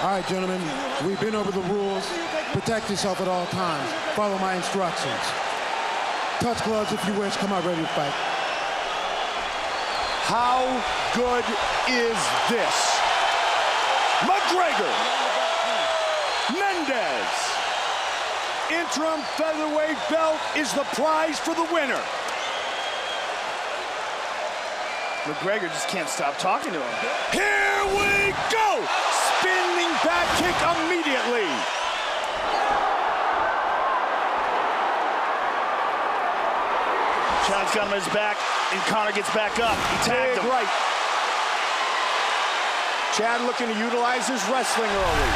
All right, gentlemen, we've been over the rules. Protect yourself at all times. Follow my instructions. Touch gloves if you wish. Come out ready to fight. How good is this? McGregor, Mendes. Interim featherweight belt is the prize for the winner. McGregor just can't stop talking to him. Here we go! Spinning back kick immediately. Chad's got him on his back, and Conor gets back up. He tagged him. Right. Chad looking to utilize his wrestling early.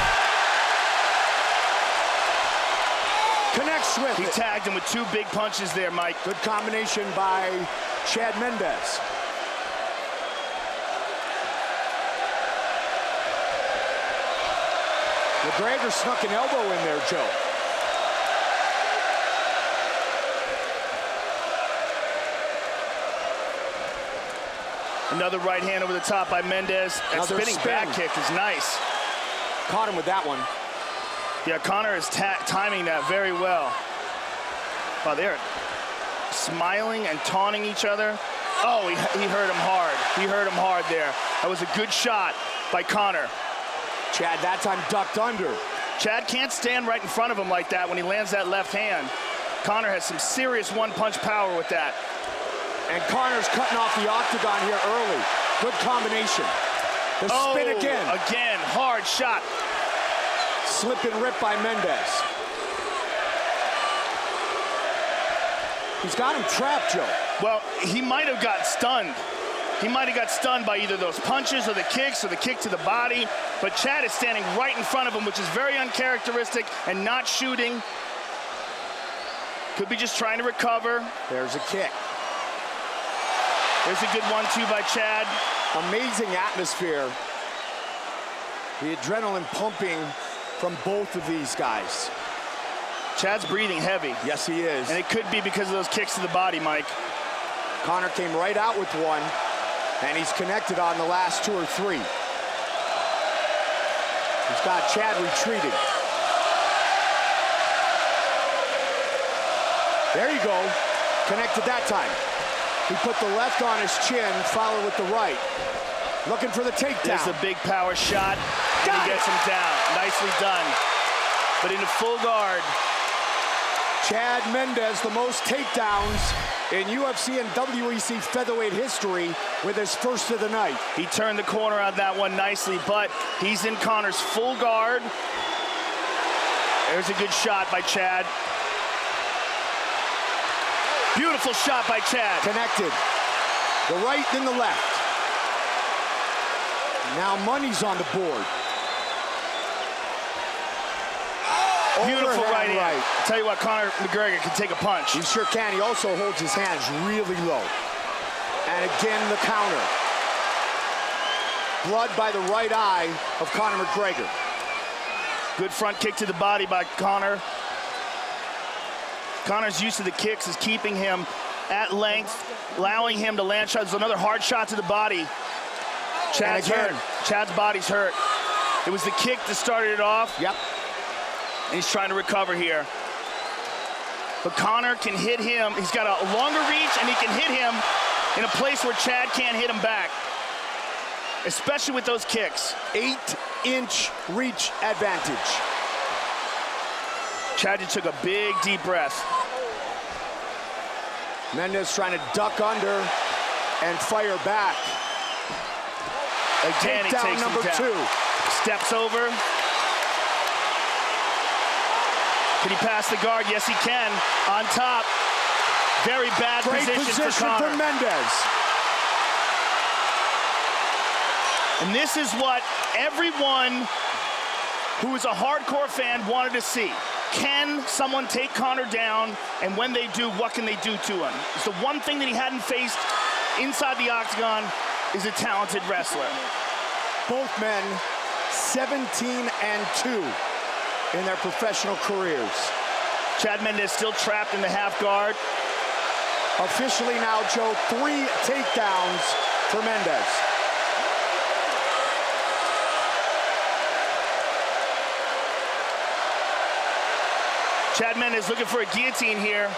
Connects with He it. tagged him with 2 big punches there, Mike. Good combination by Chad Mendes. McGregor snuck an elbow in there, Joe. Another right hand over the top by Mendes. That spinning back kick is nice. Caught him with that one. Yeah, Conor is timing that very well. Wow, they're smiling and taunting each other. Oh, he hurt him hard. He hurt him hard there. That was a good shot by Conor. Chad that time ducked under. Chad can't stand right in front of him like that when he lands that left hand. Conor has some serious one-punch power with that. And Conor's cutting off the octagon here early. Good combination. The spin again. Again, hard shot. Slip and rip by Mendes. He's got him trapped, Joe. Well, he might have got stunned. He might have got stunned by either those punches or the kicks or the kick to the body. But Chad is standing right in front of him, which is very uncharacteristic, and not shooting. Could be just trying to recover. There's a kick. There's a good 1-2 by Chad. Amazing atmosphere. The adrenaline pumping from both of these guys. Chad's breathing heavy. Yes, he is. And it could be because of those kicks to the body, Mike. Conor came right out with one, and he's connected on the last 2 or 3. He's got Chad retreating. There you go. Connected that time. He put the left on his chin, followed with the right. Looking for the takedown. There's a big power shot, and he gets him down. Nicely done. But into full guard. Chad Mendes, the most takedowns in UFC and WEC featherweight history with his first of the night. He turned the corner on that one nicely, but he's in Conor's full guard. There's a good shot by Chad. Beautiful shot by Chad. Connected. The right, then the left. Now money's on the board. Beautiful Overhand right hand. I'll tell you what, Conor McGregor can take a punch. He sure can. He also holds his hands really low. And again, the counter. Blood by the right eye of Conor McGregor. Good front kick to the body by Conor. Conor's use of the kicks is keeping him at length, allowing him to land shots. There's another hard shot to the body. Chad's hurt. Chad's body's hurt. It was the kick that started it off. Yep. And he's trying to recover here. But Conor can hit him. He's got a longer reach, and he can hit him in a place where Chad can't hit him back, especially with those kicks. 8-inch reach advantage. Chad just took a big, deep breath. Mendes trying to duck under and fire back. Again, he takes number him down. 2. Steps over. Can he pass the guard? Yes, he can. On top. Very bad position for Conor. For Mendes. And this is what everyone who is a hardcore fan wanted to see. Can someone take Conor down? And when they do, what can they do to him? It's the one thing that he hadn't faced inside the octagon is a talented wrestler. Both men 17-2 in their professional careers. Chad Mendes still trapped in the half guard. Officially now, Joe, 3 takedowns for Mendes. Chad Mendes looking for a guillotine here.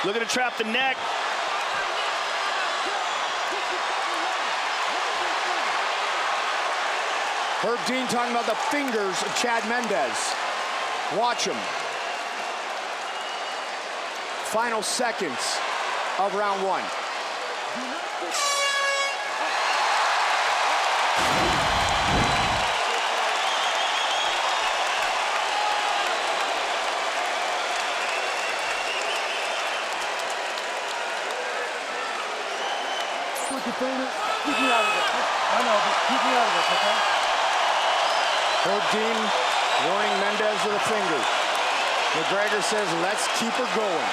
Looking to trap the neck. Herb Dean talking about the fingers of Chad Mendes. Watch him. Final seconds of round one. Keep me out of this. I know, but keep me out of this, okay? Herb Dean warning Mendes with a finger. McGregor says, let's keep her going.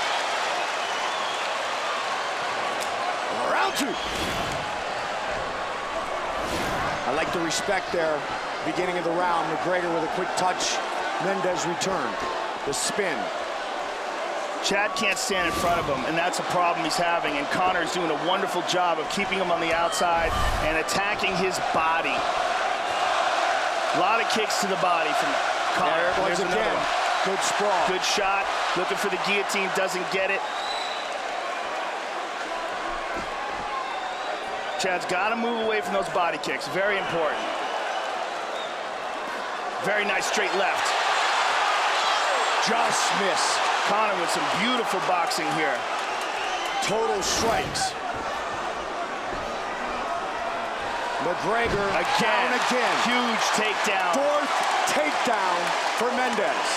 Round two. I like the respect there. Beginning of the round, McGregor with a quick touch. Mendes returned. The spin. Chad can't stand in front of him, and that's a problem he's having. And Conor's doing a wonderful job of keeping him on the outside and attacking his body. A lot of kicks to the body from Conor. There it was again. Good sprawl. Good shot. Looking for the guillotine, doesn't get it. Chad's got to move away from those body kicks. Very important. Very nice straight left. Just miss. Conor with some beautiful boxing here. Total strikes. McGregor down again. Huge takedown. Fourth takedown for Mendes.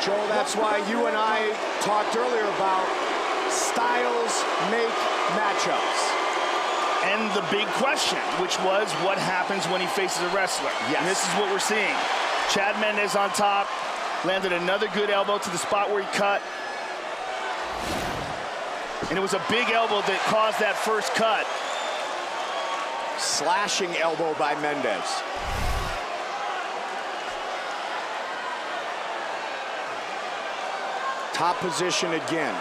Joel, that's why you and I talked earlier about styles make matchups. And the big question, which was what happens when he faces a wrestler. Yes. And this is what we're seeing. Chad Mendes on top, landed another good elbow to the spot where he cut. And it was a big elbow that caused that first cut. Slashing elbow by Mendes. Top position again.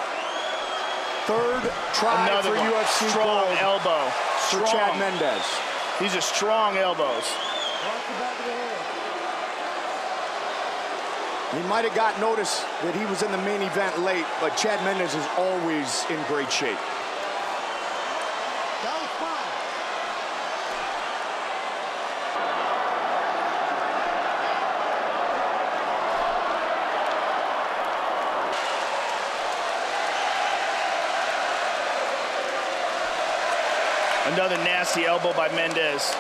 Third try Another for one. UFC Strong gold elbow. for Strong. Chad Mendes. These are strong elbows. He might have got notice that he was in the main event late, but Chad Mendes is always in great shape. That was fine. Another nasty elbow by Mendes.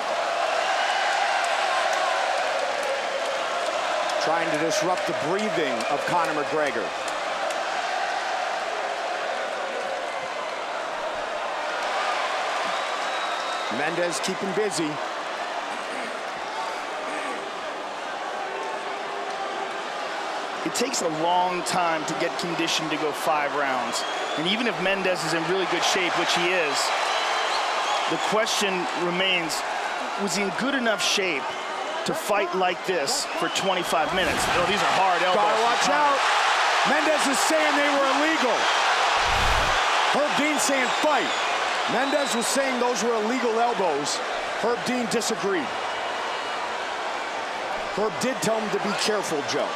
Trying to disrupt the breathing of Conor McGregor. Mendes keeping busy. It takes a long time to get conditioned to go 5 rounds. And even if Mendes is in really good shape, which he is, the question remains, was he in good enough shape to fight like this for 25 minutes? Oh, these are hard elbows. Gotta watch out. Mendes is saying they were illegal. Herb Dean saying fight. Mendes was saying those were illegal elbows. Herb Dean disagreed. Herb did tell him to be careful, Joe.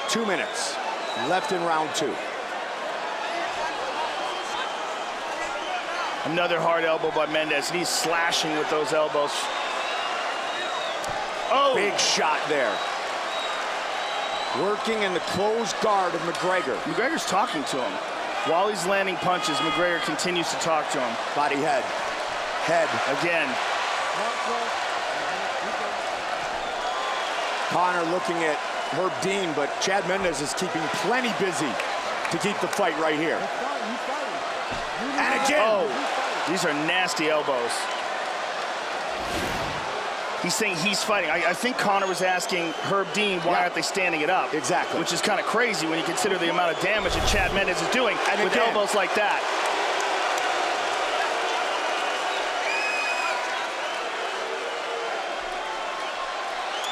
Two minutes left in round two. Another hard elbow by Mendes, and he's slashing with those elbows. Oh! Big shot there. Working in the closed guard of McGregor. McGregor's talking to him. While he's landing punches, McGregor continues to talk to him. Body head. Head. Again. Conor looking at Herb Dean, but Chad Mendes is keeping plenty busy to keep the fight right here. And again. Oh, these are nasty elbows. He's saying he's fighting. I think Conor was asking Herb Dean, why aren't they standing it up? Exactly. Which is kind of crazy when you consider the amount of damage that Chad Mendes is doing and with again, elbows like that.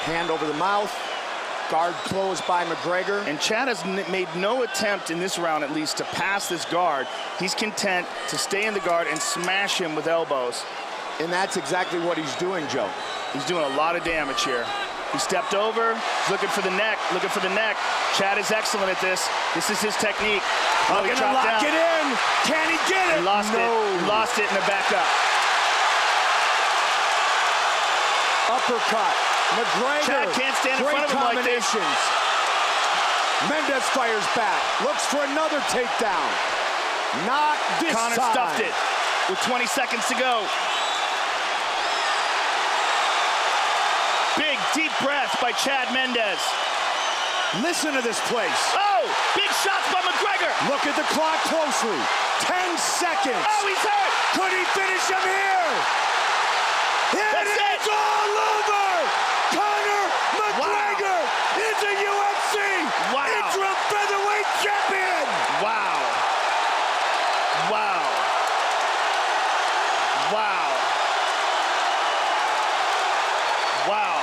Hand over the mouth. Guard closed by McGregor. And Chad has made no attempt in this round, at least, to pass this guard. He's content to stay in the guard and smash him with elbows. And that's exactly what he's doing, Joe. He's doing a lot of damage here. He stepped over, he's looking for the neck, looking for the neck. Chad is excellent at this. This is his technique. Oh, he's gonna lock it in. Can he get it? He lost it. He lost it in the back up. Uppercut. McGregor. Chad can't stand in front of him like this. Mendes fires back. Looks for another takedown. Not this time. Conor stuffed it with 20 seconds to go. Big, deep breath by Chad Mendes. Listen to this place. Oh, big shots by McGregor. Look at the clock closely. 10 seconds. Oh, he's hurt. Could he finish him here? That's it. It's all over. Conor McGregor is a UFC interim featherweight champion. Wow. Wow. Wow. Wow.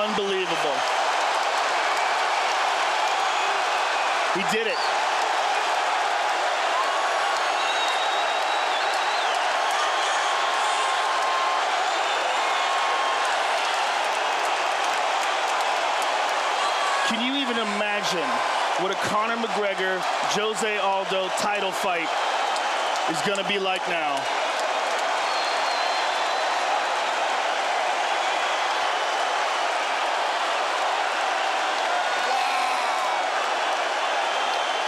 Unbelievable. He did it. Can you even imagine what a Conor McGregor, Jose Aldo title fight is going to be like now?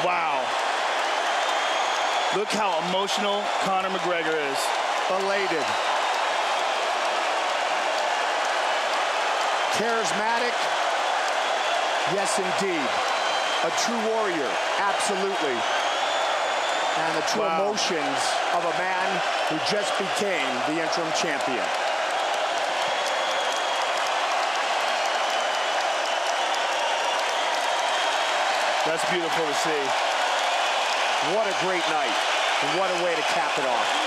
Wow. Look how emotional Conor McGregor is. Elated. Charismatic. Yes, indeed. A true warrior, absolutely. And the true emotions of a man who just became the interim champion. That's beautiful to see. What a great night, and what a way to cap it off.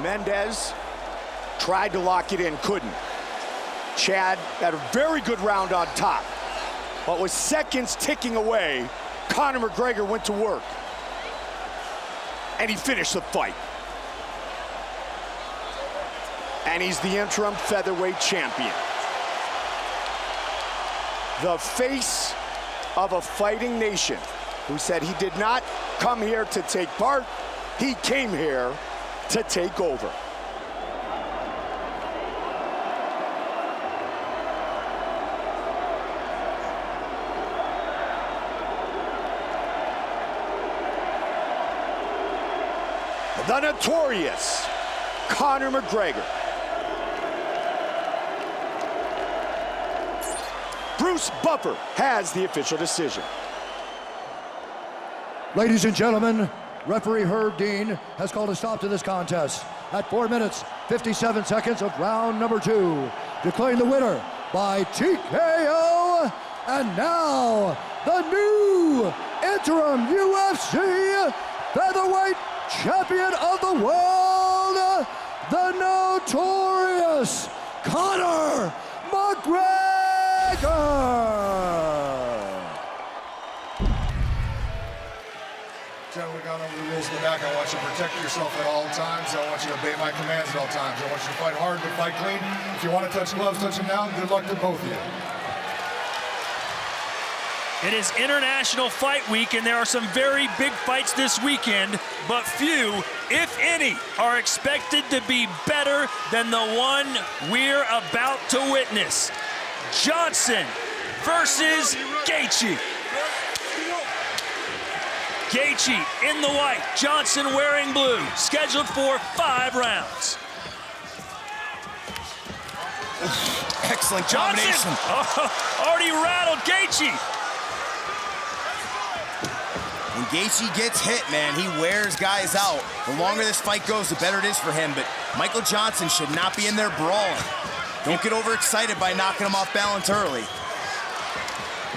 Mendes tried to lock it in, couldn't. Chad had a very good round on top, but with seconds ticking away, Conor McGregor went to work, and he finished the fight. And he's the interim featherweight champion. The face of a fighting nation who said he did not come here to take part, he came here to take over. The notorious Conor McGregor. Bruce Buffer has the official decision. Ladies and gentlemen, referee Herb Dean has called a stop to this contest at 4 minutes, 57 seconds of round number 2, declaring the winner by TKO. And now, the new interim UFC featherweight champion of the world, the notorious Conor McGregor. Gentlemen, we got over the rules in the back. I want you to protect yourself at all times. I want you to obey my commands at all times. I want you to fight hard, but fight clean. If you want to touch gloves, touch them now. Good luck to both of you. It is International Fight Week, and there are some very big fights this weekend, but few, if any, are expected to be better than the one we're about to witness. Johnson versus Gaethje. Gaethje in the white, Johnson wearing blue, scheduled for 5 rounds. Excellent Johnson already rattled Gaethje. When Gaethje gets hit, man, he wears guys out. The longer this fight goes, the better it is for him, but Michael Johnson should not be in there brawling. Don't get overexcited by knocking him off balance early.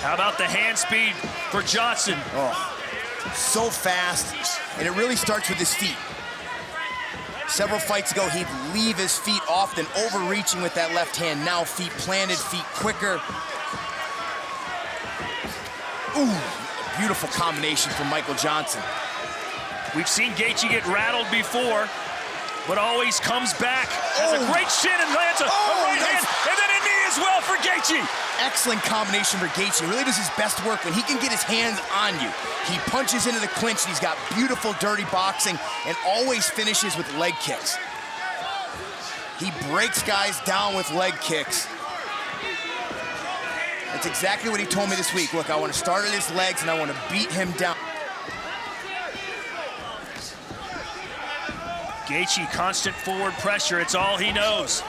How about the hand speed for Johnson? Oh, so fast, and it really starts with his feet. Several fights ago, he'd leave his feet often, overreaching with that left hand. Now feet planted, feet quicker. Ooh, a beautiful combination from Michael Johnson. We've seen Gaethje get rattled before, but always comes back. Has a great shin and lands a right hand, and then a knee as well for Gaethje. Excellent combination for Gaethje. Really does his best work when he can get his hands on you. He punches into the clinch, and he's got beautiful, dirty boxing, and always finishes with leg kicks. He breaks guys down with leg kicks. That's exactly what he told me this week. Look, I want to start at his legs, and I want to beat him down. Gaethje, constant forward pressure. It's all he knows.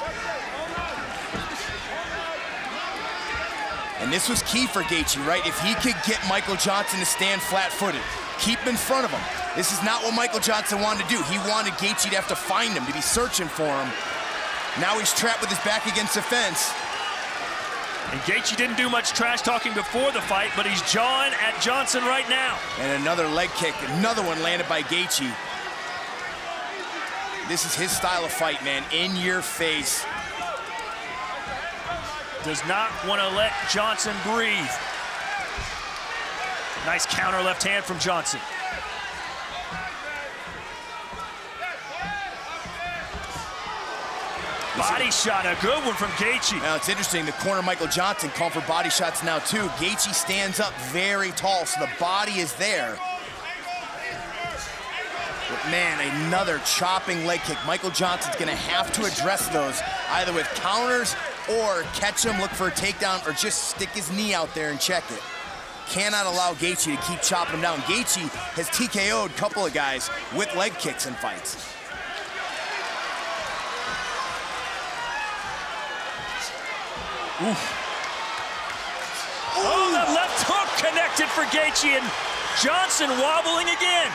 And this was key for Gaethje, right? If he could get Michael Johnson to stand flat-footed, keep him in front of him. This is not what Michael Johnson wanted to do. He wanted Gaethje to have to find him, to be searching for him. Now he's trapped with his back against the fence. And Gaethje didn't do much trash talking before the fight, but he's jawing at Johnson right now. And another leg kick, another one landed by Gaethje. This is his style of fight, man, in your face. Does not want to let Johnson breathe. Nice counter left hand from Johnson. Body shot, a good one from Gaethje. Now it's interesting, the corner Michael Johnson calling for body shots now too. Gaethje stands up very tall, so the body is there. But man, another chopping leg kick. Michael Johnson's gonna have to address those, either with counters or catch him, look for a takedown, or just stick his knee out there and check it. Cannot allow Gaethje to keep chopping him down. Gaethje has TKO'd a couple of guys with leg kicks in fights. Oof. Oh, the left hook connected for Gaethje, and Johnson wobbling again.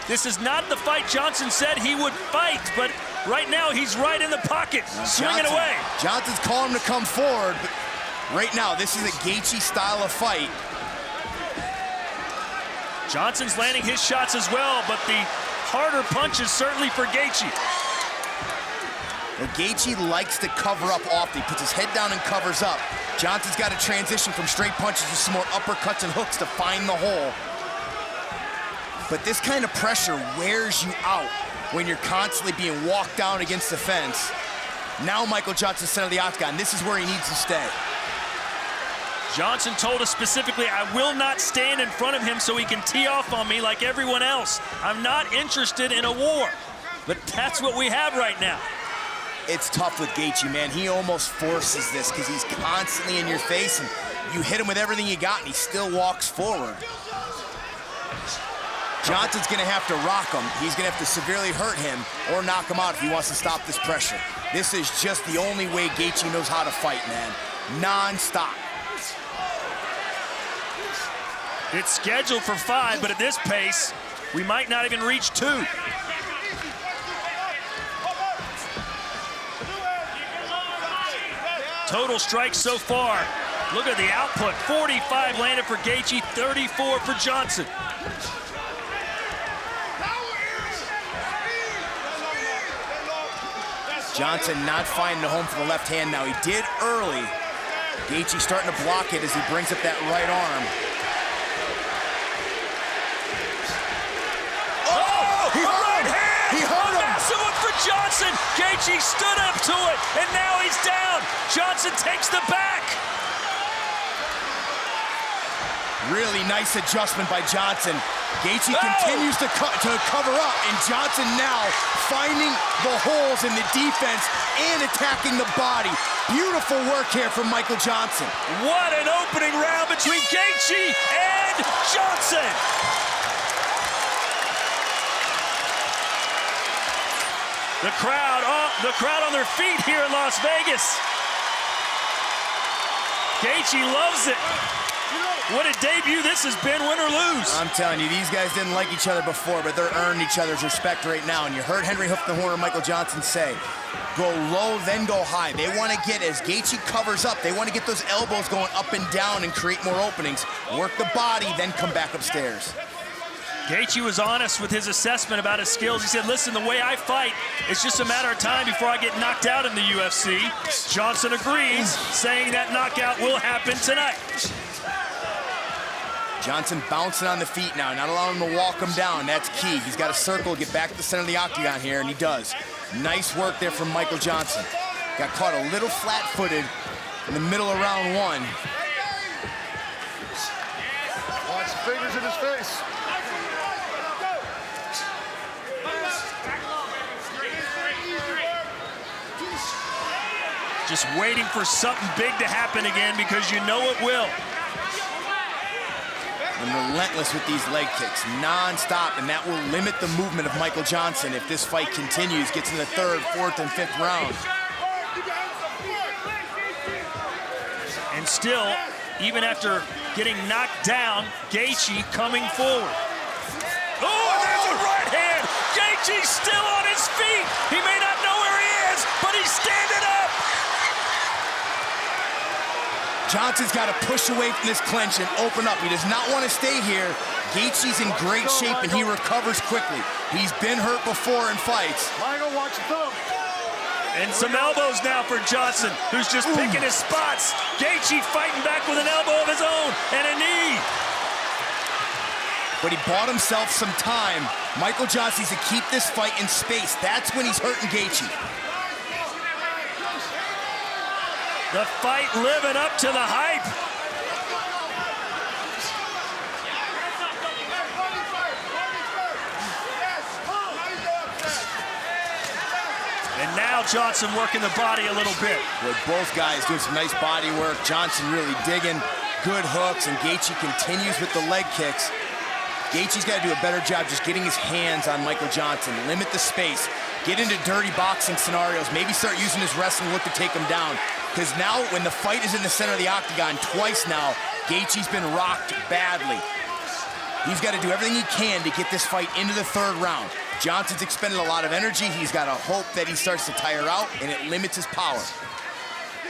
This is not the fight Johnson said he would fight, but right now he's right in the pocket, swinging away. Johnson's calling him to come forward, but right now this is a Gaethje style of fight. Johnson's landing his shots as well, but the harder punches certainly for Gaethje. Well, Gaethje likes to cover up often. He puts his head down and covers up. Johnson's got to transition from straight punches to some more uppercuts and hooks to find the hole. But this kind of pressure wears you out when you're constantly being walked down against the fence. Now Michael Johnson center of the octagon. This is where he needs to stay. Johnson told us specifically, I will not stand in front of him so he can tee off on me like everyone else. I'm not interested in a war. But that's what we have right now. It's tough with Gaethje, man. He almost forces this because he's constantly in your face, and you hit him with everything you got, and he still walks forward. Johnson's gonna have to rock him. He's gonna have to severely hurt him or knock him out if he wants to stop this pressure. This is just the only way Gaethje knows how to fight, man. Non-stop. It's scheduled for 5, but at this pace, we might not even reach 2. Total strikes so far. Look at the output. 45 landed for Gaethje, 34 for Johnson. Johnson not finding the home for the left hand now. He did early. Gaethje starting to block it as he brings up that right arm. Oh, he hurt him. Hand. He hurt him. Massive one for Johnson. Gaethje stood up to it, and now he's down. Johnson takes the back. Really nice adjustment by Johnson. Gaethje continues to cover up, and Johnson now finding the holes in the defense and attacking the body. Beautiful work here from Michael Johnson. What an opening round between Gaethje and Johnson. The crowd on their feet here in Las Vegas. Gaethje loves it. What a debut this has been, win or lose. I'm telling you, these guys didn't like each other before, but they're earning each other's respect right now. And you heard Henry Hoof the Horner, Michael Johnson say, go low, then go high. They want to get, as Gaethje covers up, they want to get those elbows going up and down and create more openings. Work the body, then come back upstairs. Gaethje was honest with his assessment about his skills. He said, listen, the way I fight, it's just a matter of time before I get knocked out in the UFC. Johnson agrees, saying that knockout will happen tonight. Johnson bouncing on the feet now, not allowing him to walk him down. That's key. He's got to circle, get back to the center of the octagon here, and he does. Nice work there from Michael Johnson. Got caught a little flat-footed in the middle of round one. Watch the fingers in his face. Just waiting for something big to happen again because you know it will. And relentless with these leg kicks, non-stop, and that will limit the movement of Michael Johnson if this fight continues, gets in the third, fourth, and fifth round. And still, even after getting knocked down, Gaethje coming forward. Oh, and there's a right hand! Gaethje's still on his feet! He may not know where he is, but he's standing up! Johnson's got to push away from this clinch and open up. He does not want to stay here. Gaethje's in great shape and he recovers quickly. He's been hurt before in fights. Michael, watch the thumb. And some elbows now for Johnson, who's just picking his spots. Gaethje fighting back with an elbow of his own and a knee. But he bought himself some time. Michael Johnson needs to keep this fight in space. That's when he's hurting Gaethje. The fight living up to the hype. And now Johnson working the body a little bit. With both guys doing some nice body work. Johnson really digging, good hooks, and Gaethje continues with the leg kicks. Gaethje's got to do a better job just getting his hands on Michael Johnson, limit the space, get into dirty boxing scenarios, maybe start using his wrestling look to take him down. Because now, when the fight is in the center of the octagon twice now, Gaethje's been rocked badly. He's got to do everything he can to get this fight into the third round. Johnson's expended a lot of energy. He's got to hope that he starts to tire out, and it limits his power.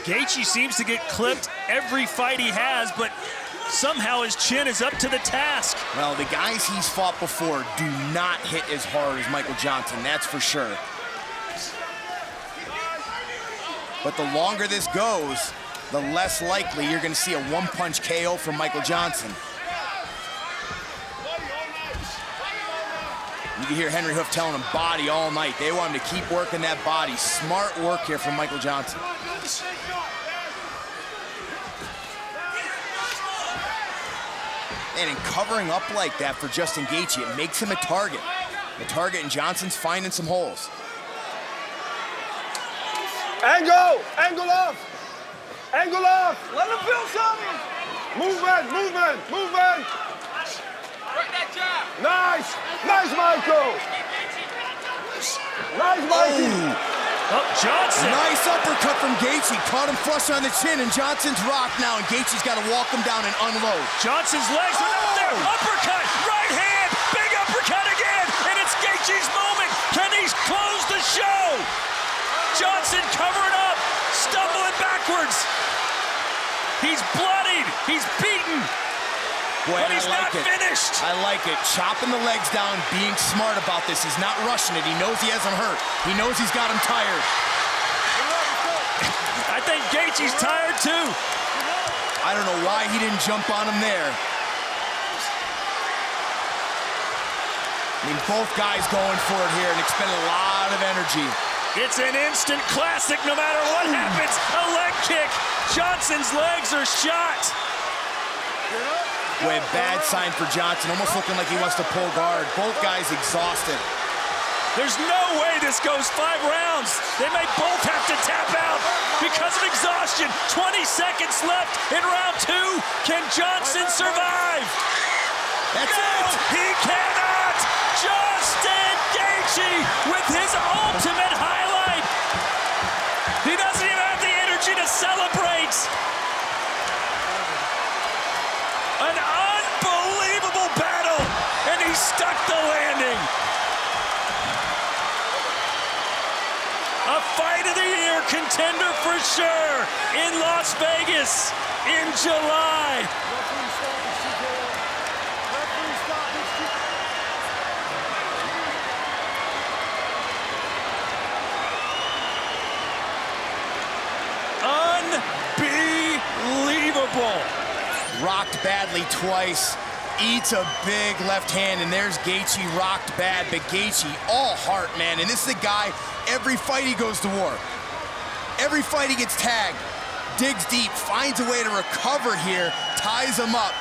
Gaethje seems to get clipped every fight he has, but somehow his chin is up to the task. Well, the guys he's fought before do not hit as hard as Michael Johnson, that's for sure. But the longer this goes, the less likely you're going to see a one-punch KO from Michael Johnson. You can hear Henry Hoof telling him body all night. They want him to keep working that body. Smart work here from Michael Johnson. And in covering up like that for Justin Gaethje, it makes him a target. A target, and Johnson's finding some holes. Angle! Angle off! Angle off! Let him feel something! Movement! Movement! Movement! Work that jab! Nice! Nice, Michael! Nice, Mikey! Oh, Johnson! Nice uppercut from Gaethje. Caught him flush on the chin, and Johnson's rocked now, and Gaethje's got to walk him down and unload. Johnson's legs are up there. Uppercut! Right hand! Big uppercut again! And it's Gaethje's moment! Can he close the show? Johnson covering up, stumbling backwards. He's bloodied, he's beaten, Boy, but he's not finished. I like it. Chopping the legs down, being smart about this. He's not rushing it. He knows he has him hurt. He knows he's got him tired. I think Gaethje's tired too. I don't know why he didn't jump on him there. I mean, both guys going for it here and expending a lot of energy. It's an instant classic no matter what happens. A leg kick. Johnson's legs are shot. Boy, bad sign for Johnson, almost looking like he wants to pull guard. Both guys exhausted. There's no way this goes 5 rounds. They may both have to tap out because of exhaustion. 20 seconds left in round 2. Can Johnson survive? That's it. He cannot. Justin Gaethje with his ultimate highlight. He doesn't even have the energy to celebrate. contender for sure in Las Vegas in July. Unbelievable. Rocked badly twice, eats a big left hand, and there's Gaethje rocked bad, but Gaethje all heart, man. And this is a guy, every fight he goes to war. Every fight he gets tagged, digs deep, finds a way to recover here, ties him up,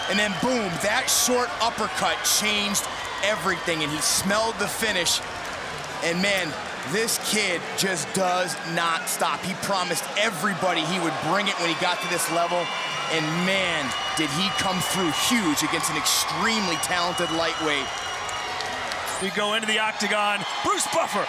and then boom, that short uppercut changed everything, and he smelled the finish. And man, this kid just does not stop. He promised everybody he would bring it when he got to this level, and man, did he come through huge against an extremely talented lightweight. We go into the octagon, Bruce Buffer.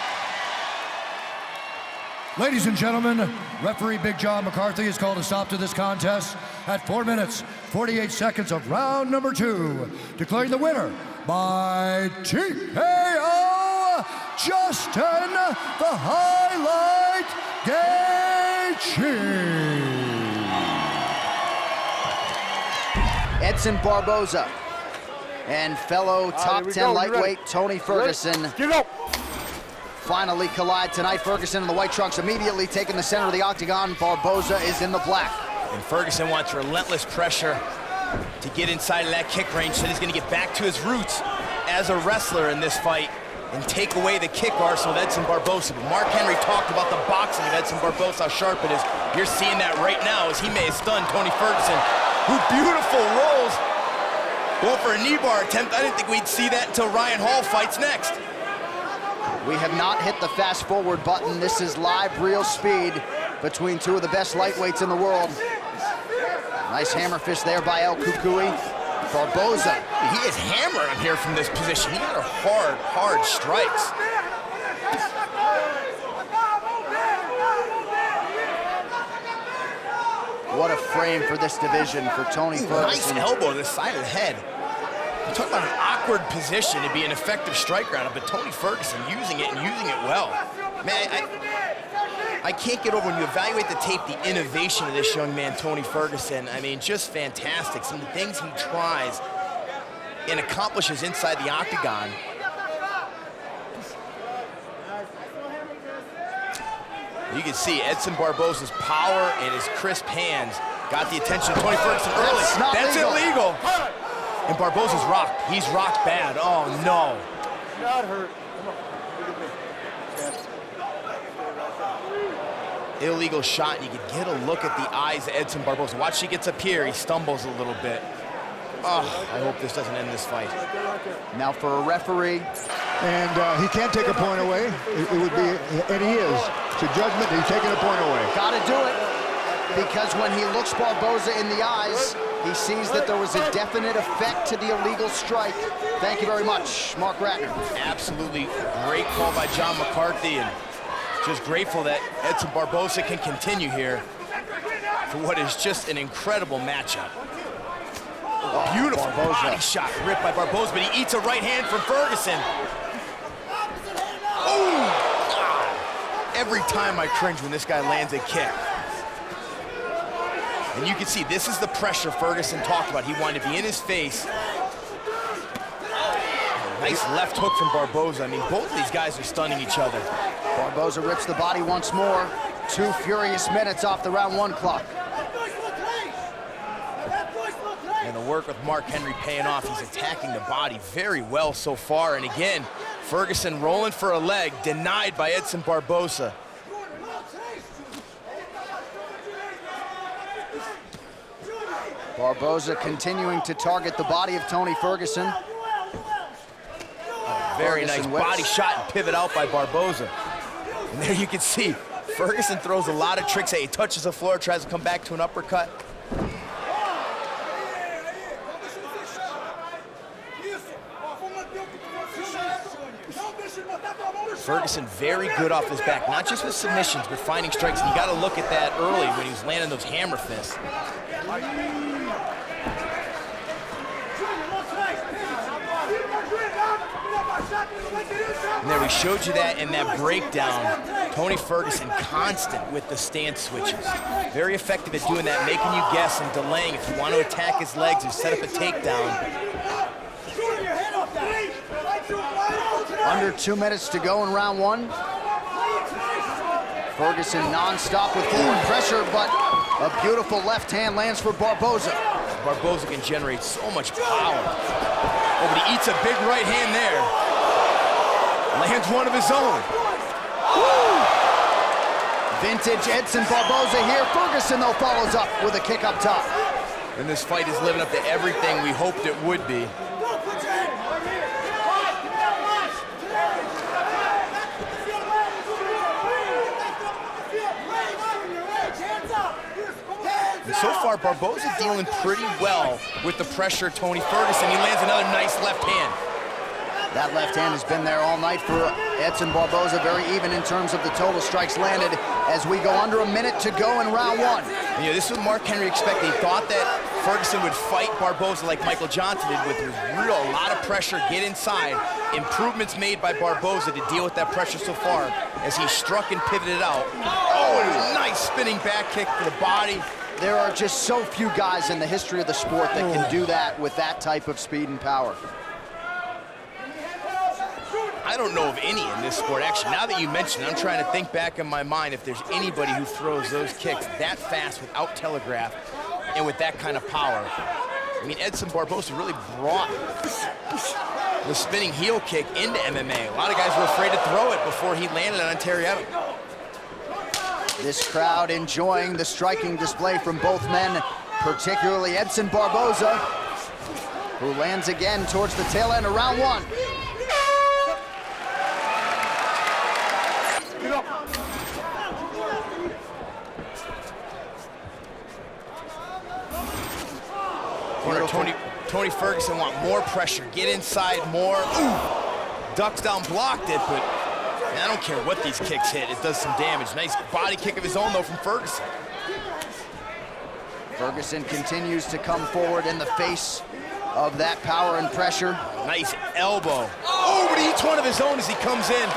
Ladies and gentlemen, referee Big John McCarthy has called a stop to this contest at 4 minutes, 48 seconds of round number 2, declaring the winner by TKO, Justin the Highlight Gaethje. Edson Barboza and fellow top 10 lightweight Tony Ferguson finally collide tonight. Ferguson in the white trunks immediately taking the center of the octagon. Barboza is in the black. And Ferguson wants relentless pressure to get inside of that kick range, so he's going to get back to his roots as a wrestler in this fight and take away the kick arsenal of Edson Barboza. But Mark Henry talked about the boxing of Edson Barboza, how sharp it is. You're seeing that right now as he may have stunned Tony Ferguson, who beautiful rolls. Going for a knee bar attempt. I didn't think we'd see that until Ryan Hall fights next. We have not hit the fast forward button. This is live, real speed between two of the best lightweights in the world. Nice hammer fist there by El Cucuy. Barboza. He is hammering him here from this position. He got hard strikes. What a frame for this division for Tony Ferguson. Nice elbow to the side of the head. You talk about an awkward position to be an effective striker on it, but Tony Ferguson using it and using it well. Man, I can't get over when you evaluate the tape, the innovation of this young man, Tony Ferguson. I mean, just fantastic. Some of the things he tries and accomplishes inside the octagon. You can see Edson Barboza's power and his crisp hands got the attention of Tony Ferguson early. That's illegal. And Barboza's rocked. He's rocked bad. Oh, no. Not hurt. Come on. Look at me. Illegal shot, and you can get a look at the eyes of Edson Barboza. Watch, he gets up here. He stumbles a little bit. Oh, I hope this doesn't end this fight. Now for a referee. And he can't take a point away. It would be, and he is. It's a judgment, he's taking a point away. Gotta do it, because when he looks Barboza in the eyes, he sees that there was a definite effect to the illegal strike. Thank you very much, Mark Ratner. Absolutely great call by John McCarthy, and just grateful that Edson Barboza can continue here for what is just an incredible matchup. Oh, beautiful body shot ripped by Barboza, but he eats a right hand from Ferguson. Oh! Every time I cringe when this guy lands a kick. And you can see this is the pressure Ferguson talked about. He wanted to be in his face. Nice left hook from Barboza. I mean, both of these guys are stunning each other. Barboza rips the body once more. 2 furious minutes off the round 1 clock. And the work with Mark Henry paying off. He's attacking the body very well so far. And again, Ferguson rolling for a leg, denied by Edson Barboza. Barboza continuing to target the body of Tony Ferguson. Very Ferguson nice whips. body shot and pivot out by Barboza. And there you can see, Ferguson throws a lot of tricks. He touches the floor, tries to come back to an uppercut. Ferguson very good off his back, not just with submissions, but finding strikes. And you got to look at that early when he was landing those hammer fists. And there we showed you that in that breakdown. Tony Ferguson constant with the stance switches. Very effective at doing that, making you guess and delaying if you want to attack his legs or set up a takedown. Under 2 minutes to go in round one. Ferguson non-stop with forward pressure, but a beautiful left hand lands for Barboza. Barboza can generate so much power. Oh, but he eats a big right hand there. Lands one of his own. Woo! Vintage Edson Barboza here. Ferguson, though, follows up with a kick up top. And this fight is living up to everything we hoped it would be. And so far, Barboza dealing pretty well with the pressure of Tony Ferguson. He lands another nice left hand. That left hand has been there all night for Edson Barboza, very even in terms of the total strikes landed as we go under a minute to go in round one. You know, this is what Mark Henry expected. He thought that Ferguson would fight Barboza like Michael Johnson did with a lot of pressure, get inside. Improvements made by Barboza to deal with that pressure so far as he struck and pivoted out. Oh, and a nice spinning back kick to the body. There are just so few guys in the history of the sport that can do that with that type of speed and power. I don't know of any in this sport. Actually, now that you mention it, I'm trying to think back in my mind if there's anybody who throws those kicks that fast without telegraph and with that kind of power. I mean, Edson Barboza really brought the spinning heel kick into MMA. A lot of guys were afraid to throw it before he landed on Terry. This crowd enjoying the striking display from both men, particularly Edson Barboza, who lands again towards the tail end of round one. Tony Ferguson want more pressure, get inside more. Ooh, ducks down, blocked it, but man, I don't care what these kicks hit, it does some damage. Nice body kick of his own though from Ferguson. Ferguson continues to come forward in the face of that power and pressure. Nice elbow. Oh, but he eats one of his own as he comes in.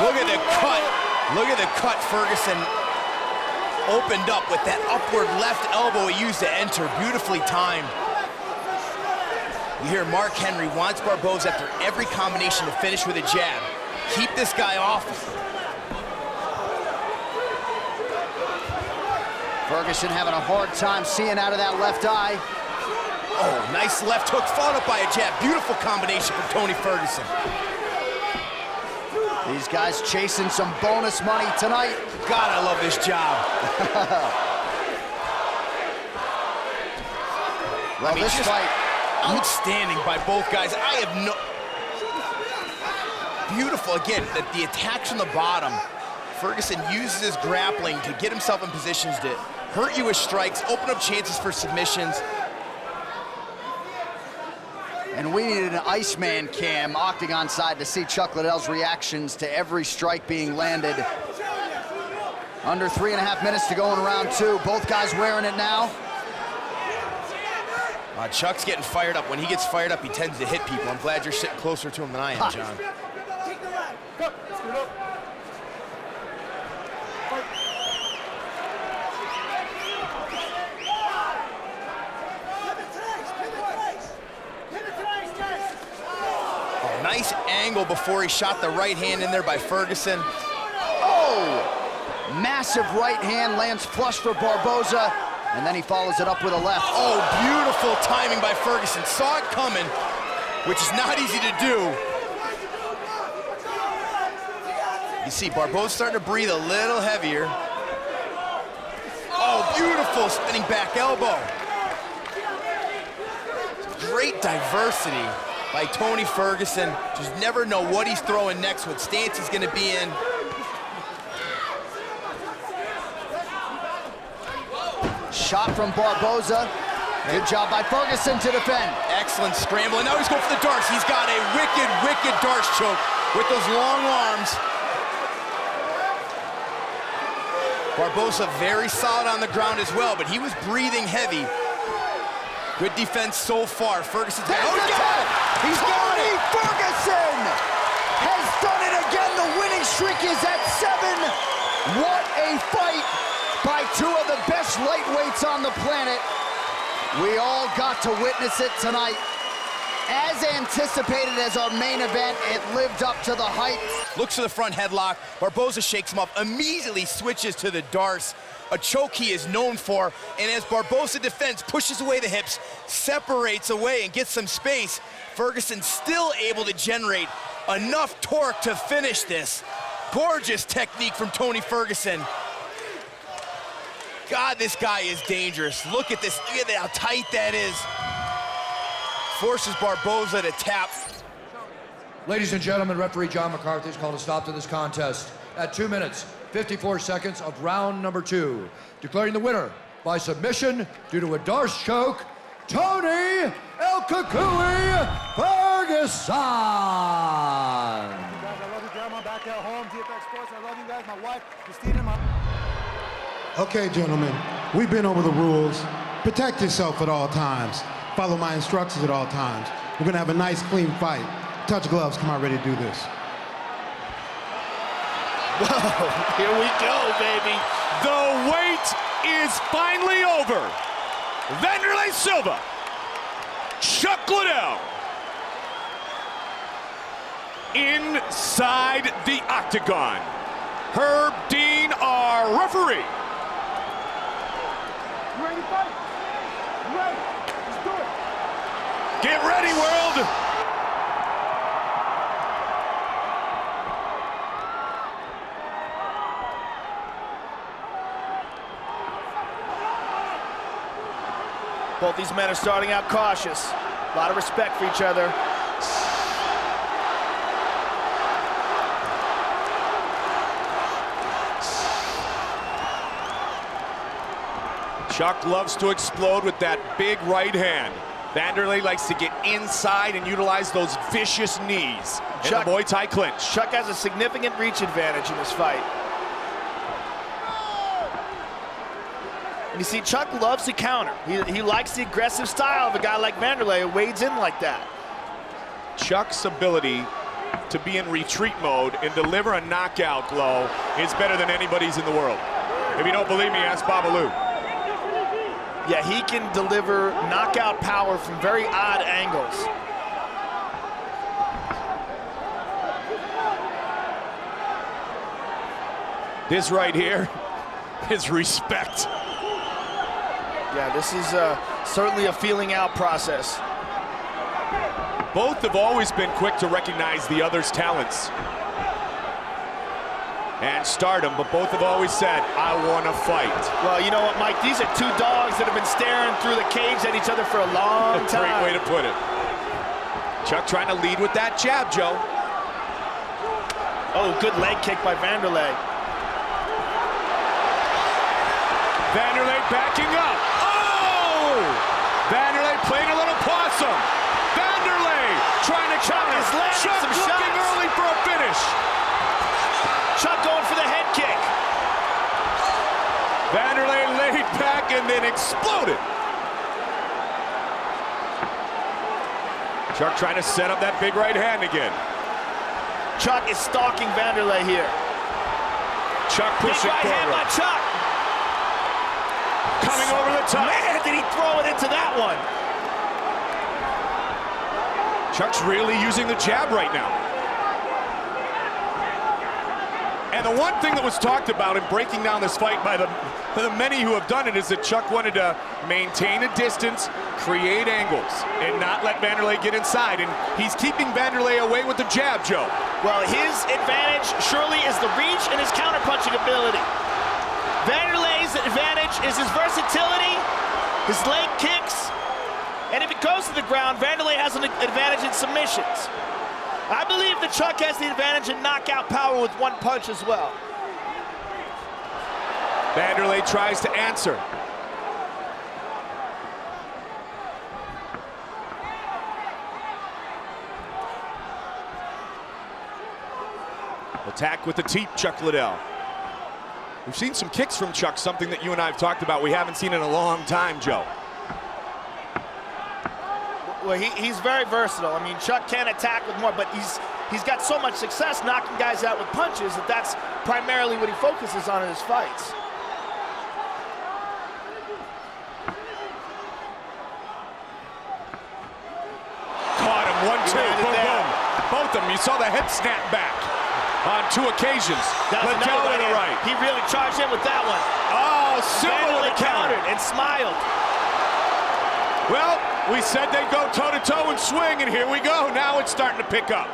Look at the cut. Look at the cut Ferguson opened up with that upward left elbow he used to enter. Beautifully timed. You hear Mark Henry wants Barboza after every combination to finish with a jab. Keep this guy off. Ferguson having a hard time seeing out of that left eye. Oh, nice left hook followed up by a jab. Beautiful combination from Tony Ferguson. These guys chasing some bonus money tonight. God, I love this job. Well, I mean, this fight, outstanding by both guys. I have no... Beautiful, again, the attacks from the bottom. Ferguson uses his grappling to get himself in positions to hurt you with strikes, open up chances for submissions. And we needed an Iceman cam octagon side to see Chuck Liddell's reactions to every strike being landed. Under 3.5 minutes to go in round two. Both guys wearing it now. Chuck's getting fired up. When he gets fired up, he tends to hit people. I'm glad you're sitting closer to him than I am, John. Oh, nice angle before he shot the right hand in there by Ferguson. Oh! Massive right hand lands flush for Barboza, and then he follows it up with a left. Oh, beautiful timing by Ferguson. Saw it coming, which is not easy to do. You see Barboza starting to breathe a little heavier. Oh, beautiful spinning back elbow. Great diversity by Tony Ferguson. Just never know what he's throwing next, what stance he's gonna be in. Shot from Barboza. Good job by Ferguson to defend. Excellent scramble, and now he's going for the darts. He's got a wicked, wicked darts choke with those long arms. Barboza very solid on the ground as well, but he was breathing heavy. Good defense so far. Ferguson's got it. He's got it. Ferguson has done it again. The winning streak is at 7. What a fight by two of the best lightweights on the planet. We all got to witness it tonight. As anticipated as our main event, it lived up to the hype. Looks for the front headlock. Barboza shakes him up, immediately switches to the darce, a choke he is known for, and as Barboza defends, pushes away the hips, separates away and gets some space, Ferguson still able to generate enough torque to finish this. Gorgeous technique from Tony Ferguson. God, this guy is dangerous. Look at this, look at how tight that is. Forces Barboza to tap. Ladies and gentlemen, referee John McCarthy has called a stop to this contest at 2 minutes, 54 seconds of round number 2. Declaring the winner by submission due to a darce choke, Tony El Cucuy Ferguson. I love you, Grandma, back at home, DFX Sports. I love you guys, my wife, Christina, Okay, gentlemen, we've been over the rules. Protect yourself at all times. Follow my instructions at all times. We're gonna have a nice, clean fight. Touch gloves, come out ready to do this. Whoa, here we go, baby. The wait is finally over. Wanderlei Silva, Chuck Liddell, inside the octagon. Herb Dean, our referee. You ready to fight? You ready? Let's do it. Get ready, world. Both these men are starting out cautious. A lot of respect for each other. Chuck loves to explode with that big right hand. Wanderlei likes to get inside and utilize those vicious knees in the Muay Thai clinch. Chuck has a significant reach advantage in this fight. And you see, Chuck loves to counter. He likes the aggressive style of a guy like Wanderlei who wades in like that. Chuck's ability to be in retreat mode and deliver a knockout blow is better than anybody's in the world. If you don't believe me, ask Babalu. Yeah, he can deliver knockout power from very odd angles. This right here is respect. Yeah, this is certainly a feeling out process. Both have always been quick to recognize the other's talents and stardom, but both have always said, I want to fight. Well, you know what, Mike? These are two dogs that have been staring through the cage at each other for a long time. Great way to put it. Chuck trying to lead with that jab, Joe. Oh, good leg kick by Wanderlei. Wanderlei backing up. Oh! Wanderlei playing a little possum. Wanderlei trying to Chuck is landing Chuck some looking shots. early for a finish. Chuck going for the head kick. Wanderlei laid back and then exploded. Chuck trying to set up that big right hand again. Chuck is stalking Wanderlei here. Chuck pushing big right hand forward. by Chuck. Coming over the top. Man, did he throw it into that one. Chuck's really using the jab right now. And the one thing that was talked about in breaking down this fight by the many who have done it is that Chuck wanted to maintain a distance, create angles, and not let Wanderlei get inside. And he's keeping Wanderlei away with the jab, Joe. Well, his advantage surely is the reach and his counterpunching ability. Wanderlei's advantage is his versatility, his leg kicks, and if it goes to the ground, Wanderlei has an advantage in submissions. I believe that Chuck has the advantage in knockout power with one punch as well. Wanderlei tries to answer. Attack with the teep, Chuck Liddell. We've seen some kicks from Chuck, something that you and I have talked about we haven't seen in a long time, Joe. Well, he's very versatile. I mean, Chuck can attack with more, but he's got so much success knocking guys out with punches that that's primarily what he focuses on in his fights. Caught him, 1-2, boom, boom. Both of them, you saw the head snap back on 2 occasions. Liddell to the right. He really charged in with that one. Oh, Silva with a counter. And smiled. Well, we said they'd go toe-to-toe and swing, and here we go. Now it's starting to pick up.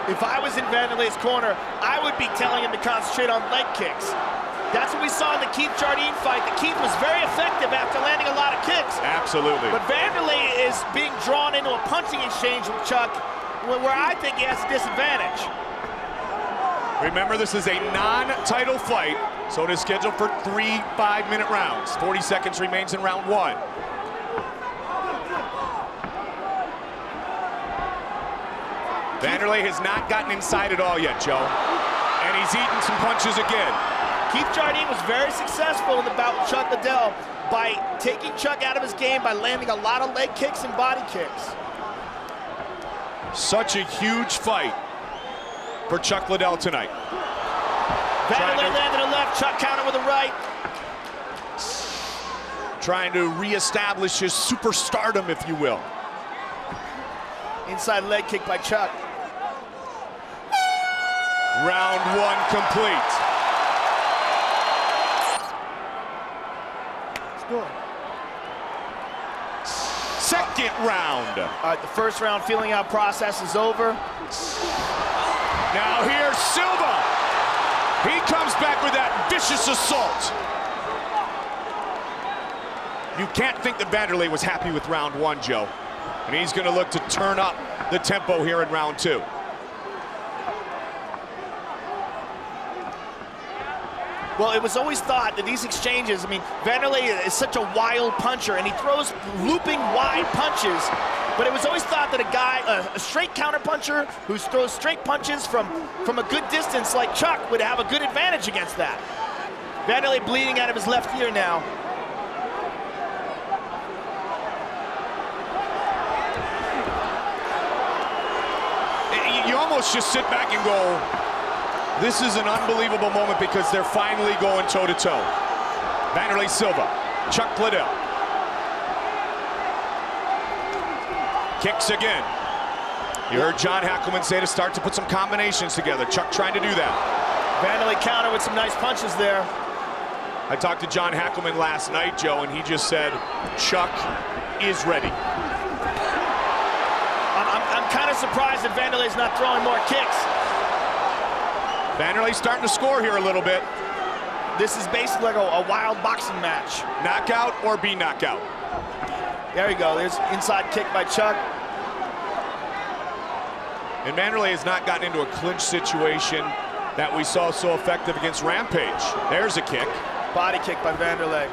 If I was in Vanderlei's corner, I would be telling him to concentrate on leg kicks. That's what we saw in the Keith Jardine fight. The Keith was very effective after landing a lot of kicks. Absolutely. But Vanderlei is being drawn into a punching exchange with Chuck, where I think he has a disadvantage. Remember, this is a non-title fight, so it is scheduled for 3 5-minute rounds. 40 seconds remains in round 1. Vanderlei has not gotten inside at all yet, Joe. And he's eaten some punches again. Keith Jardine was very successful in the bout with Chuck Liddell by taking Chuck out of his game by landing a lot of leg kicks and body kicks. Such a huge fight for Chuck Liddell tonight. Vanderlei landed a left, Chuck countered with a right. Trying to reestablish his superstardom, if you will. Inside leg kick by Chuck. Round 1 complete. Second round. All right, the first round feeling out process is over. Now here's Silva. He comes back with that vicious assault. You can't think that Vanderlei was happy with round 1, Joe. And he's going to look to turn up the tempo here in round 2. Well, it was always thought that these exchanges, I mean, Vanderlei is such a wild puncher, and he throws looping wide punches. But it was always thought that a straight counter puncher who throws straight punches from a good distance like Chuck would have a good advantage against that. Vanderlei bleeding out of his left ear now. You almost just sit back and go, this is an unbelievable moment because they're finally going toe-to-toe. Vanderlei Silva, Chuck Liddell. Kicks again. You heard John Hackleman say to start to put some combinations together. Chuck trying to do that. Vanderlei counter with some nice punches there. I talked to John Hackleman last night, Joe, and he just said, Chuck is ready. I'm kind of surprised that Vanderlei's not throwing more kicks. Vanderlei's starting to score here a little bit. This is basically like a wild boxing match. Knockout or be knockout. There you go. There's inside kick by Chuck. And Vanderlei has not gotten into a clinch situation that we saw so effective against Rampage. There's a kick. Body kick by Vanderlei.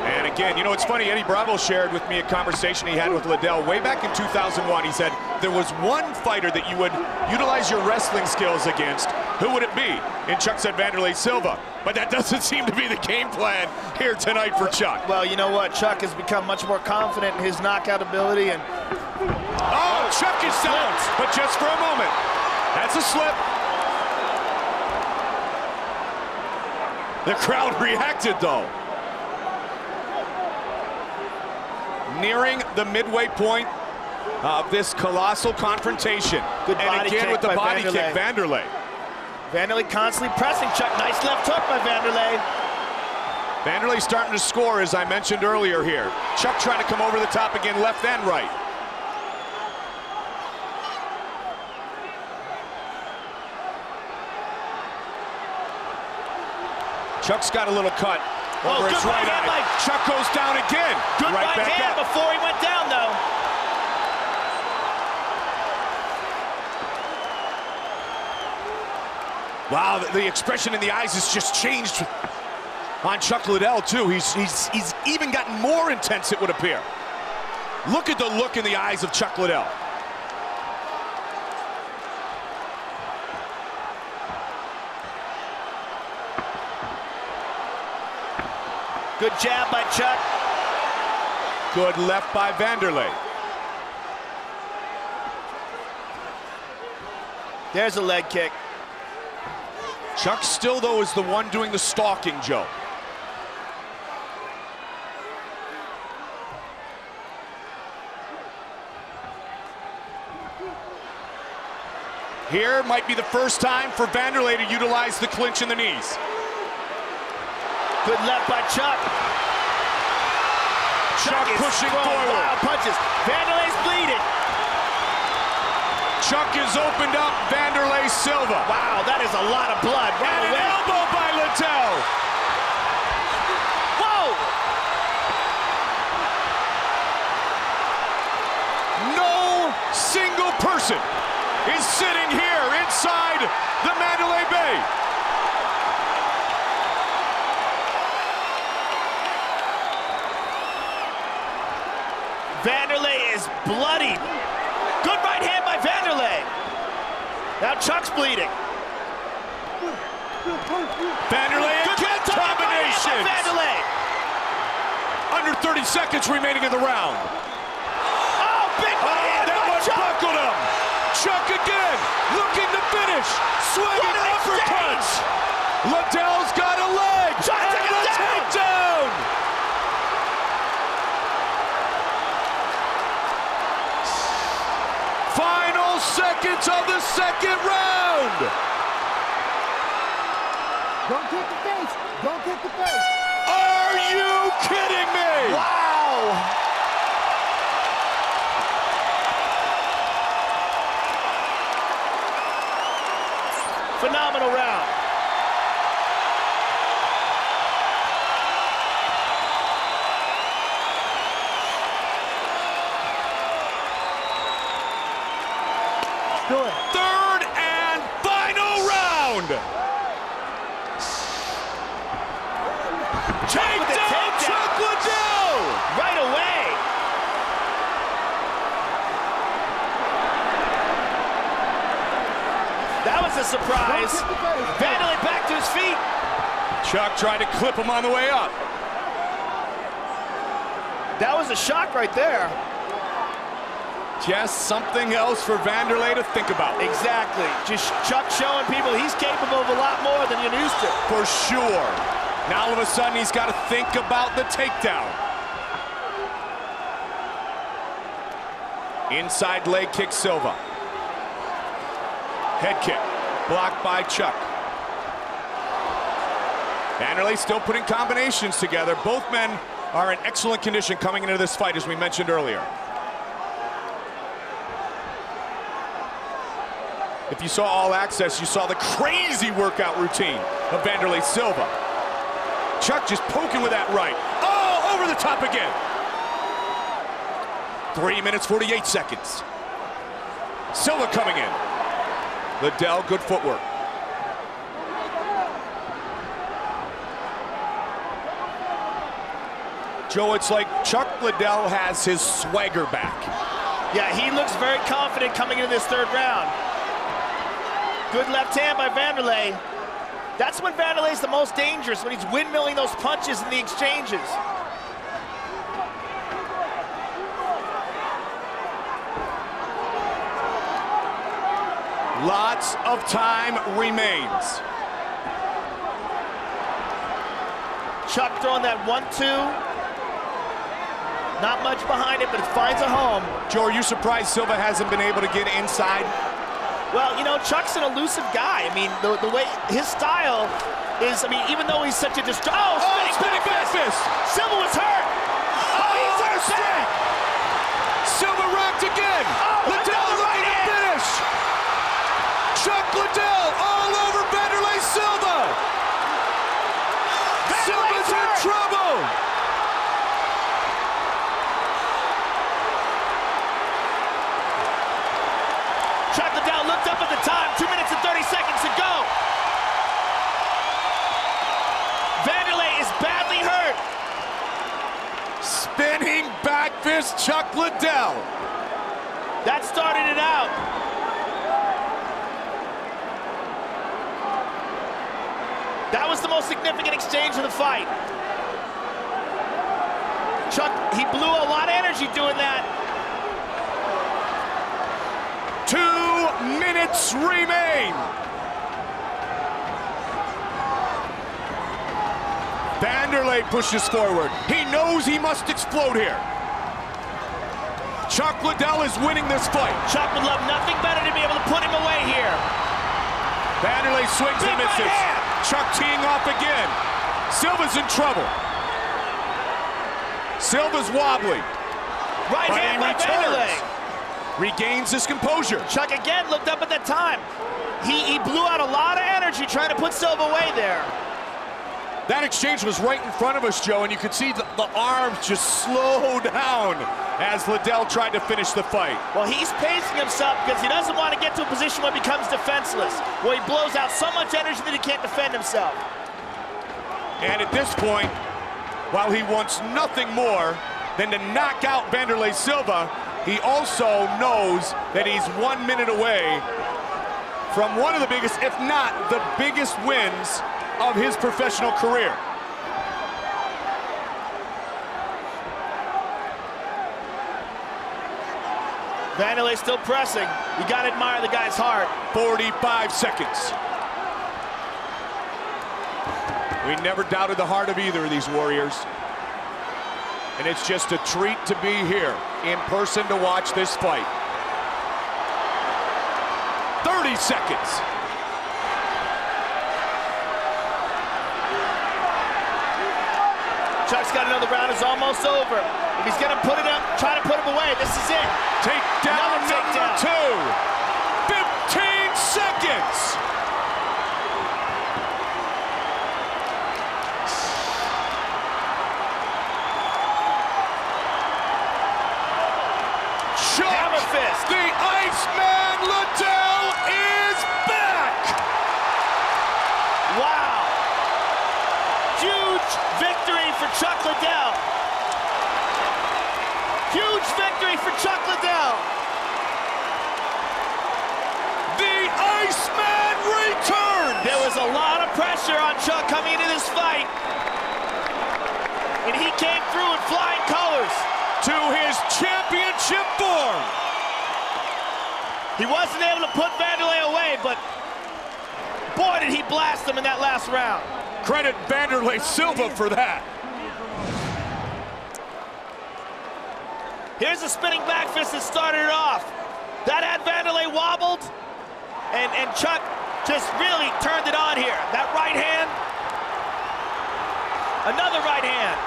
And again, you know, it's funny, Eddie Bravo shared with me a conversation he had with Liddell way back in 2001. He said, there was one fighter that you would utilize your wrestling skills against. Who would it be? And Chuck said Vanderlei Silva. But that doesn't seem to be the game plan here tonight for Chuck. Well, you know what? Chuck has become much more confident in his knockout ability. And oh, Chuck is down, but just for a moment. That's a slip. The crowd reacted, though. Nearing the midway point of this colossal confrontation. Good body and again kick with the by body kick, Vanderlei. Vanderlei constantly pressing Chuck. Nice left hook by Vanderlei. Vanderlei starting to score, as I mentioned earlier here. Chuck trying to come over the top again, left and right. Chuck's got a little cut over his right eye. Chuck goes down again. Good right hand before he went down, though. Wow, the expression in the eyes has just changed on Chuck Liddell, too. He's even gotten more intense, it would appear. Look at the look in the eyes of Chuck Liddell. Good jab by Chuck. Good left by Vanderlei. There's a leg kick. Chuck still, though, is the one doing the stalking, Joe. Here might be the first time for Vanderlei to utilize the clinch in the knees. Good left by Chuck. Chuck pushing forward. Wild punches. Vanderlei's bleeding. Chuck is opened up. Vanderlei Silva. Wow, that is a lot of blood. Right and away. An elbow by Liddell. Whoa! No single person is sitting here inside the Mandalay Bay. Vanderlei is bloodied. Good right hand by Vanderlei. Now Chuck's bleeding. Vanderlei again, combination. Vanderlei. Under 30 seconds remaining in the round. Oh, big right hand that by one Chuck. buckled him. Chuck again, looking to finish. Swinging uppercuts. Liddell's got a leg. Chuck and the takedown. Final seconds of the second round. Don't kick the face. Don't kick the face. Are you kidding me? Wow. Phenomenal round. Third and final round. Takedown, Chuck Liddell. Right away. That was a surprise. Vanderlei back to his feet. Chuck tried to clip him on the way up. That was a shock right there. Just something else for Vanderlei to think about. Exactly. Just Chuck showing people he's capable of a lot more than you're used to. For sure. Now all of a sudden he's got to think about the takedown. Inside leg kick Silva. Head kick. Blocked by Chuck. Vanderlei still putting combinations together. Both men are in excellent condition coming into this fight, as we mentioned earlier. If you saw All Access, you saw the crazy workout routine of Vanderlei Silva. Chuck just poking with that right. Oh, over the top again. 3 minutes, 48 seconds. Silva coming in. Liddell, good footwork. Joe, it's like Chuck Liddell has his swagger back. Yeah, he looks very confident coming into this third round. Good left hand by Vanderlei. That's when Vanderlei's the most dangerous, when he's windmilling those punches in the exchanges. Lots of time remains. Chuck throwing that 1-2. Not much behind it, but it finds a home. Joe, are you surprised Silva hasn't been able to get inside? Well, you know, Chuck's an elusive guy. I mean, the way his style is, I mean, even though he's such a spinning back fist. Silva was hurt. Oh, he's hurt back. Silva rocked again. Oh, Liddell looking to finish. Chuck Liddell all over Vanderlei Silva. Silva's in trouble. Chuck Liddell looked up at the time, 2 minutes and 30 seconds to go. Vanderlei is badly hurt. Spinning back fist, Chuck Liddell. That started it out. That was the most significant exchange of the fight. Chuck, he blew a lot of energy doing that. 2 minutes remain. Vanderlei pushes forward. He knows he must explode here. Chuck Liddell is winning this fight. Chuck would love nothing better to be able to put him away here. Vanderlei swings and misses. Chuck teeing off again. Silva's in trouble. Silva's wobbly. Right hand by Vanderlei. Regains his composure. Chuck again looked up at that time. He blew out a lot of energy trying to put Silva away there. That exchange was right in front of us, Joe, and you could see the arms just slow down as Liddell tried to finish the fight. Well, he's pacing himself because he doesn't want to get to a position where he becomes defenseless, where he blows out so much energy that he can't defend himself. And at this point, while he wants nothing more than to knock out Vanderlei Silva, he also knows that he's 1 minute away from one of the biggest, if not the biggest wins of his professional career. Vanderlei still pressing. You gotta admire the guy's heart. 45 seconds. We never doubted the heart of either of these warriors. And it's just a treat to be here in person to watch this fight. 30 seconds. Chuck's got another round, is almost over. If he's gonna put it up, try to put him away, this is it. Takedown number 2. 15 seconds. Hammer fist. The Iceman Liddell is back. Wow. Huge victory for Chuck Liddell. Huge victory for Chuck Liddell. The Iceman returns. There was a lot of pressure on Chuck coming into this fight. And he came through in flying colors. To his championship form. He wasn't able to put Vanderlei away, but boy, did he blast him in that last round. Credit Vanderlei Silva for that. Here's a spinning back fist that started it off. That had Vanderlei wobbled, and Chuck just really turned it on here. That right hand, another right hand.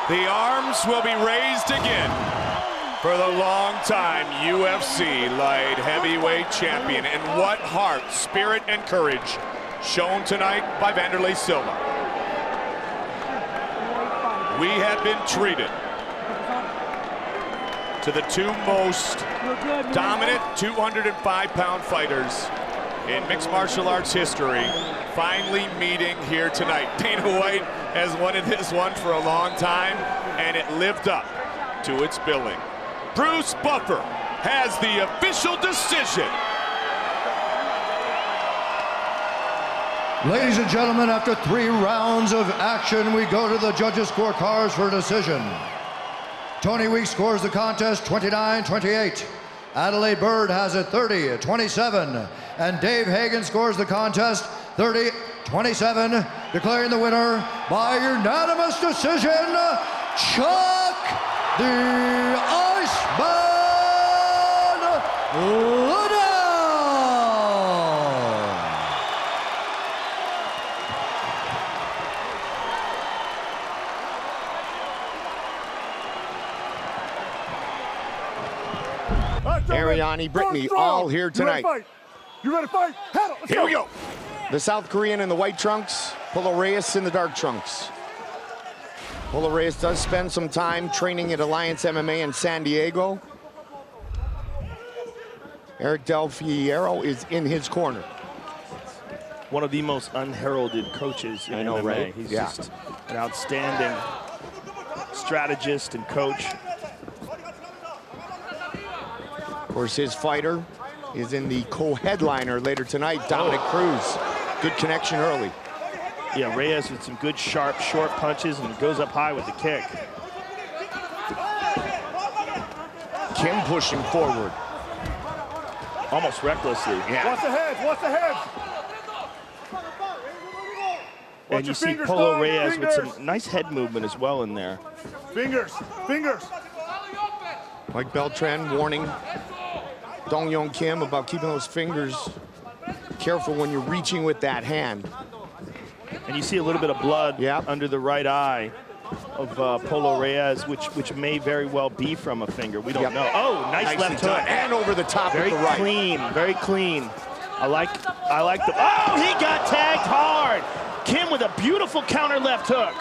The arms will be raised again for the long-time UFC light heavyweight champion. And what heart, spirit, and courage shown tonight by Vanderlei Silva. We have been treated to the two most dominant 205-pound fighters in mixed martial arts history, finally meeting here tonight. Dana White has wanted this one for a long time, and it lived up to its billing. Bruce Buffer has the official decision. Ladies and gentlemen, after 3 rounds of action, we go to the judges' scorecards for a decision. Tony Weeks scores the contest 29-28. Adelaide Bird has it 30-27. And Dave Hagen scores the contest 30-27, declaring the winner by unanimous decision, Chuck the Iceman Liddell. Ariane, Brittany, all here tonight. You ready to fight? Here we go. The South Korean in the white trunks, Polo Reyes in the dark trunks. Polo Reyes does spend some time training at Alliance MMA in San Diego. Eric Del Fierro is in his corner. One of the most unheralded coaches in MMA. Right? He's just an outstanding strategist and coach. Of course, his fighter, is in the co-headliner later tonight, Dominic Cruz. Good connection early. Yeah, Reyes with some good, sharp, short punches and goes up high with the kick. Kim pushing forward. Almost recklessly. Yeah. Watch the heads, watch the heads. And you see Polo Reyes with some nice head movement as well in there. Fingers, fingers. Mike Beltran warning Dong Yong Kim about keeping those fingers careful when you're reaching with that hand. And you see a little bit of blood under the right eye of Polo Reyes, which may very well be from a finger. We don't know. Oh, nice left hook. And over the top very of the right. Clean, very clean. I like the, oh, he got tagged hard. Kim with a beautiful counter left hook.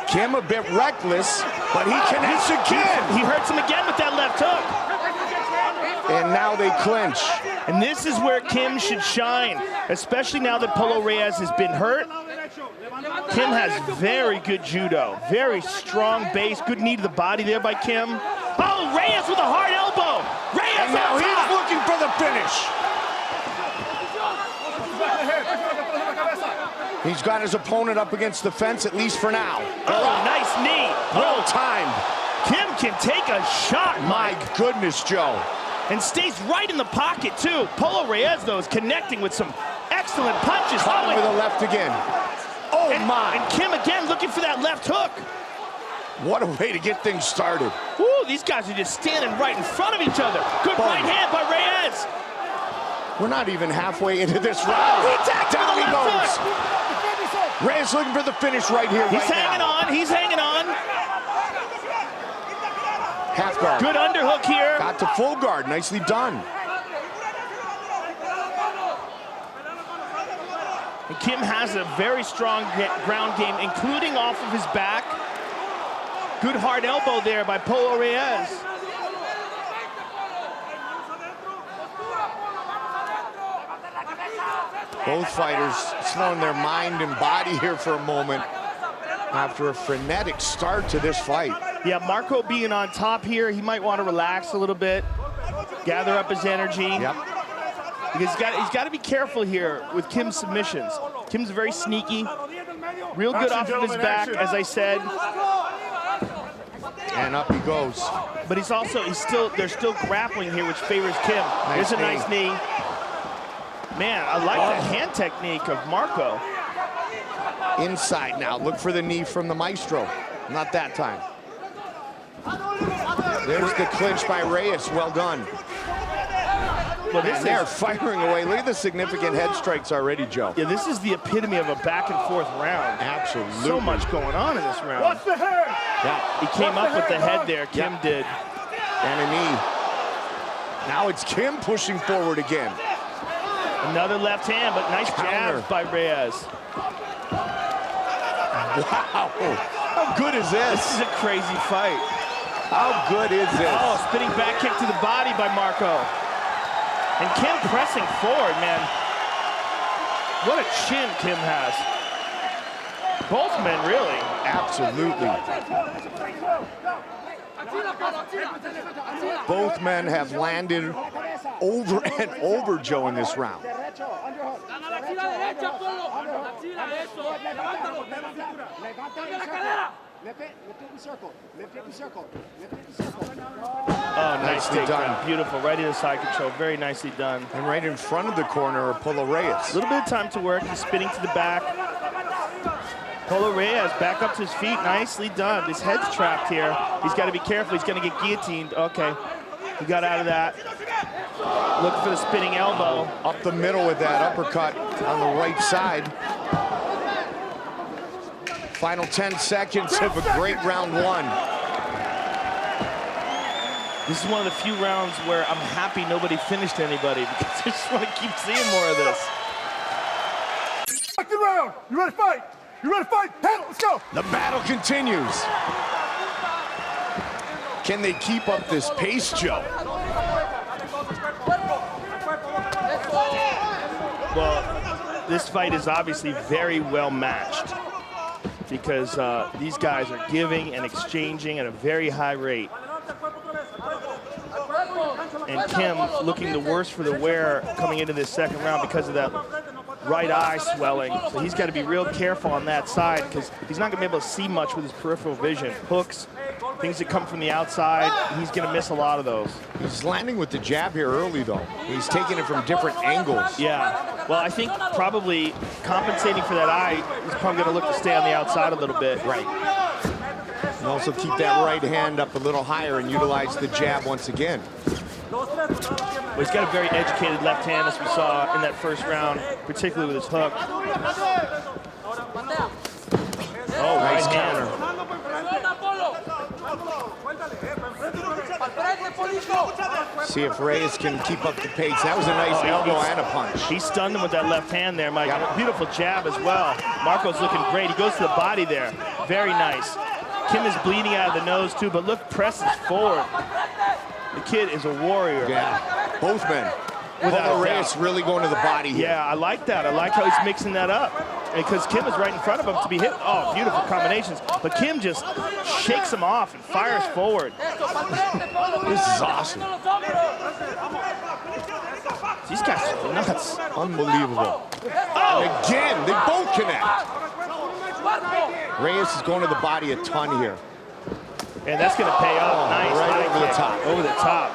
Kim a bit reckless, but he connects again. He hurts him again with that left hook. And now they clinch. And this is where Kim should shine, especially now that Polo Reyes has been hurt. Kim has very good judo, very strong base, good knee to the body there by Kim. Oh, Reyes with a hard elbow. Reyes and now he's looking for the finish. He's got his opponent up against the fence, at least for now. Oh, nice knee. Well timed. Kim can take a shot, My goodness, Joe. And stays right in the pocket, too. Polo Reyes, though, is connecting with some excellent punches. Caught with the left again. Oh, my. And Kim again looking for that left hook. What a way to get things started. Ooh, these guys are just standing right in front of each other. Good right hand by Reyes. We're not even halfway into this round. He tagged him with the left hook. Reyes looking for the finish right here, He's hanging on. He's hanging on. Half guard. Good underhook here. Got to full guard. Nicely done. And Kim has a very strong ground game, including off of his back. Good hard elbow there by Polo Reyes. Both fighters slowing their mind and body here for a moment after a frenetic start to this fight. Yeah, Marco being on top here, he might want to relax a little bit, gather up his energy. Yep. Because he's got to be careful here with Kim's submissions. Kim's very sneaky, real good off of his back, as I said. And up he goes. But they're still grappling here, which favors Kim. There's a nice knee. Man, I like that hand technique of Marco. Inside now, look for the knee from the maestro. Not that time. There's the clinch by Reyes, well done. Well, they're firing away. Look at the significant head strikes already, Joe. Yeah, this is the epitome of a back and forth round. Absolutely. So much going on in this round. Watch the head. Yeah. He came up with the head there, Kim did. And a knee. Now it's Kim pushing forward again. Another left hand, but nice jab by Reyes. Wow. How good is this? This is a crazy fight. How good is this? Oh, spinning back kick to the body by Marco. And Kim pressing forward, man. What a chin Kim has. Both men, really. Absolutely. Both men have landed over and over, Joe, in this round. Oh, nicely done. Beautiful. Right into side control. Very nicely done. And right in front of the corner of Polo Reyes. A little bit of time to work. He's spinning to the back. Polo Reyes back up to his feet. Nicely done. His head's trapped here. He's got to be careful. He's going to get guillotined. Okay. He got out of that. Looking for the spinning elbow. Up the middle with that uppercut on the right side. Final 10 seconds of a great round one. This is one of the few rounds where I'm happy nobody finished anybody because I just want to keep seeing more of this. Second round. You ready to fight? You ready to fight? Hey, let's go. The battle continues. Can they keep up this pace, Joe? Well, this fight is obviously very well matched because these guys are giving and exchanging at a very high rate. And Kim looking the worst for the wear coming into this second round because of that right eye swelling. So he's got to be real careful on that side because he's not going to be able to see much with his peripheral vision. Hooks, things that come from the outside, he's going to miss a lot of those. He's landing with the jab here early, though. He's taking it from different angles. Yeah. Well, I think probably compensating for that eye, he's probably going to look to stay on the outside a little bit. Right. And also keep that right hand up a little higher and utilize the jab once again. Well, he's got a very educated left hand, as we saw in that first round, particularly with his hook. Oh, nice right counter. See if Reyes can keep up the pace. That was a nice elbow and a punch. He stunned him with that left hand there, Mike. Yep. Beautiful jab as well. Marco's looking great. He goes to the body there. Very nice. Kim is bleeding out of the nose too, but look, presses forward. The kid is a warrior. Yeah, both men. Without Reyes really going to the body here. Yeah, I like that. I like how he's mixing that up. Because Kim is right in front of him to be hit. Oh, beautiful combinations. But Kim just shakes him off and fires forward. This is awesome. These guys are nuts. Unbelievable. Oh. And again, they both connect. Reyes is going to the body a ton here. And that's going to pay off. Oh, nice. Right over the top. Over the top.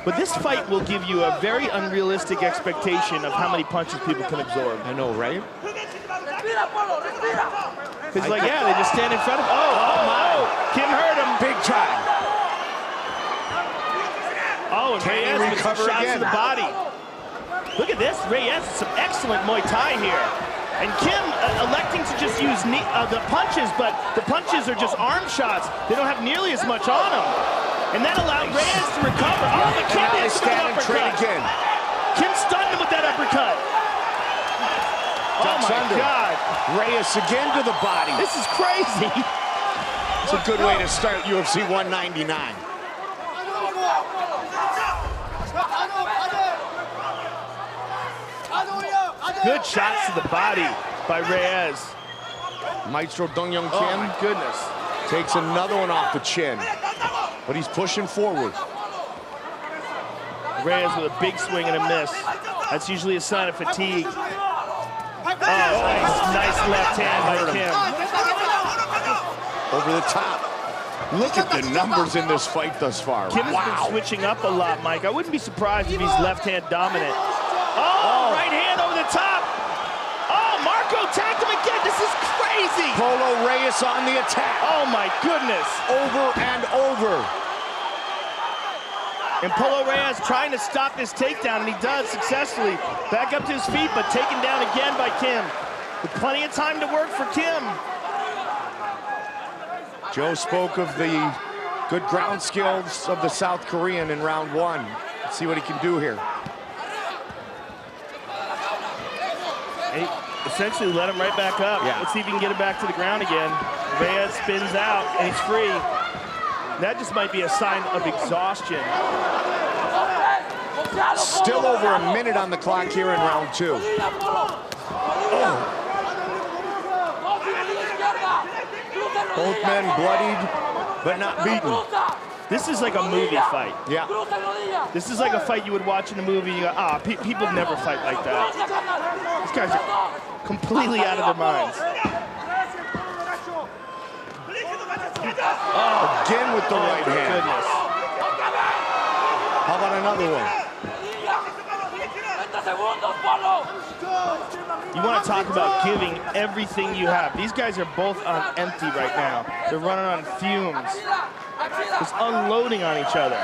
But this fight will give you a very unrealistic expectation of how many punches people can absorb. I know, right? Because, like, yeah, they just stand in front of him. Oh, Kim hurt him. Big time. Oh, and Reyes with some shots to the body. Look at this. Reyes, some excellent Muay Thai here. And Kim electing to just use the punches, but the punches are just arm shots. They don't have nearly as much on them. And that allowed Reyes to recover. Oh, but Kim hits him with an uppercut. Again. Kim stunned him with that uppercut. Oh my God. Reyes again to the body. This is crazy. It's a good way to start UFC 199. Good shots to the body by Reyes. Maestro Dong Young Kim. Oh my goodness. Takes another one off the chin. But he's pushing forward. Reyes with a big swing and a miss. That's usually a sign of fatigue. Oh, nice left hand by Kim. Over the top. Look at the numbers in this fight thus far. Kim has been switching up a lot, Mike. I wouldn't be surprised if he's left-hand dominant. Oh, right hand over the top. Oh, Marco tagged him again. This is crazy. Polo Reyes on the attack. Oh, my goodness. Over and over. And Polo Reyes trying to stop this takedown, and he does successfully. Back up to his feet, but taken down again by Kim. With plenty of time to work for Kim. Joe spoke of the good ground skills of the South Korean in round one. Let's see what he can do here. And he essentially let him right back up. Yeah. Let's see if he can get it back to the ground again. Reyes spins out, and he's free. That just might be a sign of exhaustion. Still over a minute on the clock here in round two. Oh. Both men bloodied, but not beaten. This is like a movie fight. Yeah. This is like a fight you would watch in a movie. You go, people never fight like that. These guys are completely out of their minds. Oh, again with the right hand. Goodness. How about another one? You want to talk about giving everything you have. These guys are both on empty right now. They're running on fumes. Just unloading on each other.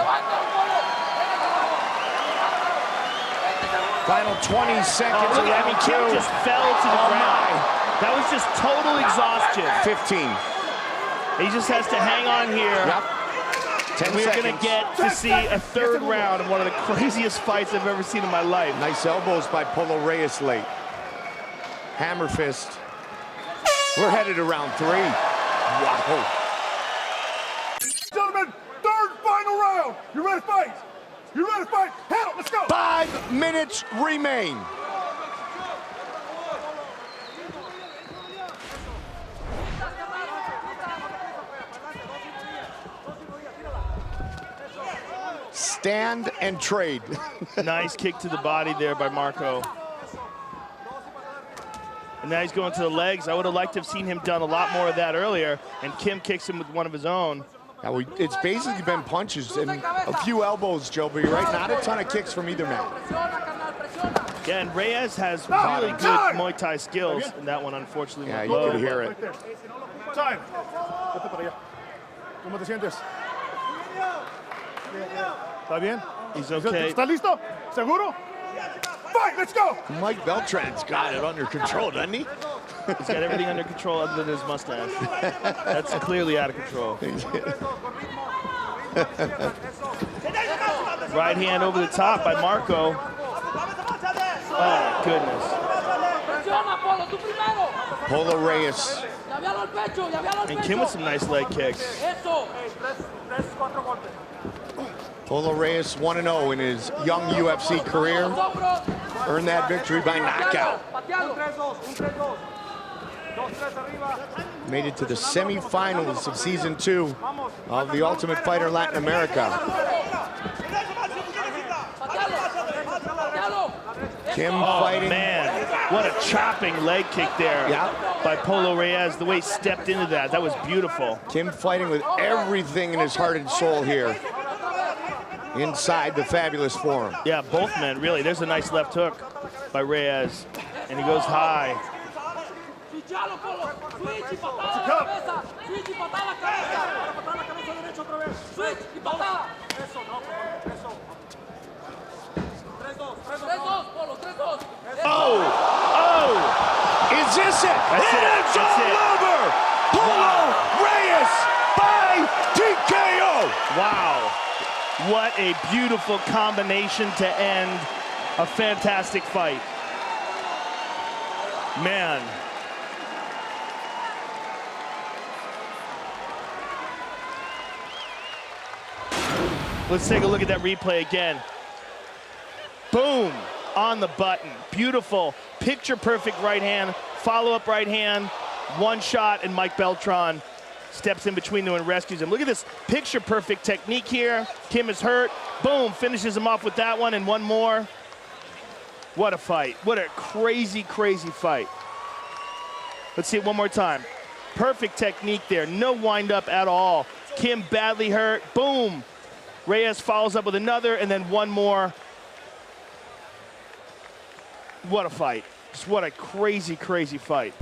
Final 20 seconds. Kim just fell to the ground. That was just total exhaustion. 15. He just has to hang on here. Yep. 10 We're seconds. going to get to see a third round of one of the craziest fights I've ever seen in my life. Nice elbows by Polo Reyes late. Hammer fist. We're headed to round three. Wow. Gentlemen, third final round. You ready to fight? You ready to fight? Hell, let's go. 5 minutes remain. stand and trade. Nice kick to the body there by Marco. And now he's going to the legs. I would have liked to have seen him done a lot more of that earlier, and Kim kicks him with one of his own. Now it's basically been punches and a few elbows, Joe, but you're right, not a ton of kicks from either man. Yeah, and Reyes has really good Muay Thai skills, and that one unfortunately yeah, went you low. could hear it. Time. ¿Cómo te sientes? ¿Está bien? He's okay. ¿Estás listo? ¿Seguro? Fight, let's go! Mike Beltran's got it under control, doesn't he? He's got everything under control other than his mustache. That's clearly out of control. Right hand over the top by Marco. Oh, my goodness. Polo Reyes. And Kim with some nice leg kicks. Polo Reyes 1-0 in his young UFC career. Earned that victory by knockout. Made it to the semifinals of season 2 of The Ultimate Fighter Latin America. Kim fighting. Man, what a chopping leg kick there by Polo Reyes. The way he stepped into that, that was beautiful. Kim fighting with everything in his heart and soul here inside the fabulous forum. Yeah, both men, really. There's a nice left hook by Reyes, and he goes high. Oh! Is this it? It's all over! Polo Reyes by TKO! Wow. What a beautiful combination to end a fantastic fight. Man. Let's take a look at that replay again. Boom, on the button. Beautiful, picture-perfect right hand, follow-up right hand, one shot, and Mike Beltran steps in between them and rescues him. Look at this picture-perfect technique here. Kim is hurt. Boom, finishes him off with that one and one more. What a fight. What a crazy, crazy fight. Let's see it one more time. Perfect technique there. No wind-up at all. Kim badly hurt. Boom. Reyes follows up with another, and then one more. What a fight. Just what a crazy, crazy fight.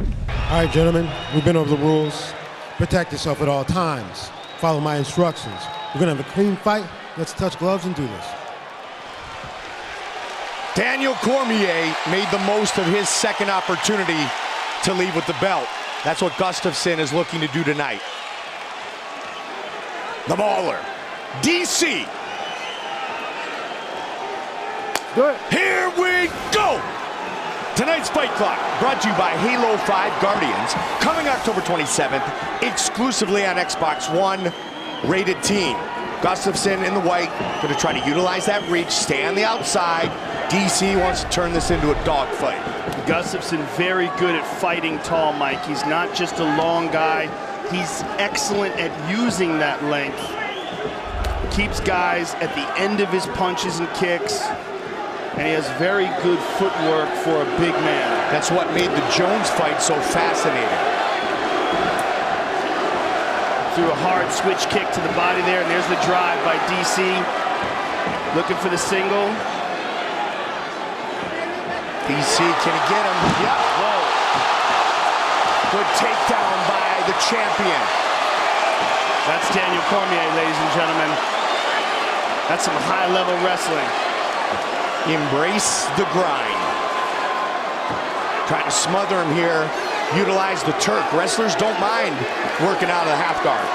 All right, gentlemen, we've been over the rules. Protect yourself at all times. Follow my instructions. We're gonna have a clean fight. Let's touch gloves and do this. Daniel Cormier made the most of his second opportunity to leave with the belt. That's what Gustafsson is looking to do tonight. The baller, DC. Good. Here we go. Tonight's Fight Clock, brought to you by Halo 5 Guardians, coming October 27th, exclusively on Xbox One, rated teen. Gustafsson in the white, going to try to utilize that reach, stay on the outside. DC wants to turn this into a dogfight. Gustafsson very good at fighting tall, Mike. He's not just a long guy. He's excellent at using that length. Keeps guys at the end of his punches and kicks. And he has very good footwork for a big man. That's what made the Jones fight so fascinating. Threw a hard switch kick to the body there, and there's the drive by DC. Looking for the single. DC, can he get him? Yep. Whoa. Good takedown by the champion. That's Daniel Cormier, ladies and gentlemen. That's some high-level wrestling. Embrace the grind. Trying to smother him here. Utilize the Turk. Wrestlers don't mind working out of the half guard.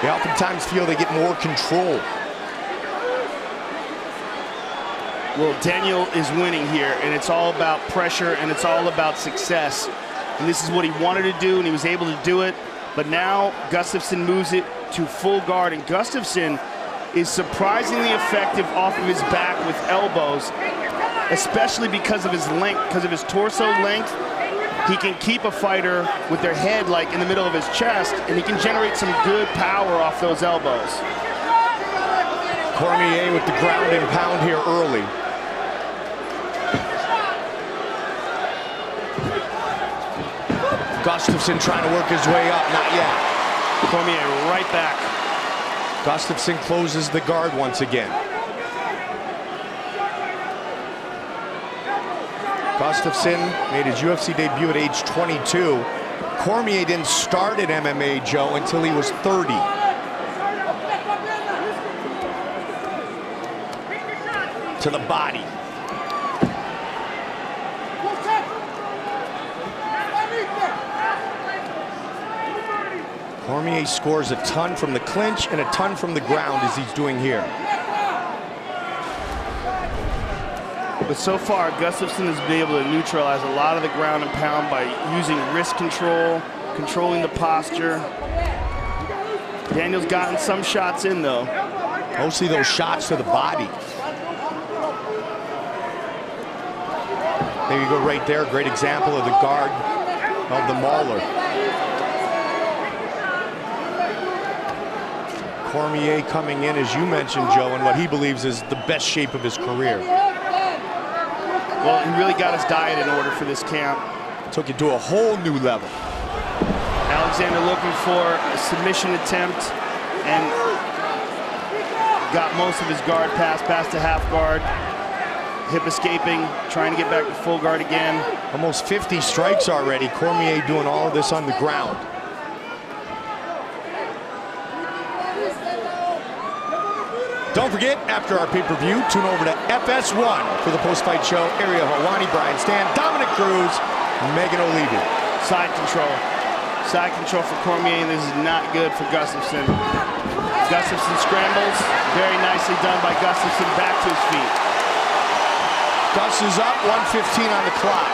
They oftentimes feel they get more control. Well, Daniel is winning here, and it's all about pressure, and it's all about success. And this is what he wanted to do, and he was able to do it. But now Gustafsson moves it to full guard, and Gustafsson is surprisingly effective off of his back with elbows, especially because of his length, because of his torso length. he can keep a fighter with their head like in the middle of his chest, and he can generate some good power off those elbows. Cormier with the ground and pound here early. Gustafsson trying to work his way up, not yet. Cormier right back. Gustafsson closes the guard once again. Gustafsson made his UFC debut at age 22. Cormier didn't start at MMA, Joe, until he was 30. To the body. Cormier scores a ton from the clinch and a ton from the ground as he's doing here. But so far, Gustafsson has been able to neutralize a lot of the ground and pound by using wrist control, controlling the posture. Daniel's gotten some shots in, though. Mostly those shots to the body. There you go right there. Great example of the guard of the mauler. Cormier coming in, as you mentioned, Joe, in what he believes is the best shape of his career. Well, he really got his diet in order for this camp. Took it to a whole new level. Alexander looking for a submission attempt and got most of his guard past to half guard. Hip escaping, trying to get back to full guard again. Almost 50 strikes already. Cormier doing all of this on the ground. Don't forget, after our pay-per-view, tune over to FS1 for the post-fight show. Ariel Helwani, Brian Stan, Dominic Cruz, Megan O'Leary. Side control. Side control for Cormier, and this is not good for Gustafsson. Gustafsson scrambles. Very nicely done by Gustafsson, back to his feet. Gus is up, 1:15 on the clock.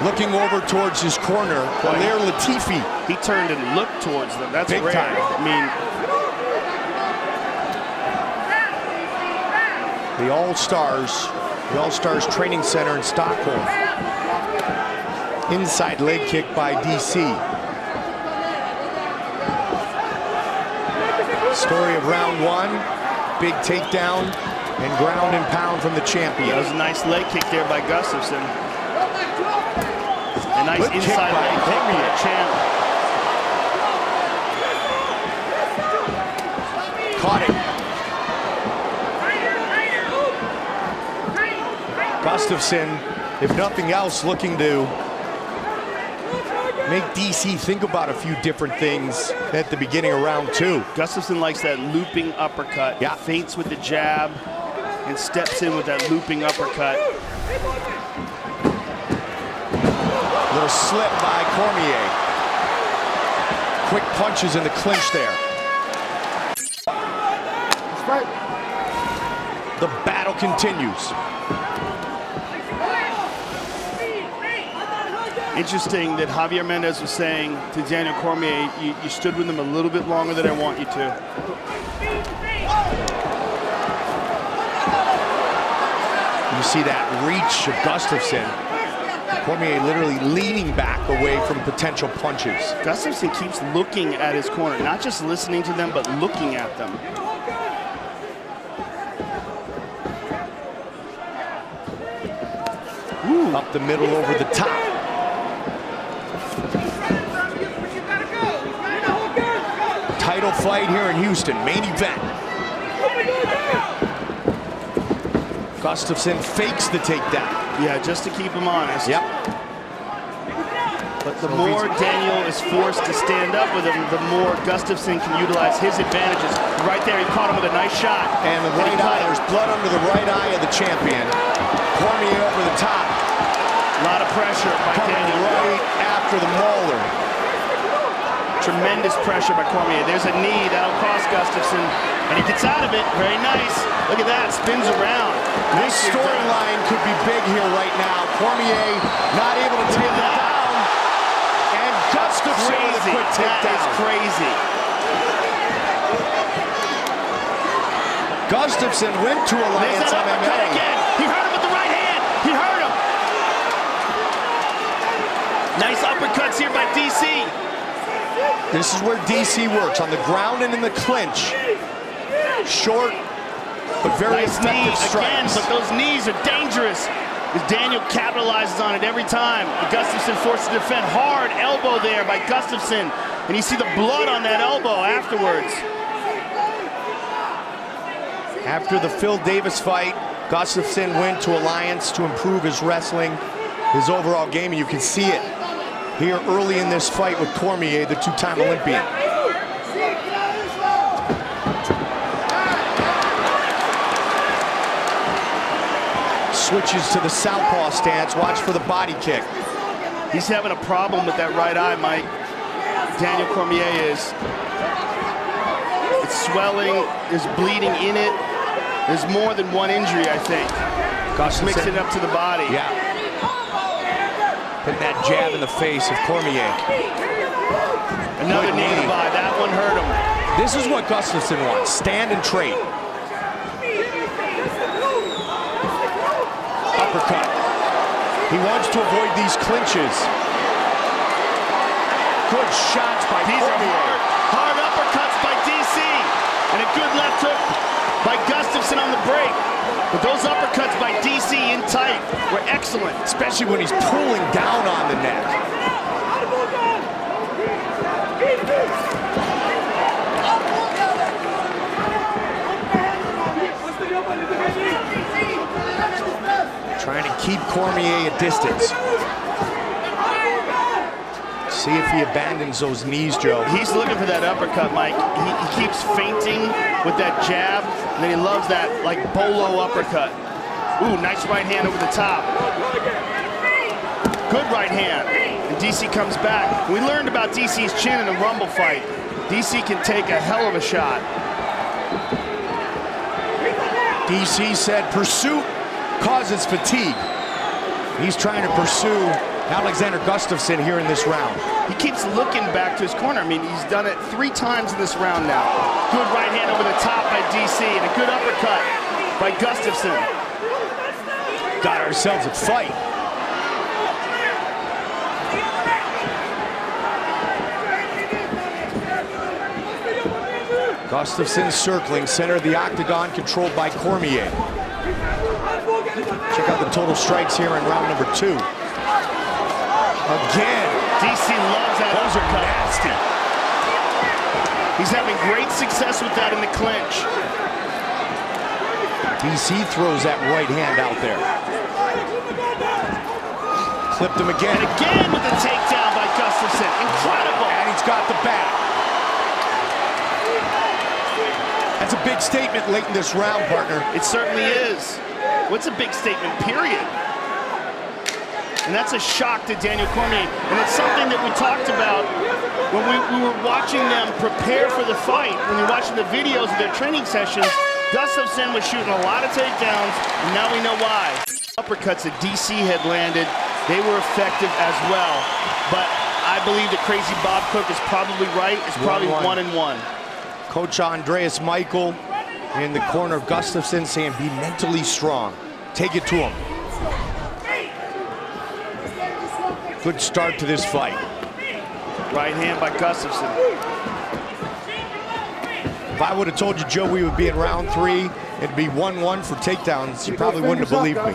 Looking over towards his corner, Hilaire Latifi. He turned and looked towards them. That's big rare. time. I mean, the All-Stars Training Center in Stockholm. Inside leg kick by DC. Story of round one, big takedown and ground and pound from the champion. that was a nice leg kick there by Gustafsson. A nice Good inside kick by leg kick by the champ. Caught it. Gustafsson, if nothing else, looking to make DC think about a few different things at the beginning of round two. Gustafsson likes that looping uppercut. Yeah. Feints with the jab and steps in with that looping uppercut. Little slip by Cormier. Quick punches in the clinch there. The battle continues. Interesting that Javier Mendes was saying to Daniel Cormier, you stood with him a little bit longer than I want you to. You see that reach of Gustafsson. Cormier literally leaning back away from potential punches. Gustafsson keeps looking at his corner, not just listening to them, but looking at them. Ooh. Up the middle, over the top. Title fight here in Houston, main event. Gustafsson fakes the takedown. Yeah, just to keep him honest. Yep. But the more Daniel is forced to stand up with him, the more Gustafsson can utilize his advantages. Right there, he caught him with a nice shot. And the right eye, there's blood under the right eye of the champion. Cormier over the top. A lot of pressure by Daniel. Right after the mauler. Tremendous pressure by Cormier. There's a knee, that'll cost Gustafsson. And he gets out of it, very nice. Look at that, spins around. This storyline could be big here right now. Cormier not able to take it down. And Gustafsson with a quick takedown. That is crazy. Gustafsson went to Alliance There's that uppercut MMA. again. He hurt him with the right hand. He hurt him. Nice uppercuts here by DC. This is where DC works, on the ground and in the clinch. Short, but very nice effective knee again, strikes. but those knees are dangerous. As Daniel capitalizes on it every time. Gustafsson forced to defend. Hard elbow there by Gustafsson. And you see the blood on that elbow afterwards. After the Phil Davis fight, Gustafsson went to Alliance to improve his wrestling, his overall game, and you can see it here early in this fight with Cormier, the two-time Olympian. Switches to the southpaw stance. Watch for the body kick. He's having a problem with that right eye, Mike. Daniel Cormier is. It's swelling. There's bleeding in it. There's more than one injury, I think. Gustafsson mixing it up to the body. Yeah. Putting that jab in the face of Cormier. Another knee to the body. That one hurt him. This is what Gustafsson wants. Stand and trade. Uppercut. He wants to avoid these clinches. Good shots by Cormier. Hard uppercuts by DC. And a good left hook by Gustafsson on the break. But those uppercuts by DC in tight were excellent. Especially when he's pulling down on the neck. Trying to keep Cormier at distance. See if he abandons those knees, Joe. He's looking for that uppercut, Mike. He keeps feinting with that jab, and then he loves that, like, bolo uppercut. Ooh, nice right hand over the top. Good right hand. And DC comes back. We learned about DC's chin in the Rumble fight. DC can take a hell of a shot. DC said pursuit causes fatigue. He's trying to pursue Alexander Gustafsson here in this round. He keeps looking back to his corner. I mean, he's done it 3 times in this round now. Good right hand over the top by DC and a good uppercut by Gustafsson. Got ourselves a fight. Gustafsson circling, center of the octagon, controlled by Cormier. Check out the total strikes here in round number 2. Again. DC loves that Those are uppercut. nasty. He's having great success with that in the clinch. DC throws that right hand out there. Clipped him again. And again with the takedown by Gustafsson. Incredible. And he's got the back. That's a big statement late in this round, partner. It certainly is. What's a big statement, period? And that's a shock to Daniel Cormier. And it's something that we talked about when we were watching them prepare for the fight. When we were watching the videos of their training sessions, Gustafsson was shooting a lot of takedowns, and now we know why. Uppercuts that DC had landed, they were effective as well. But I believe that Crazy Bob Cook is probably right. It's probably 1-1. Coach Andreas Michael in the corner of Gustafsson saying, be mentally strong. Take it to him. Good start to this fight. Right hand by Gustafsson. If I would have told you, Joe, we would be in round 3, it'd be 1-1 for takedowns, you probably wouldn't have believed me.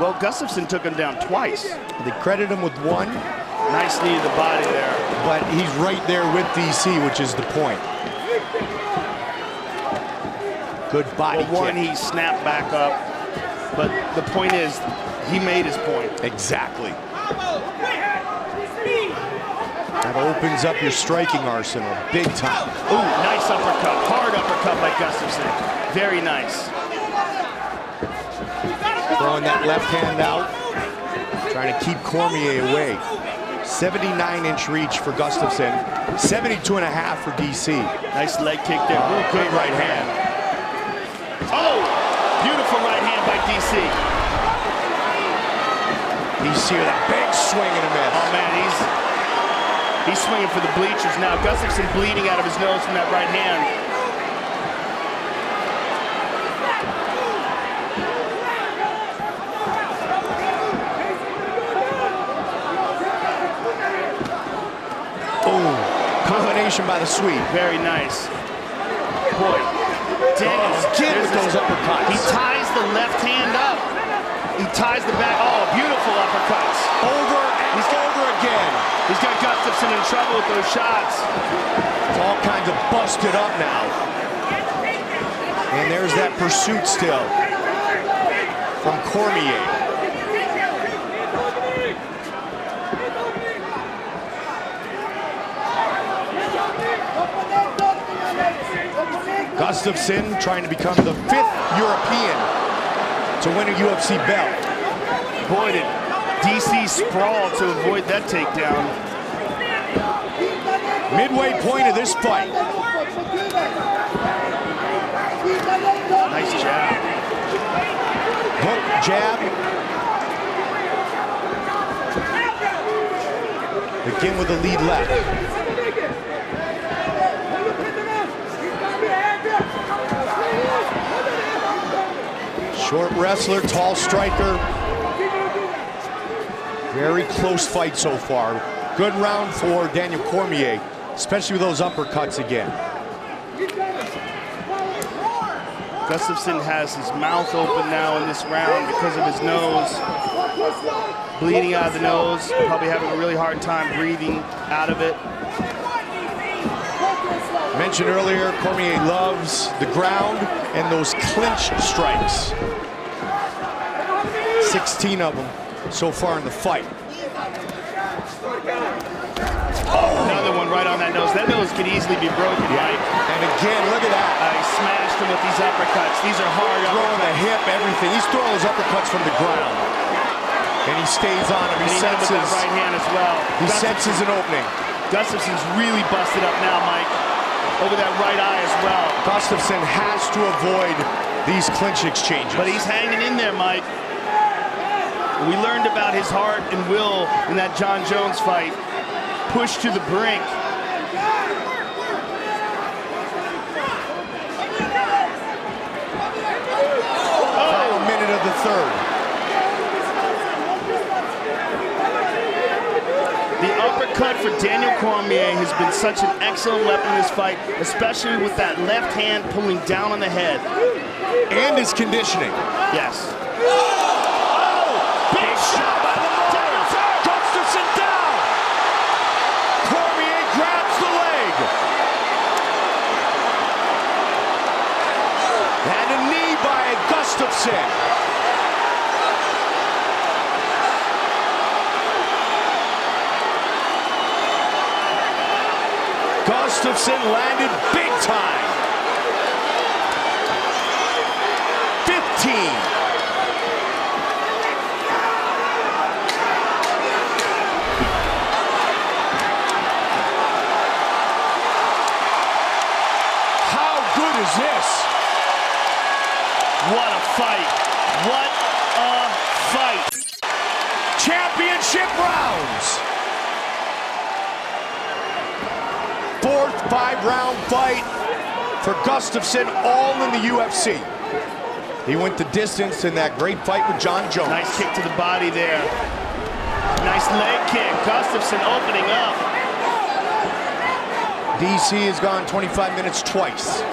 Well, Gustafsson took him down twice. They credit him with 1. Nice knee to the body there. But he's right there with DC, which is the point. Good body well, one, kick. he snapped back up. But the point is, he made his point. Exactly. That opens up your striking arsenal big time. Ooh, nice uppercut. Hard uppercut by Gustafsson. Very nice. Throwing that left hand out. Trying to keep Cormier away. 79-inch reach for Gustafsson. 72.5 for DC. Nice leg kick there. Ooh, good right hand. Oh! Beautiful right hand by DC. DC with a big swing and a miss. Oh man, he's swinging for the bleachers now. Gustafsson bleeding out of his nose from that right hand. combination by the Swede. Very nice. Boy, Daniels, again with those uppercuts. He ties the left hand up. He ties the back. Oh, beautiful uppercuts. Over and over again. He's got Gustafsson in trouble with those shots. It's all kinds of busted up now. And there's that pursuit still from Cormier. Gustafsson trying to become the 5th European to win a UFC belt. Boy, did DC sprawl to avoid that takedown. Midway point of this fight. Nice jab. Hook, jab. Again with the lead left. Short wrestler, tall striker. Very close fight so far. Good round for Daniel Cormier, especially with those uppercuts again. Gustafsson has his mouth open now in this round because of his nose. Bleeding out of the nose, probably having a really hard time breathing out of it. Mentioned earlier, Cormier loves the ground and those clinch strikes. 16 of them so far in the fight. Oh, another one right on that nose. That nose could easily be broken, Mike. And again, look at that. He smashed him with these uppercuts. These are hard throwing uppercuts. the hip, everything. He's throwing those uppercuts from the ground. And he stays on him. He senses with that right hand as well. He senses an opening. Gustafsson's really busted up now, Mike. Over that right eye as well. Gustafsson has to avoid these clinch exchanges. But he's hanging in there, Mike. We learned about his heart and will in that John Jones fight. Pushed to the brink. Final minute of the third. The uppercut for Daniel Cormier has been such an excellent weapon in this fight, especially with that left hand pulling down on the head. And his conditioning. Yes. Big shot by the Mendes. Gustafsson down. Cormier grabs the leg. And a knee by Gustafsson. Gustafsson landed big time. 15. This. What a fight. What a fight. Championship rounds. 4th 5-round fight for Gustafsson, all in the UFC. He went the distance in that great fight with John Jones. Nice kick to the body there. Nice leg kick. Gustafsson opening up. DC has gone 25 minutes twice.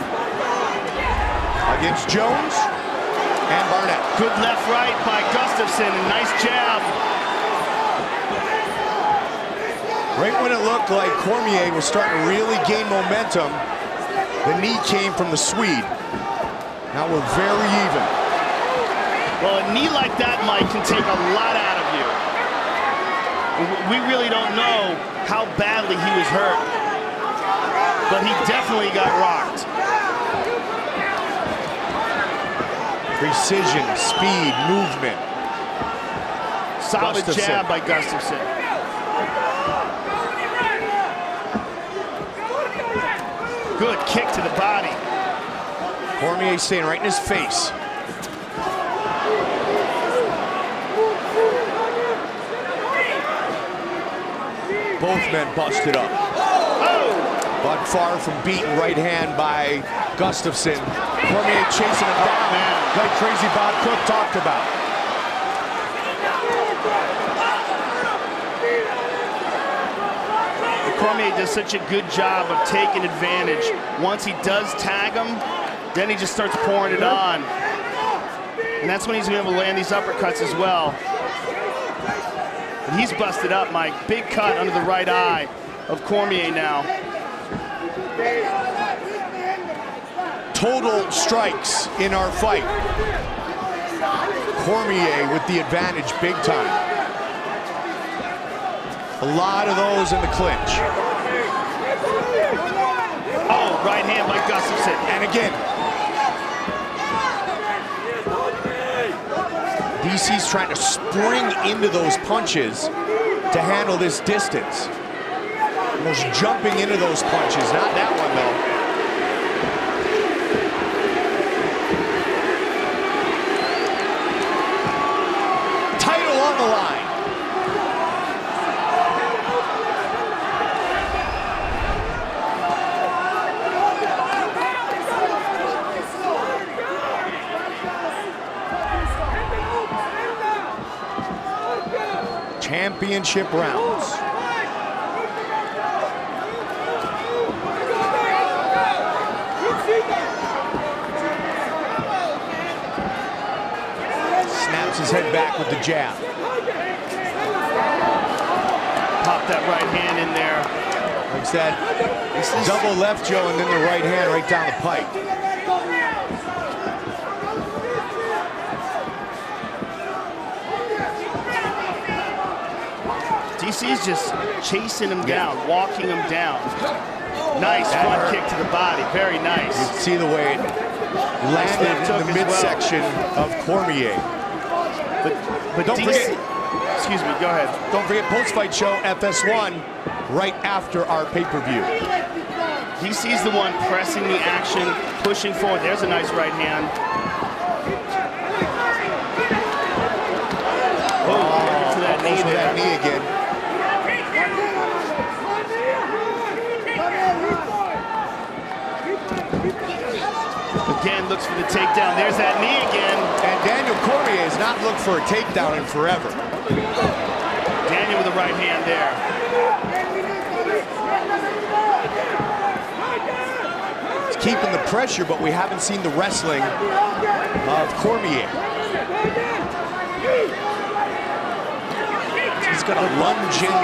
Against Jones and Barnett. Good left-right by Gustafsson, and nice jab. Right when it looked like Cormier was starting to really gain momentum, the knee came from the Swede. Now we're very even. Well, a knee like that, Mike, can take a lot out of you. We really don't know how badly he was hurt, but he definitely got rocked. Precision, speed, movement. Solid jab by Gustafsson. Good kick to the body. Cormier staying right in his face. Both men busted up. But far from beaten right hand by Gustafsson. Cormier chasing him down, like crazy Bob Cook talked about. Cormier does such a good job of taking advantage. Once he does tag him, then he just starts pouring it on. And that's when he's gonna be able to land these uppercuts as well. And he's busted up, Mike. Big cut under the right eye of Cormier now. Total strikes in our fight. Cormier with the advantage big time. A lot of those in the clinch. Oh, right hand by Gustafsson. And again, DC's trying to spring into those punches to handle this distance. Almost jumping into those punches. Not that one, though. Title on the line. Championship rounds. Snaps his head back with the jab. Pop that right hand in there. Like that double left, Joe, and then the right hand right down the pipe. DC's just chasing him down, walking him down. Nice front kick to the body, very nice. You can see the way it landed in the midsection of Cormier. But don't DC, forget, excuse me, go ahead. Don't forget post-fight show FS1 right after our pay-per-view. DC's the one pressing the action, pushing forward. There's a nice right hand. Oh, to that knee there. That knee again. Again, looks for the takedown. There's that knee again. And Daniel Cormier has not looked for a takedown in forever. Daniel with the right hand there. He's keeping the pressure, but we haven't seen the wrestling of Cormier. He's got to lunge in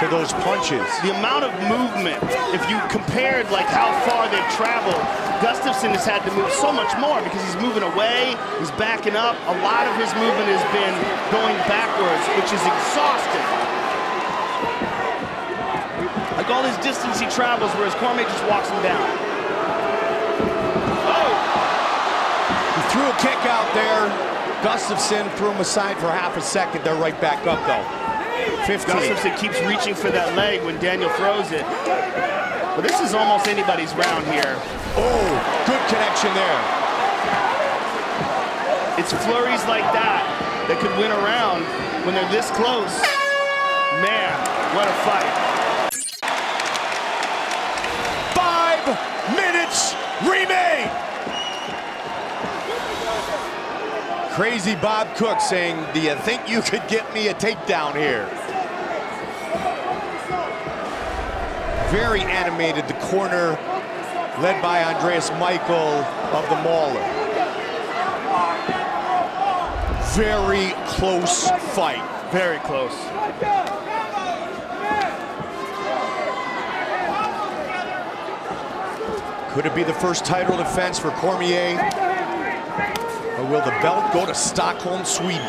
to those punches. The amount of movement, if you compared like how far they've traveled, Gustafsson has had to move so much more because he's moving away, he's backing up. A lot of his movement has been going backwards, which is exhausting. Like all this distance he travels, whereas Cormier just walks him down. Oh! He threw a kick out there. Gustafsson threw him aside for half a second. They're right back up, though. 15. Gustafsson keeps reaching for that leg when Daniel throws it. But this is almost anybody's round here. Oh, good connection there. It's flurries like that that could win a round when they're this close. Man, what a fight. 5 minutes remain. Crazy Bob Cook saying, do you think you could get me a takedown here? Very animated, the corner led by Andreas Michael of the Mauler. Very close fight. Very close. Could it be the first title defense for Cormier? Or will the belt go to Stockholm, Sweden?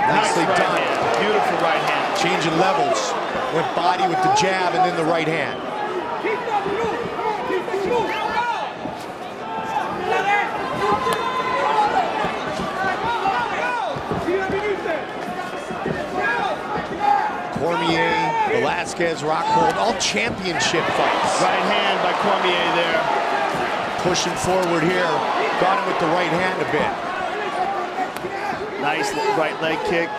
Nicely done. Beautiful right hand. Changing levels. Went body with the jab and then the right hand. Cormier, Velasquez, Rockhold, all championship fights. Right hand by Cormier there. Pushing forward here. Got him with the right hand a bit. Nice right leg kick.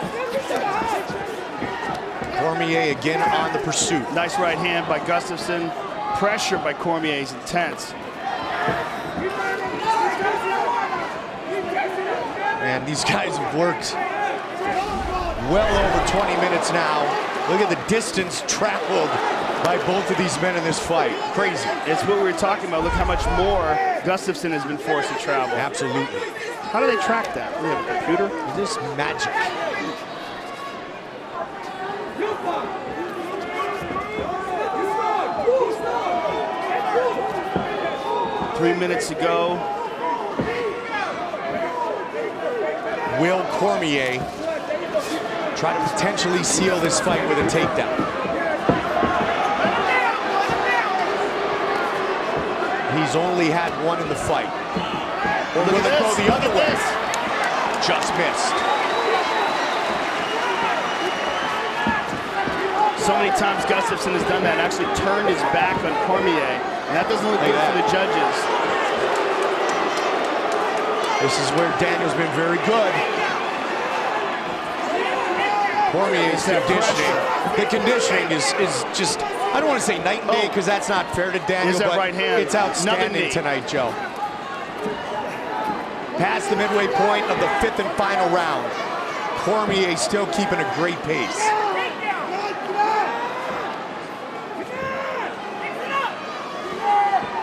Cormier again on the pursuit. Nice right hand by Gustafsson. Pressure by Cormier is intense. And these guys have worked well over 20 minutes now. Look at the distance traveled by both of these men in this fight. Crazy. It's what we were talking about. Look how much more Gustafsson has been forced to travel. Absolutely. How do they track that? Do they have a computer? This magic. Three minutes to go. Will Cormier try to potentially seal this fight with a takedown? He's only had one in the fight. Or will it go the other way? Just missed. So many times Gustafsson has done that and actually turned his back on Cormier. And that doesn't look good for the judges. This is where Daniel's been very good. Cormier's conditioning. The conditioning is just, I don't want to say night and day because that's not fair to Daniel, that but right hand. it's outstanding tonight, Joe. Past the midway point of the 5th and final round. Cormier still keeping a great pace.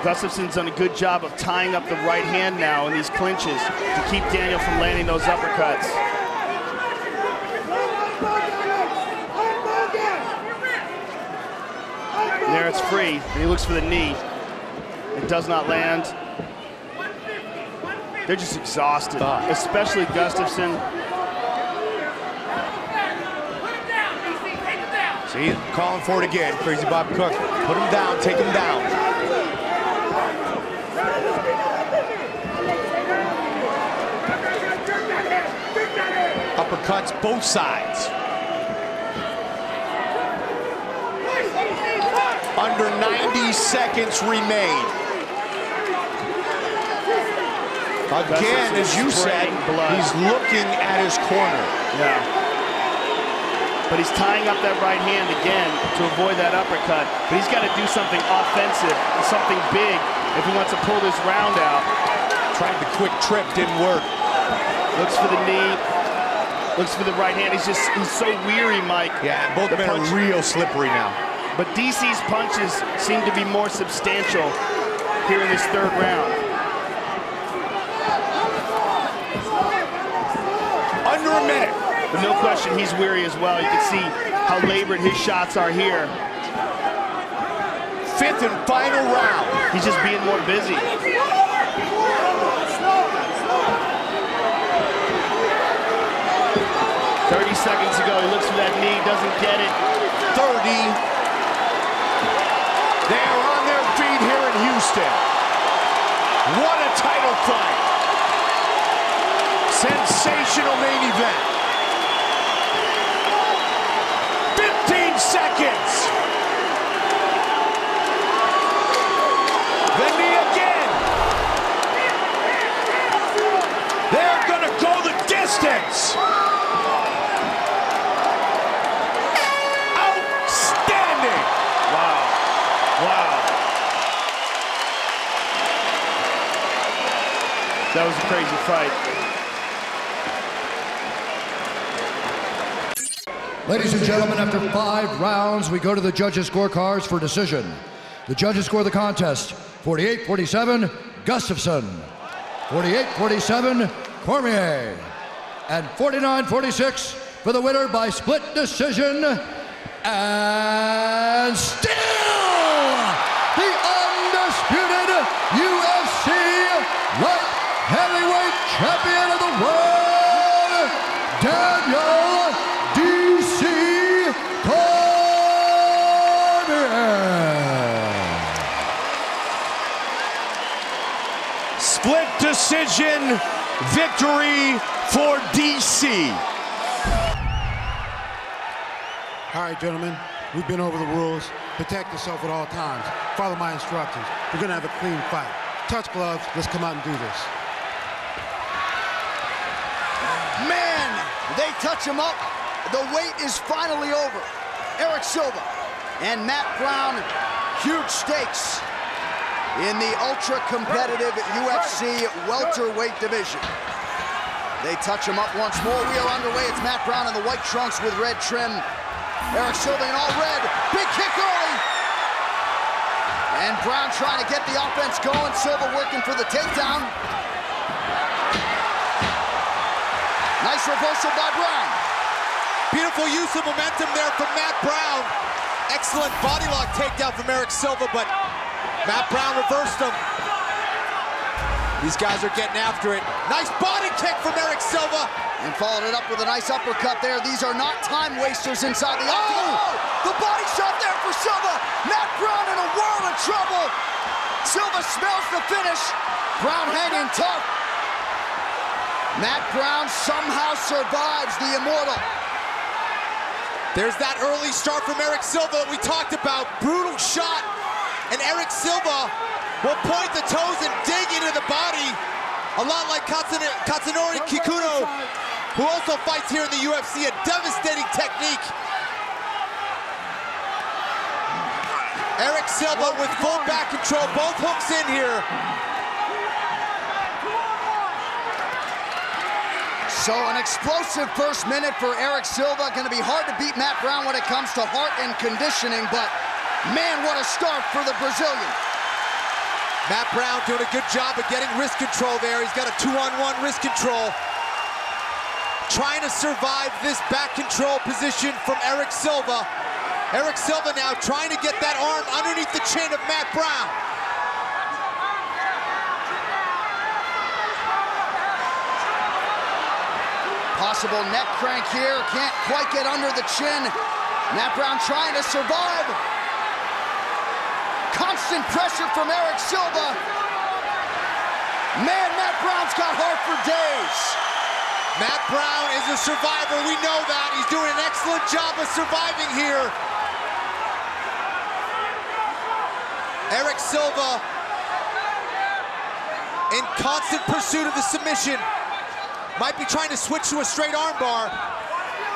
Gustafsson's done a good job of tying up the right hand now in these clinches to keep Daniel from landing those uppercuts. There it's free, and he looks for the knee. It does not land. They're just exhausted, especially Gustafsson. See, calling for it again, Crazy Bob Cook. Put him down, take him down. Uppercuts both sides. Under 90 seconds remain. Again, as you said, he's looking at his corner. Yeah. But he's tying up that right hand again to avoid that uppercut. But he's got to do something offensive, something big, if he wants to pull this round out. Tried the quick trip, didn't work. Looks for the knee. Looks for the right hand. He's so weary, Mike. Yeah, both men are real slippery now. But DC's punches seem to be more substantial here in this 3rd round. Under a minute. But no question, he's weary as well. You can see how labored his shots are here. 5th and final round. He's just being more busy. 30 seconds to go. He looks for that knee, doesn't get it. 30. They are on their feet here in Houston. What a title fight. Sensational main event. 15 seconds. The knee again. They're going to go the distance. Outstanding. Wow. That was a crazy fight. Ladies and gentlemen, after 5 rounds, we go to the judges' scorecards for decision. The judges score the contest 48-47, Gustafsson, 48-47, Cormier, and 49-46 for the winner by split decision, and still the undisputed UFC light heavyweight champion of the world, Daniel D.C. Cormier. Split decision victory for DC. All right, gentlemen, we've been over the rules. Protect yourself at all times. Follow my instructions. We're gonna have a clean fight. Touch gloves, let's come out and do this. Man, they touch him up. The wait is finally over. Eric Silva and Matt Brown, huge stakes in the ultra-competitive UFC welterweight division. They touch him up once more. We are underway. It's Matt Brown in the white trunks with red trim. Eric Silva in all red. Big kick early. And Brown trying to get the offense going. Silva working for the takedown. Nice reversal by Brown. Beautiful use of momentum there from Matt Brown. Excellent body lock takedown from Eric Silva, but Matt Brown reversed him. These guys are getting after it. Nice body kick from Eric Silva. And followed it up with a nice uppercut there. These are not time wasters inside the octagon. Oh! The body shot there for Silva. Matt Brown in a world of trouble. Silva smells the finish. Brown hanging tough. Matt Brown somehow survives the immortal. There's that early start from Eric Silva that we talked about. Brutal shot. And Eric Silva will point the toes and dig into the body. A lot like Katsunori Kikuno, who also fights here in the UFC. A devastating technique. Eric Silva with full back control. Both hooks in here. So an explosive first minute for Eric Silva. Going to be hard to beat Matt Brown when it comes to heart and conditioning, but man, what a start for the Brazilian. Matt Brown doing a good job of getting wrist control there. He's got a 2-on-1 wrist control. Trying to survive this back control position from Eric Silva. Eric Silva now trying to get that arm underneath the chin of Matt Brown. Possible neck crank here, can't quite get under the chin. Matt Brown trying to survive. Constant pressure from Eric Silva. Man, Matt Brown's got heart for days. Matt Brown is a survivor, we know that. He's doing an excellent job of surviving here. Eric Silva in constant pursuit of the submission. Might be trying to switch to a straight arm bar.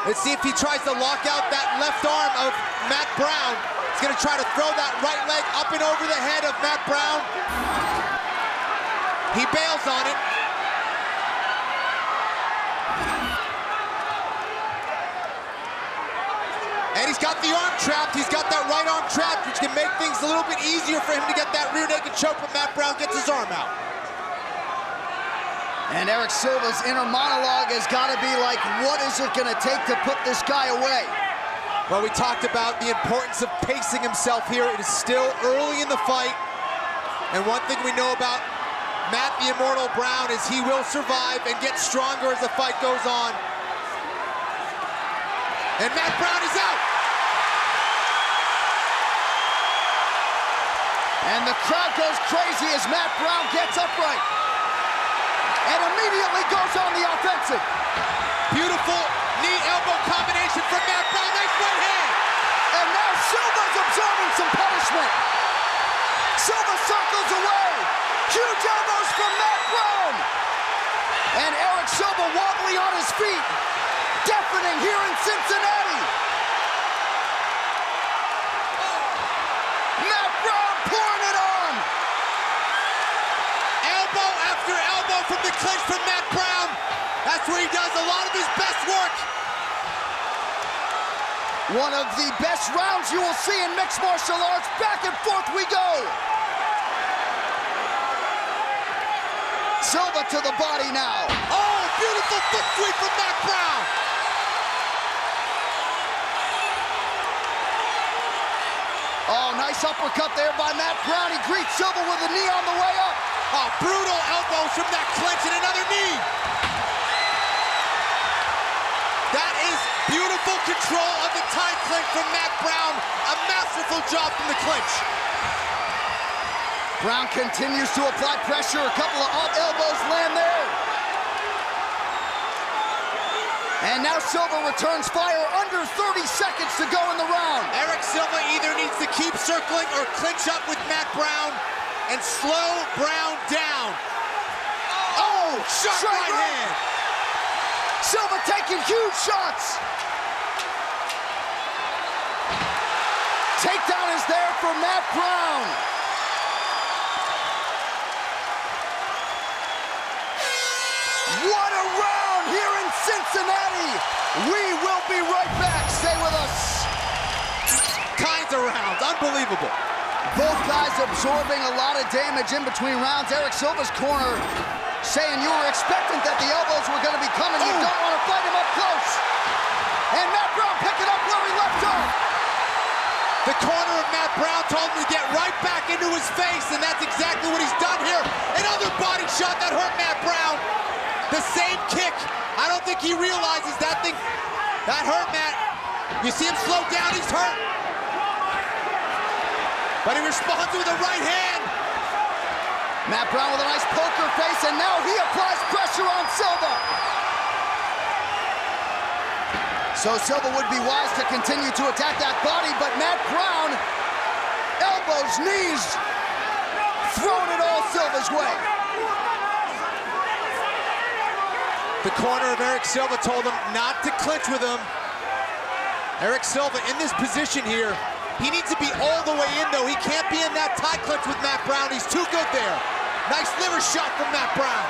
Let's see if he tries to lock out that left arm of Matt Brown. He's gonna try to throw that right leg up and over the head of Matt Brown. He bails on it. And he's got the arm trapped. He's got that right arm trapped, which can make things a little bit easier for him to get that rear naked choke when Matt Brown gets his arm out. And Eric Silva's inner monologue has got to be like, what is it going to take to put this guy away? Well, we talked about the importance of pacing himself here. It is still early in the fight. And one thing we know about Matt the Immortal Brown is he will survive and get stronger as the fight goes on. And Matt Brown is out. And the crowd goes crazy as Matt Brown gets upright. And immediately goes on the offensive. Beautiful knee-elbow combination from Matt Brown. Nice right hand. And now Silva's absorbing some punishment. Silva circles away. Huge elbows from Matt Brown. And Eric Silva wobbly on his feet. Deafening here in Cincinnati. Matt Brown pouring it on. Elbow after elbow from the clinch from Matt Brown. That's where he does a lot of his best work. One of the best rounds you will see in mixed martial arts. Back and forth we go. Silva to the body now. Oh, beautiful foot sweep from Matt Brown. Oh, nice uppercut there by Matt Brown. He greets Silva with a knee on the way up. Oh, brutal elbows from that clinch and another knee. That is beautiful control of the tie clinch from Matt Brown. A masterful job from the clinch. Brown continues to apply pressure. A couple of up elbows land there. And now Silva returns fire. Under 30 seconds to go in the round. Eric Silva either needs to keep circling or clinch up with Matt Brown and slow Brown down. Oh, sharp right hand. Silva taking huge shots. Takedown is there for Matt Brown. What a round Cincinnati. We will be right back. Stay with us. Kinds of rounds, unbelievable. Both guys absorbing a lot of damage in between rounds. Eric Silva's corner saying you were expectant that the elbows were going to be coming. You don't want to fight him up close. And Matt Brown picking up where he left off. The corner of Matt Brown told him to get right back into his face, and that's exactly what he's done here. Another body shot that hurt Matt Brown. The same kick. I don't think he realizes that thing. That hurt Matt. You see him slow down, he's hurt. But he responds with a right hand. Matt Brown with a nice poker face, and now he applies pressure on Silva. So Silva would be wise to continue to attack that body, but Matt Brown, elbows, knees, throwing it all Silva's way. The corner of Eric Silva told him not to clinch with him. Eric Silva in this position here, he needs to be all the way in though. He can't be in that tie clinch with Matt Brown. He's too good there. Nice liver shot from Matt Brown.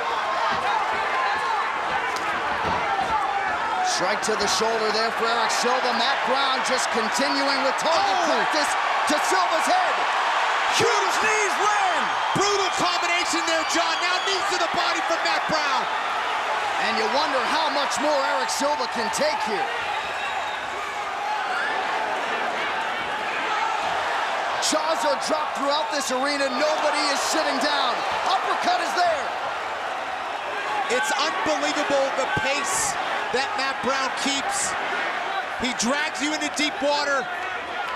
Strike to the shoulder there for Eric Silva. Matt Brown just continuing with target practice to Silva's head. Huge knees land. Brutal combination there, John. Now knees to the body from Matt Brown. And you wonder how much more Eric Silva can take here. Jaws are dropped throughout this arena. Nobody is sitting down. Uppercut is there. It's unbelievable the pace that Matt Brown keeps. He drags you into deep water,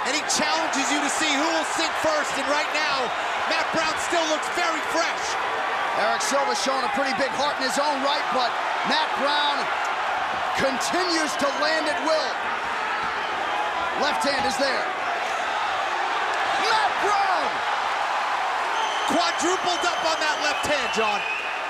and he challenges you to see who will sink first. And right now, Matt Brown still looks very fresh. Eric Silva showing a pretty big heart in his own right, but Matt Brown continues to land at will. Left hand is there. Matt Brown! Quadrupled up on that left hand, John.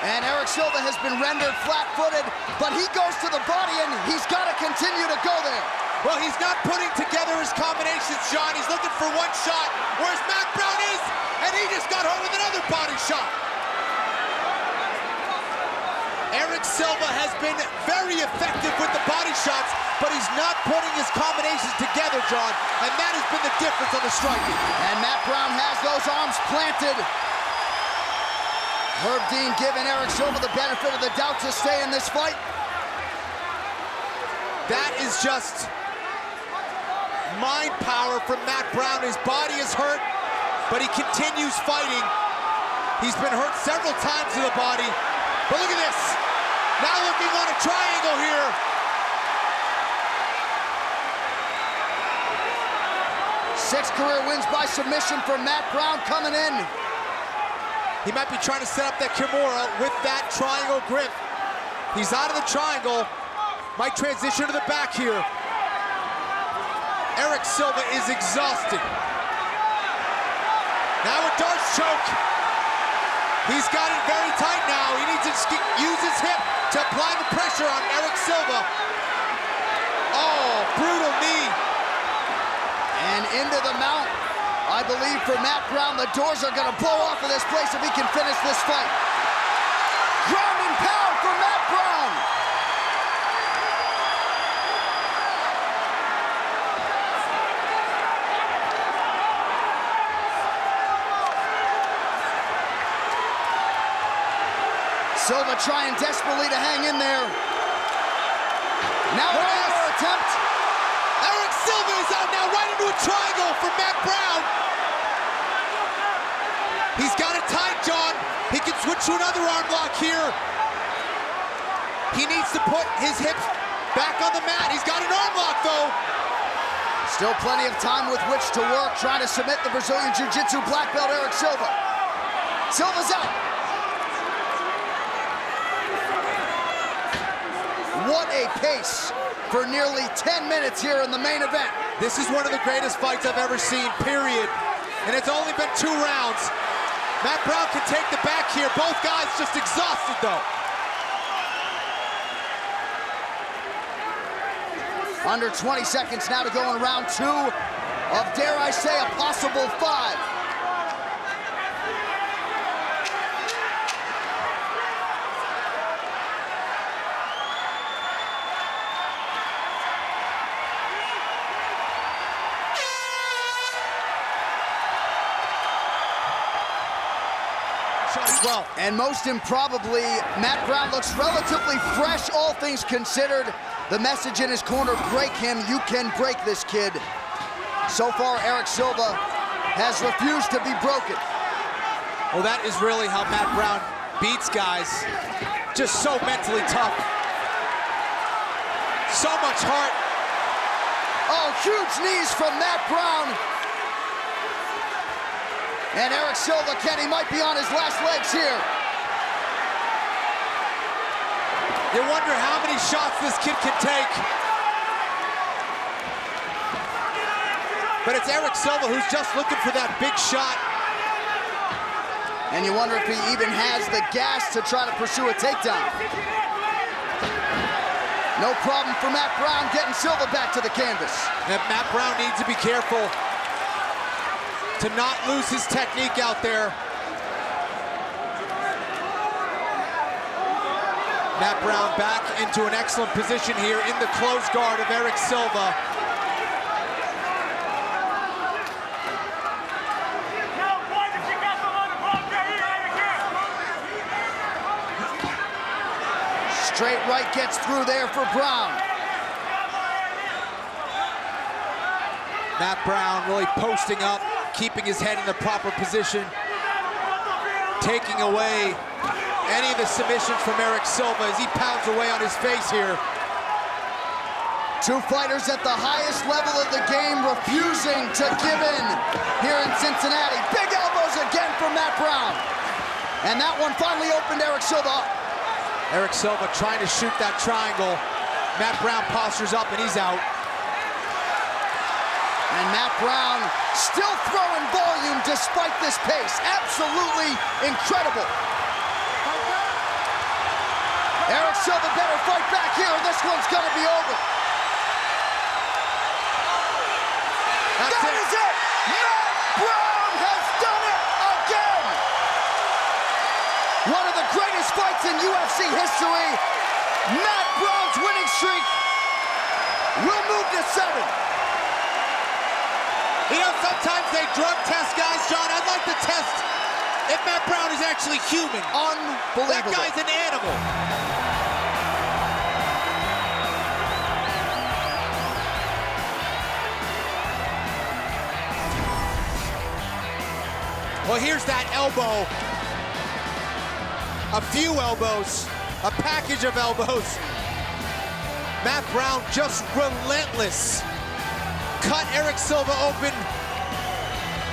And Eric Silva has been rendered flat-footed, but he goes to the body, and he's got to continue to go there. Well, he's not putting together his combinations, John. He's looking for one shot, whereas Matt Brown is, and he just got hurt with another body shot. Eric Silva has been very effective with the body shots, but he's not putting his combinations together, John, and that has been the difference on the striking. And Matt Brown has those arms planted. Herb Dean giving Eric Silva the benefit of the doubt to stay in this fight. That is just mind power from Matt Brown. His body is hurt, but he continues fighting. He's been hurt several times to the body. But look at this. Now looking on a triangle here. Six career wins by submission for Matt Brown coming in. He might be trying to set up that Kimura with that triangle grip. He's out of the triangle. Might transition to the back here. Eric Silva is exhausted. Now a Darce choke. He's got it very tight now. He needs to use his hip to apply the pressure on Eric Silva. Oh, brutal knee. And into the mount. I believe for Matt Brown, the doors are gonna blow off of this place if he can finish this fight. Ground and pound for Matt Brown. Silva trying desperately to hang in there. Now another attempt. Eric Silva is out now, right into a triangle for Matt Brown. He's got it tight, John. He can switch to another arm lock here. He needs to put his hips back on the mat. He's got an arm lock, though. Still plenty of time with which to work, trying to submit the Brazilian Jiu-Jitsu black belt, Eric Silva. Silva's out. What a pace for nearly 10 minutes here in the main event. This is one of the greatest fights I've ever seen, period. And it's only been 2 rounds. Matt Brown can take the back here. Both guys just exhausted, though. Under 20 seconds now to go in round 2 of, dare I say, a possible 5. shot as well. And most improbably, Matt Brown looks relatively fresh, all things considered. The message in his corner, break him, you can break this kid. So far, Eric Silva has refused to be broken. Well, that is really how Matt Brown beats guys. Just so mentally tough. So much heart. Oh, huge knees from Matt Brown. And Eric Silva, Kenny, might be on his last legs here. You wonder how many shots this kid can take. But it's Eric Silva who's just looking for that big shot. And you wonder if he even has the gas to try to pursue a takedown. No problem for Matt Brown getting Silva back to the canvas. And Matt Brown needs to be careful to not lose his technique out there. Matt Brown back into an excellent position here in the close guard of Eric Silva. Straight right gets through there for Brown. Matt Brown really posting up, keeping his head in the proper position, taking away any of the submissions from Eric Silva as he pounds away on his face here. Two fighters at the highest level of the game refusing to give in here in Cincinnati. Big elbows again from Matt Brown. And that one finally opened Eric Silva up. Eric Silva trying to shoot that triangle. Matt Brown postures up and he's out. And Matt Brown still throwing volume despite this pace. Absolutely incredible. Eric Silva better fight back here or this one's gonna be over. That is it! Matt Brown has done it again! One of the greatest fights in UFC history. Matt Brown's winning streak will move to 7. You know, sometimes they drug test guys, John. I'd like to test if Matt Brown is actually human. Unbelievable. That guy's an animal. Well, here's that elbow. A few elbows, a package of elbows. Matt Brown just relentless. Cut Eric Silva open.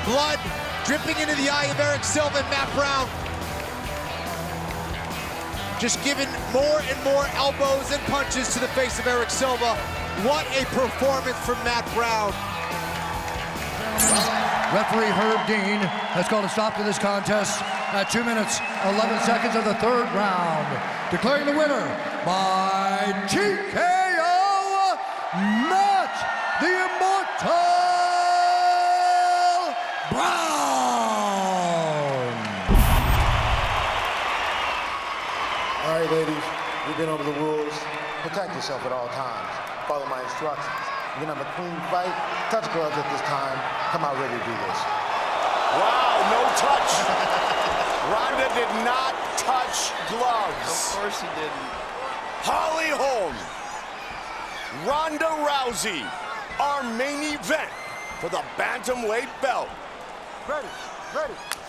Blood dripping into the eye of Eric Silva and Matt Brown. Just giving more and more elbows and punches to the face of Eric Silva. What a performance from Matt Brown. Referee Herb Dean has called a stop to this contest at 2 minutes, 11 seconds of the third round. Declaring the winner by TKO, Matt the Immortal Brown. All right, ladies, we've been over the rules. Protect yourself at all times. Follow my instructions. We're gonna have a clean fight. Touch gloves at this time. Come out ready to do this. Wow, no touch. Ronda did not touch gloves. Of course he didn't. Holly Holm, Ronda Rousey, our main event for the bantamweight belt. Ready,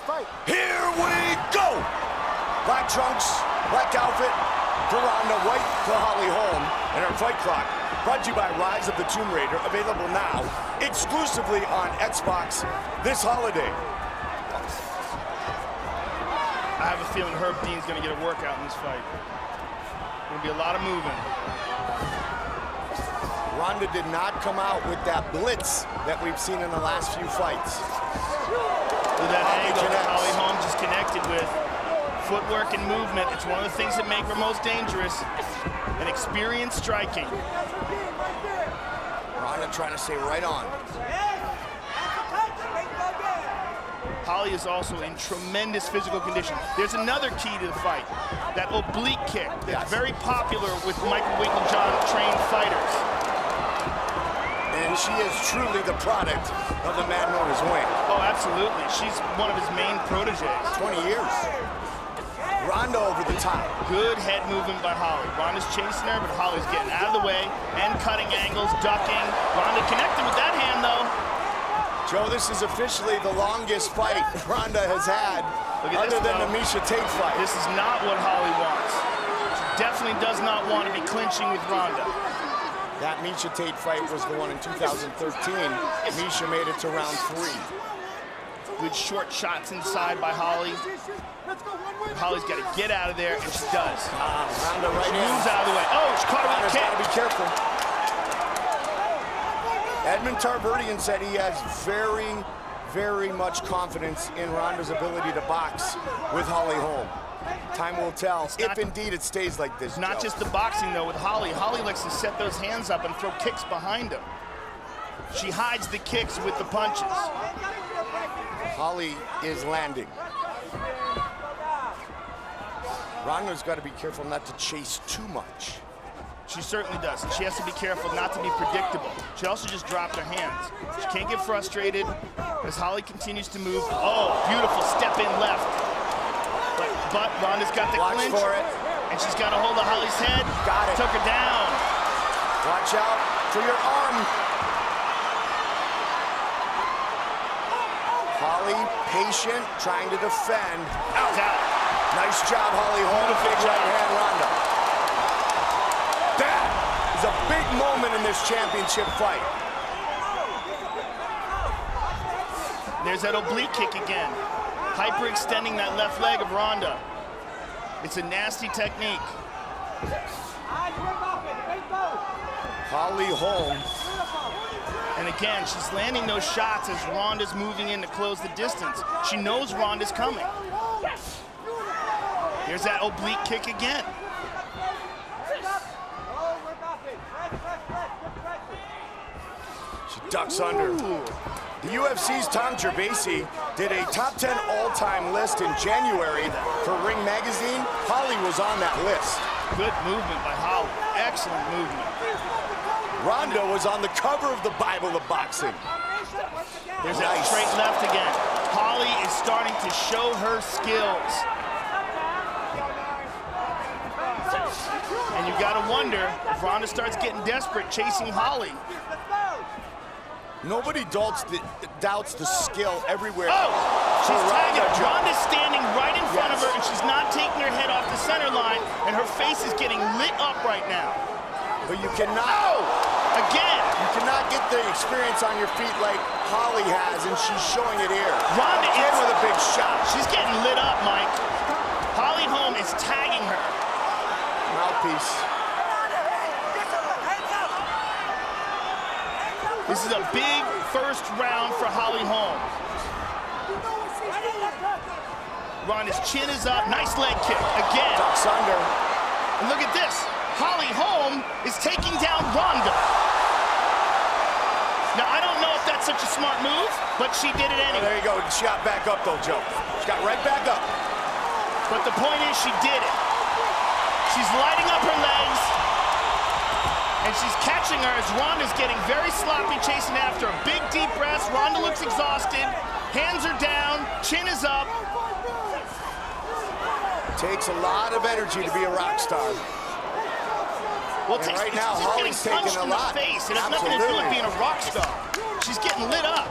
fight. Here we go. Black trunks, black outfit for Ronda, white for Holly Holm, and her fight clock. Brought to you by Rise of the Tomb Raider, available now exclusively on Xbox this holiday. I have a feeling Herb Dean's going to get a workout in this fight. Going to be a lot of moving. Ronda did not come out with that blitz that we've seen in the last few fights. With that angle that Holly Holm just connected with. Footwork and movement, it's one of the things that make her most dangerous. And experience striking. Ronda trying to stay right on. Holly is also in tremendous physical condition. There's another key to the fight, that oblique kick that's very popular with Michael Winklejohn trained fighters. And she is truly the product of the man known as Wayne. Oh, absolutely. She's one of his main proteges. 20 years. Ronda over the top. Good head movement by Holly. Ronda's chasing her, but Holly's getting out of the way and cutting angles, ducking. Ronda connected with that hand, though. Joe, this is officially the longest fight Ronda has had, other than the Miesha Tate fight. This is not what Holly wants. She definitely does not want to be clinching with Ronda. That Miesha Tate fight was the one in 2013. Miesha made it to round 3. Good short shots inside by Holly. Holly's got to get out of there, and she does. Ronda right in. Moves out of the way. Oh, she caught her with a kick. Got to be careful. Edmund Tarverdian said he has very, very much confidence in Ronda's ability to box with Holly Holm. Time will tell if indeed it stays like this. Not just the boxing, though, with Holly. Holly likes to set those hands up and throw kicks behind him. She hides the kicks with the punches. Holly is landing. Ronda's got to be careful not to chase too much. She certainly does, and she has to be careful not to be predictable. She also just dropped her hands. She can't get frustrated as Holly continues to move. Oh, beautiful step in left. But Ronda's got the clinch. For it. And she's got a hold of Holly's head. Got it. Took her down. Watch out for your arm. Holly, patient, trying to defend. Out. Nice job, Holly Holm. Big right hand, Ronda. That is a big moment in this championship fight. There's that oblique kick again. Hyperextending that left leg of Ronda. It's a nasty technique. Holly Holm. And again, she's landing those shots as Ronda's moving in to close the distance. She knows Ronda's coming. Here's that oblique kick again. She ducks under. The UFC's Tom Gervasi did a top 10 all-time list in January for Ring Magazine. Holly was on that list. Good movement by Holly. Excellent movement. Ronda was on the cover of the Bible of boxing. There's that straight left again. Holly is starting to show her skills. And you gotta wonder if Ronda starts getting desperate chasing Holly. Nobody doubts the skill everywhere. Oh! She's tagging her. Ronda's standing right in front of her, and she's not taking her head off the center line, and her face is getting lit up right now. But you cannot... Oh! Again! You cannot get the experience on your feet like Holly has, and she's showing it here. Ronda in with a big shot. She's getting lit up, Mike. Holly Holm is tagging her. Mouthpiece. This is a big first round for Holly Holm. Ronda's chin is up. Nice leg kick again. Ducks under. And look at this. Holly Holm is taking down Ronda. Now, I don't know if that's such a smart move, but she did it anyway. There you go. She got back up, though, Joe. She got right back up. But the point is, she did it. She's lighting up her legs, and she's catching her as Ronda's getting very sloppy, chasing after her. Big, deep breaths. Ronda looks exhausted. Hands are down. Chin is up. Takes a lot of energy to be a rock star. Well, right now, Holly's taking a lot. In the face. It has nothing to do with being a rock star. She's getting lit up.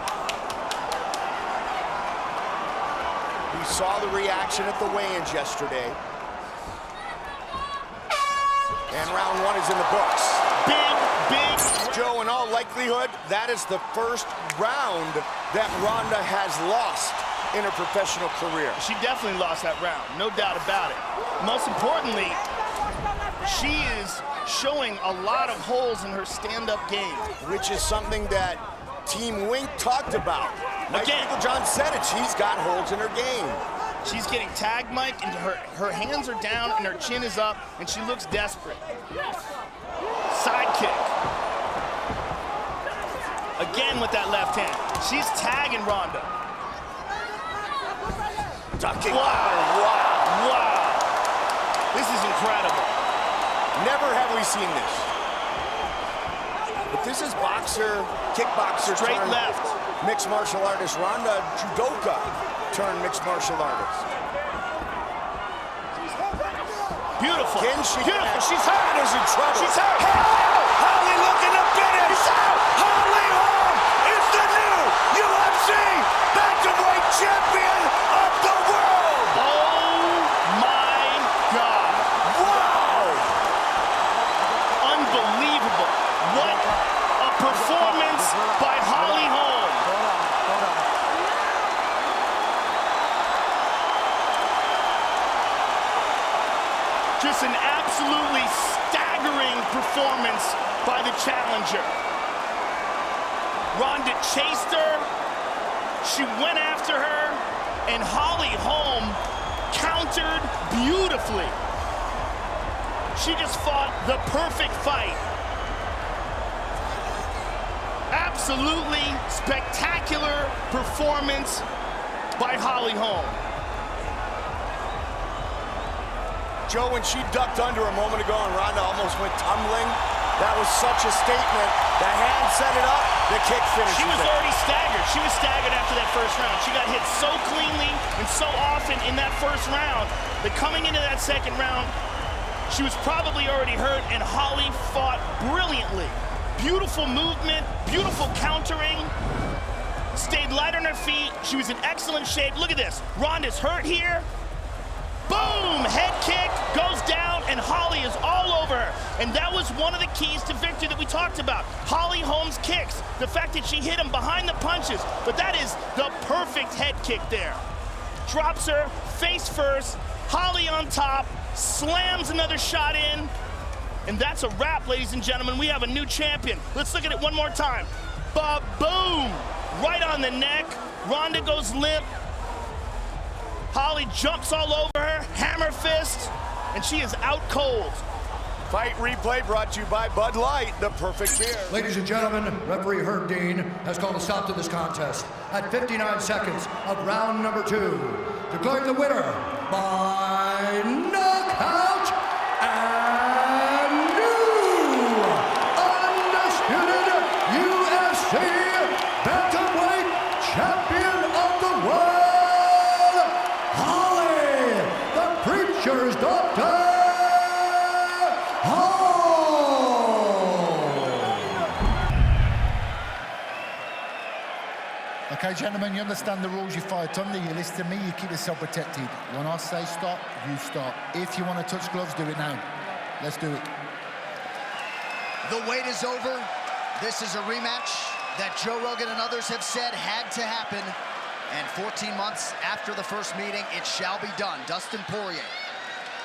We saw the reaction at the weigh-ins yesterday. And round one is in the books. Big. Joe, in all likelihood, that is the first round that Ronda has lost in her professional career. She definitely lost that round, no doubt about it. Most importantly, she is showing a lot of holes in her stand-up game. Which is something that Team Wink talked about. Michael John said it, she's got holes in her game. She's getting tagged, Mike, and her hands are down and her chin is up, and she looks desperate. Side kick. Again with that left hand. She's tagging Ronda. Ducking. Wow. This is incredible. Never have we seen this. But this is boxer, kickboxer, Straight turned left. mixed martial artist. Ronda judoka turned mixed martial artist. Beautiful. Beautiful. She's hurt. Is in trouble. She's hurt. Holly looking to finish. He's out. Holly Holm is the new UFC bantamweight champion of the world. Oh my God. Wow. Unbelievable. What a performance by Holly Holm. Just an absolutely staggering performance by the challenger. Ronda chased her, she went after her, and Holly Holm countered beautifully. She just fought the perfect fight. Absolutely spectacular performance by Holly Holm. Joe, when she ducked under a moment ago and Ronda almost went tumbling, that was such a statement. The hand set it up, the kick finished. She was already staggered. She was staggered after that first round. She got hit so cleanly and so often in that first round that coming into that second round, she was probably already hurt, and Holly fought brilliantly. Beautiful movement, beautiful countering, stayed light on her feet. She was in excellent shape. Look at this. Ronda's hurt here. Boom! Head kick goes down, and Holly is all over her. And that was one of the keys to victory that we talked about. Holly Holm's kicks, the fact that she hit him behind the punches, but that is the perfect head kick there. Drops her face first, Holly on top, slams another shot in, and that's a wrap, ladies and gentlemen. We have a new champion. Let's look at it one more time. Ba-boom! Right on the neck. Ronda goes limp. Holly jumps all over her, hammer fist, and she is out cold. Fight replay brought to you by Bud Light, the perfect beer. Ladies and gentlemen, referee Herb Dean has called a stop to this contest at 59 seconds of round number 2. Declaring the winner by knockout and new undisputed UFC bantamweight champion of the world, Preacher's Doctor Okay, gentlemen, you understand the rules. You fight under, you listen to me, you keep yourself protected. When I say stop, you stop. If you want to touch gloves, do it now. Let's do it. The wait is over. This is a rematch that Joe Rogan and others have said had to happen. And 14 months after the first meeting, it shall be done. Dustin Poirier,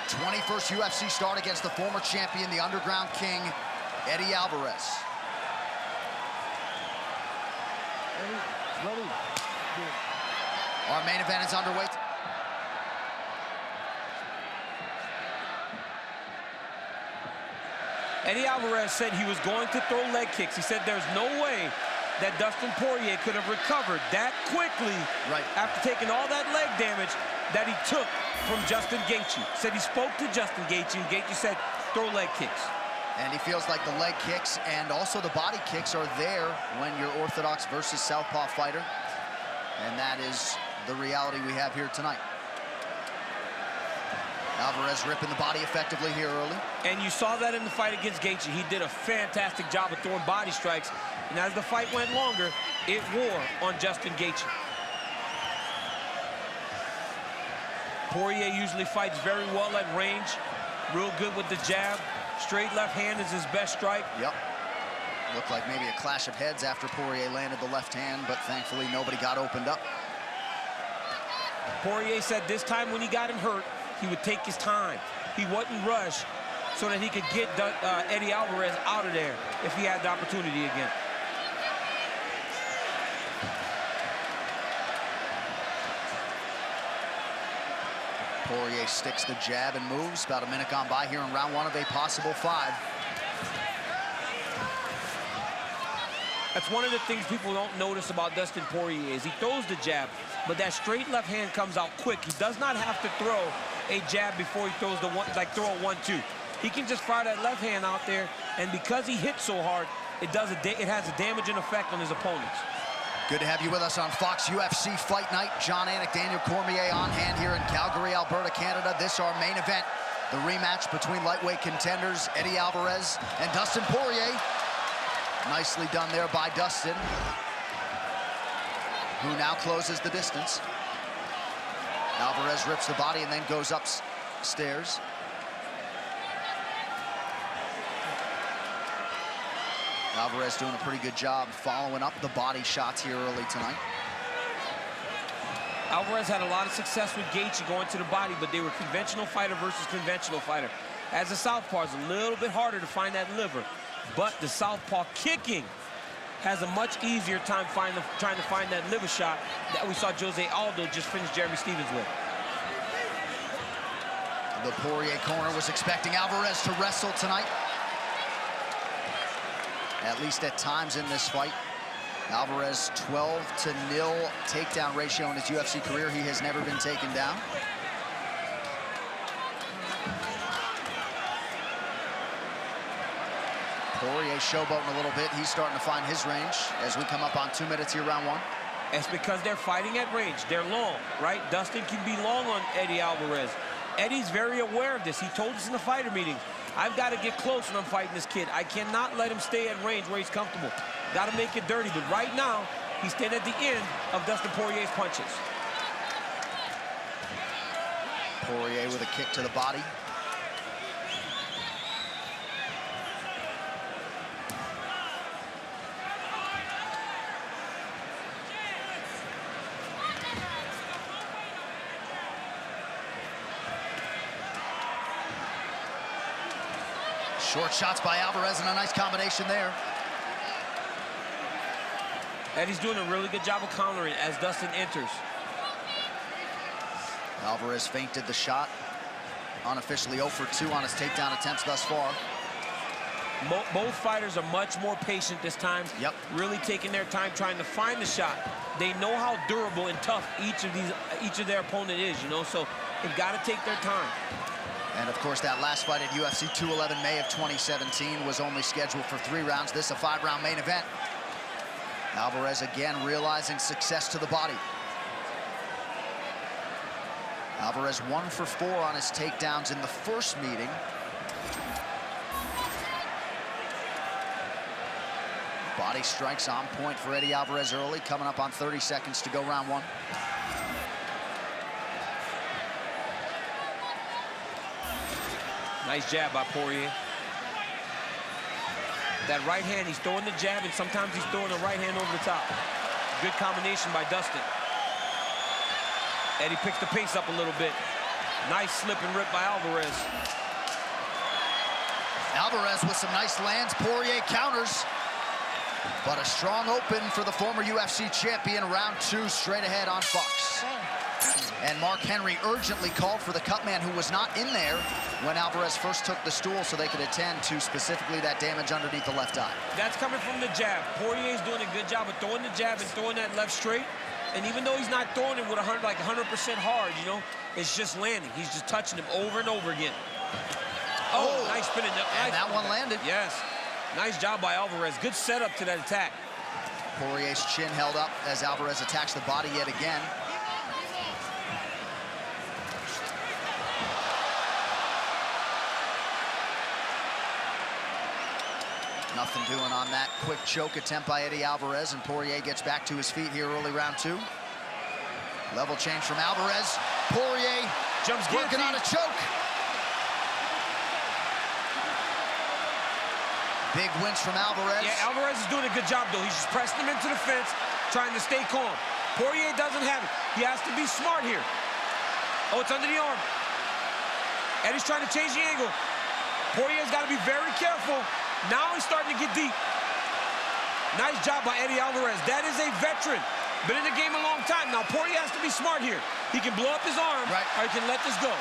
21st UFC start against the former champion, the Underground King, Eddie Alvarez. Our main event is underway. Eddie Alvarez said he was going to throw leg kicks. He said there's no way that Dustin Poirier could have recovered that quickly after taking all that leg damage that he took from Justin Gaethje. Said he spoke to Justin Gaethje, and Gaethje said, throw leg kicks. And he feels like the leg kicks and also the body kicks are there when you're orthodox versus southpaw fighter. And that is the reality we have here tonight. Alvarez ripping the body effectively here early. And you saw that in the fight against Gaethje. He did a fantastic job of throwing body strikes. And as the fight went longer, it wore on Justin Gaethje. Poirier usually fights very well at range. Real good with the jab. Straight left hand is his best strike. Yep. Looked like maybe a clash of heads after Poirier landed the left hand, but thankfully nobody got opened up. Poirier said this time when he got him hurt, he would take his time. He wouldn't rush so that he could get Eddie Alvarez out of there if he had the opportunity again. Poirier sticks the jab and moves. About a minute gone by here in round one of a possible 5. That's one of the things people don't notice about Dustin Poirier is he throws the jab, but that straight left hand comes out quick. He does not have to throw a jab before he throws the one, like throw a 1-2. He can just fire that left hand out there, and because he hits so hard, it has a damaging effect on his opponents. Good to have you with us on Fox UFC Fight Night. John Anik, Daniel Cormier on hand here in Calgary, Alberta, Canada. This our main event, the rematch between lightweight contenders Eddie Alvarez and Dustin Poirier. Nicely done there by Dustin, who now closes the distance. Alvarez rips the body and then goes upstairs. Alvarez doing a pretty good job following up the body shots here early tonight. Alvarez had a lot of success with Gaethje going to the body, but they were conventional fighter versus conventional fighter. As a southpaw, it's a little bit harder to find that liver, but the southpaw kicking has a much easier time trying to find that liver shot that we saw Jose Aldo just finish Jeremy Stephens with. The Poirier corner was expecting Alvarez to wrestle tonight, at least at times in this fight. Alvarez 12-0 takedown ratio in his UFC career. He has never been taken down. Poirier showboating a little bit. He's starting to find his range as we come up on 2 minutes here, round one. It's because they're fighting at range. They're long, right? Dustin can be long on Eddie Alvarez. Eddie's very aware of this. He told us in the fighter meeting, I've got to get close when I'm fighting this kid. I cannot let him stay at range where he's comfortable. Got to make it dirty. But right now, he's standing at the end of Dustin Poirier's punches. Poirier with a kick to the body. Short shots by Alvarez and a nice combination there. Eddie's doing a really good job of countering as Dustin enters. Alvarez feinted the shot. Unofficially 0 for 2 on his takedown attempts thus far. Both fighters are much more patient this time. Yep. Really taking their time trying to find the shot. They know how durable and tough each of their opponent is, you know, so they've got to take their time. And of course, that last fight at UFC 211, May of 2017, was only scheduled for 3 rounds. This a 5-round main event. Alvarez again realizing success to the body. Alvarez 1 for 4 on his takedowns in the first meeting. Body strikes on point for Eddie Alvarez early, coming up on 30 seconds to go round one. Nice jab by Poirier. That right hand, he's throwing the jab, and sometimes he's throwing the right hand over the top. Good combination by Dustin. Eddie picks the pace up a little bit. Nice slip and rip by Alvarez. Alvarez with some nice lands. Poirier counters. But a strong open for the former UFC champion. Round 2 straight ahead on Fox. And Mark Henry urgently called for the cutman, who was not in there when Alvarez first took the stool, so they could attend to specifically that damage underneath the left eye. That's coming from the jab. Poirier's doing a good job of throwing the jab and throwing that left straight. And even though he's not throwing it with 100% hard, you know, it's just landing. He's just touching him over and over again. Oh, nice spinning. And that one landed. Yes. Nice job by Alvarez. Good setup to that attack. Poirier's chin held up as Alvarez attacks the body yet again. Nothing doing on that quick choke attempt by Eddie Alvarez, and Poirier gets back to his feet here early round 2. Level change from Alvarez. Poirier jumps working on a choke. Big winch from Alvarez. Yeah, Alvarez is doing a good job, though. He's just pressing him into the fence, trying to stay calm. Poirier doesn't have it. He has to be smart here. Oh, it's under the arm. Eddie's trying to change the angle. Poirier's got to be very careful. Now he's starting to get deep. Nice job by Eddie Alvarez. That is a veteran. Been in the game a long time. Now Poirier has to be smart here. He can blow up his arm, or he can let this go.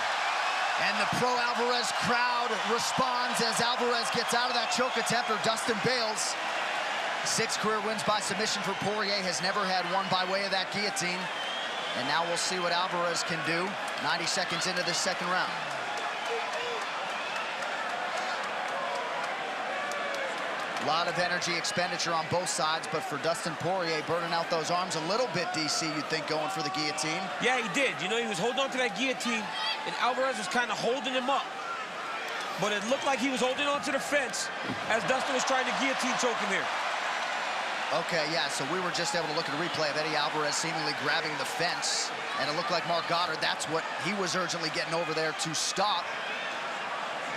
And the pro-Alvarez crowd responds as Alvarez gets out of that choke attempt, or Dustin bails. 6 career wins by submission for Poirier. Has never had one by way of that guillotine. And now we'll see what Alvarez can do 90 seconds into this second round. A lot of energy expenditure on both sides, but for Dustin Poirier, burning out those arms a little bit, DC, you'd think, going for the guillotine. Yeah, he did. You know, he was holding on to that guillotine, and Alvarez was kind of holding him up. But it looked like he was holding on to the fence as Dustin was trying to guillotine choke him there. Okay, yeah, so we were just able to look at a replay of Eddie Alvarez seemingly grabbing the fence, and it looked like Mark Goddard, that's what he was urgently getting over there to stop.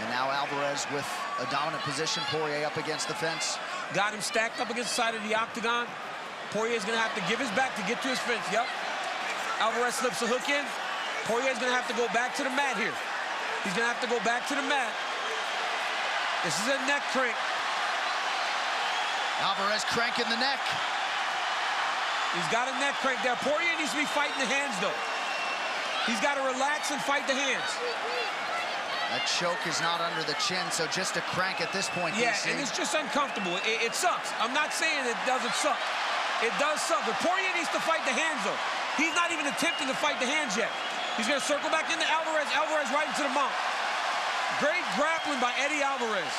And now Alvarez with a dominant position, Poirier up against the fence. Got him stacked up against the side of the octagon. Poirier's gonna have to give his back to get to his fence, yep. Alvarez slips a hook in. Poirier's gonna have to go back to the mat here. He's gonna have to go back to the mat. This is a neck crank. Alvarez cranking the neck. He's got a neck crank there. Poirier needs to be fighting the hands, though. He's got to relax and fight the hands. That choke is not under the chin, so just a crank at this point, Yeah, DC. and it's just uncomfortable. It sucks. I'm not saying it doesn't suck. It does suck, but Poirier needs to fight the hands, though. He's not even attempting to fight the hands yet. He's going to circle back into Alvarez. Alvarez right into the mount. Great grappling by Eddie Alvarez.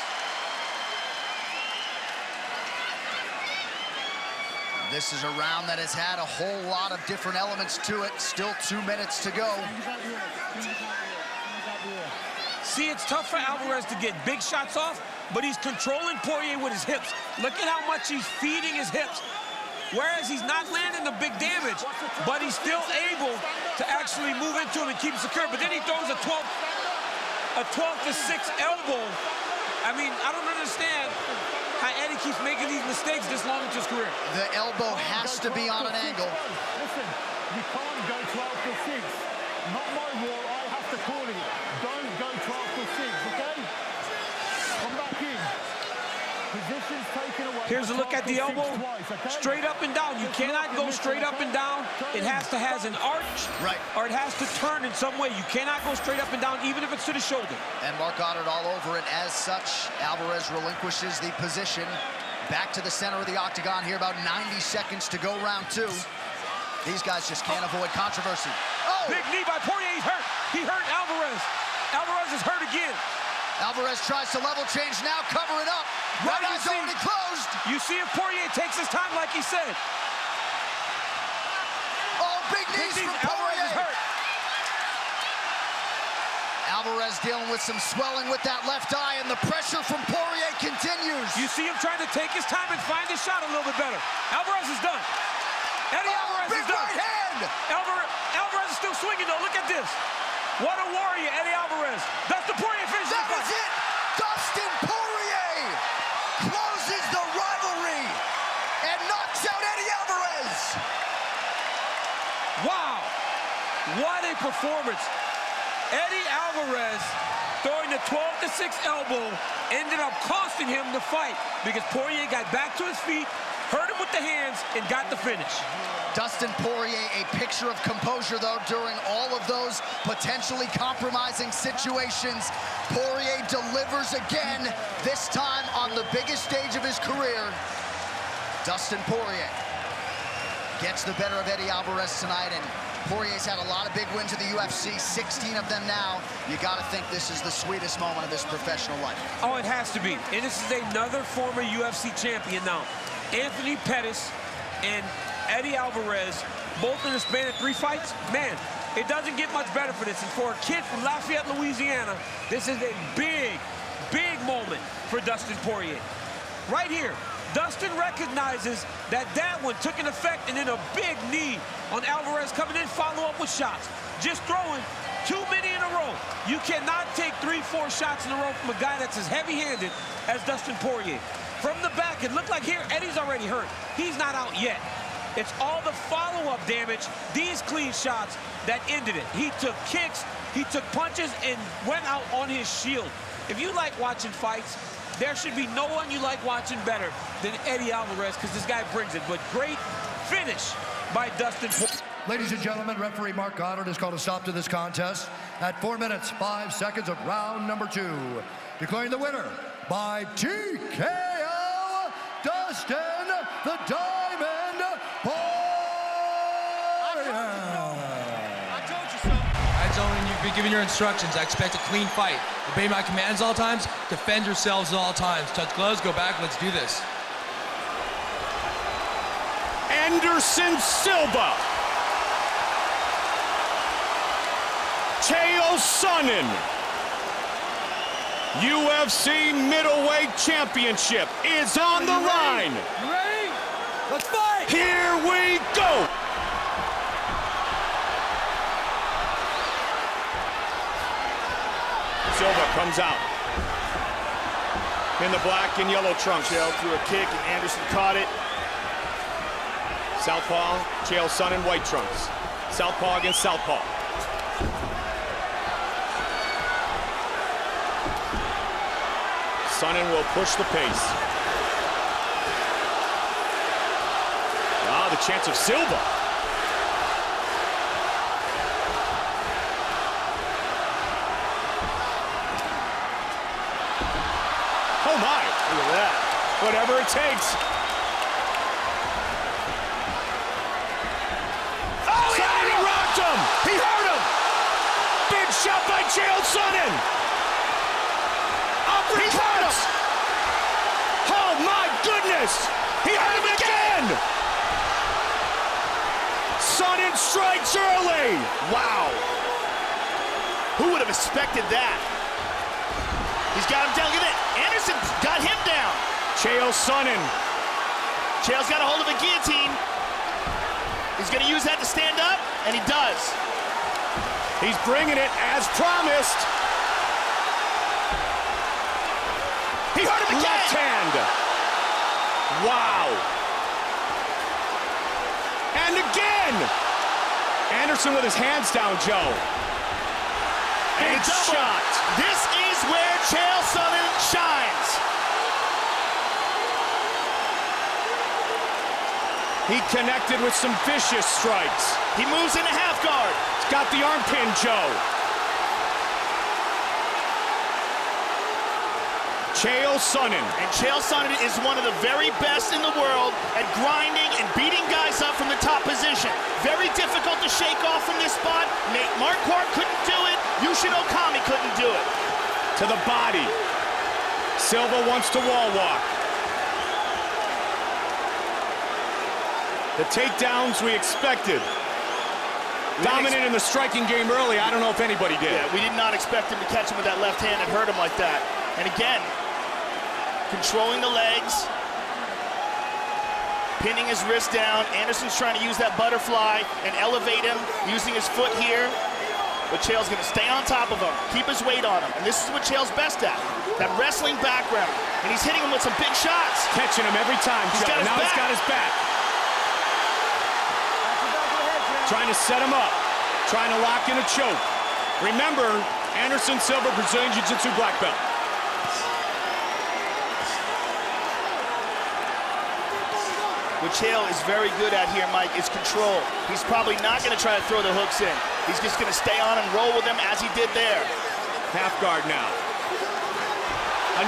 This is a round that has had a whole lot of different elements to it. Still 2 minutes to go. See, it's tough for Alvarez to get big shots off, but he's controlling Poirier with his hips. Look at how much he's feeding his hips. Whereas he's not landing the big damage, but he's still able to actually move into him and keep it secure. But then he throws a 12 to 6 elbow. I mean, I don't understand how Eddie keeps making these mistakes this long into his career. The elbow has to be on an angle. Listen, you can't go 12 to 6. Not my war, I have to call it. Don't go 12 to 6, okay? Come back in. Positions taken away. Here's a look at the elbow. Straight up and down. You cannot go straight up and down. It has to have an arch, right, or it has to turn in some way. You cannot go straight up and down, even if it's to the shoulder. And Mark Goddard all over it. As such, Alvarez relinquishes the position. Back to the center of the octagon here, about 90 seconds to go, round 2. These guys just can't avoid controversy. Oh! Big knee by Poirier, he's hurt. He hurt Alvarez. Alvarez is hurt again. Alvarez tries to level change now, cover it up. Right eye's already closed. You see if Poirier takes his time like he said. Oh, big knees from Poirier. Hurt. Alvarez dealing with some swelling with that left eye, and the pressure from Poirier continues. You see him trying to take his time and find his shot a little bit better. Alvarez is done. Eddie Alvarez is done. Big right hand. Alvarez is still swinging, though. Look at this. What a warrior, Eddie Alvarez. Dustin Poirier finishes the fight. That was it. Dustin Poirier closes the rivalry and knocks out Eddie Alvarez. Wow. What a performance. Eddie Alvarez throwing the 12 to 6 elbow ended up costing him the fight because Poirier got back to his feet, hurt him with the hands, and got the finish. Dustin Poirier, a picture of composure, though, during all of those potentially compromising situations. Poirier delivers again, this time on the biggest stage of his career. Dustin Poirier gets the better of Eddie Alvarez tonight, and Poirier's had a lot of big wins in the UFC, 16 of them now. You got to think this is the sweetest moment of his professional life. Oh, it has to be. And this is another former UFC champion now. Anthony Pettis and Eddie Alvarez, both in the span of 3 fights. Man, it doesn't get much better for this. And for a kid from Lafayette, Louisiana, this is a big, big moment for Dustin Poirier. Right here, Dustin recognizes that that one took an effect, and then a big knee on Alvarez coming in, follow up with shots. Just throwing too many in a row. You cannot take 3-4 shots in a row from a guy that's as heavy-handed as Dustin Poirier. From the back, it looked like here, Eddie's already hurt. He's not out yet. It's all the follow-up damage, these clean shots, that ended it. He took kicks, he took punches, and went out on his shield. If you like watching fights, there should be no one you like watching better than Eddie Alvarez, because this guy brings it. But great finish by Dustin. Ladies and gentlemen, referee Mark Goddard has called a stop to this contest at 4 minutes, 5 seconds of round number 2. Declaring the winner by TKO, Dustin the Diamond Poirier. I told you so. I Sonnen, you've been given your instructions. I expect a clean fight. Obey my commands at all times. Defend yourselves at all times. Touch gloves, go back, let's do this. Anderson Silva. Sonnen. UFC middleweight championship is on the line. You ready? Let's fight! Here we go! Silva comes out. In the black and yellow trunks. Chael threw a kick and Anderson caught it. Southpaw, Chael Sonnen, white trunks. Southpaw against southpaw. Sonnen will push the pace. Ah, the chance of Silva. Oh my, look at that. Whatever it takes. Oh, he rocked him. He hurt him. Big shot by Chael Sonnen. He hurt him. Oh my goodness. He hurt him again. Sonnen strikes early. Wow. Who would have expected that? He's got him down. Look at that. Anderson got him down. Chael Sonnen. Chael's got a hold of a guillotine. He's going to use that to stand up, and he does. He's bringing it as promised. He hurt him again. Left hand. Wow. And again. Anderson with his hands down, Joe. Big shot. This is where Chael Sonnen shines. He connected with some vicious strikes. He moves into half guard. He's got the arm pin, Joe. Chael Sonnen. And Chael Sonnen is one of the very best in the world at grinding and beating guys up from the top position. Very difficult to shake off from this spot. Nate Marquardt couldn't do it. Yushin Okami couldn't do it. To the body. Silva wants to wall walk. The takedowns we expected. Dominant in the striking game early. I don't know if anybody did. Yeah, we did not expect him to catch him with that left hand and hurt him like that. And again, controlling the legs, pinning his wrist down. Anderson's trying to use that butterfly and elevate him, using his foot here. But Chael's going to stay on top of him, keep his weight on him. And this is what Chael's best at, that wrestling background. And he's hitting him with some big shots. Catching him every time, Joe. Now he's got his back. Trying to set him up, trying to lock in a choke. Remember, Anderson Silva, Brazilian Jiu-Jitsu black belt. What Chael is very good at here, Mike, is control. He's probably not going to try to throw the hooks in. He's just going to stay on and roll with them as he did there. Half guard now.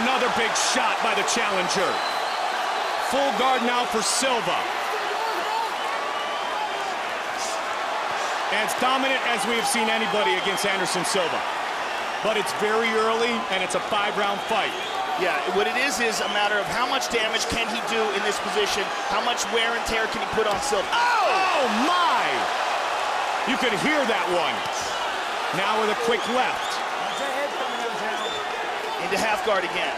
Another big shot by the challenger. Full guard now for Silva. As dominant as we have seen anybody against Anderson Silva. But it's very early, and it's a 5-round fight. Yeah, what it is a matter of how much damage can he do in this position, how much wear and tear can he put on Silva. Oh my! You could hear that one. Now with a quick left. Into half guard again.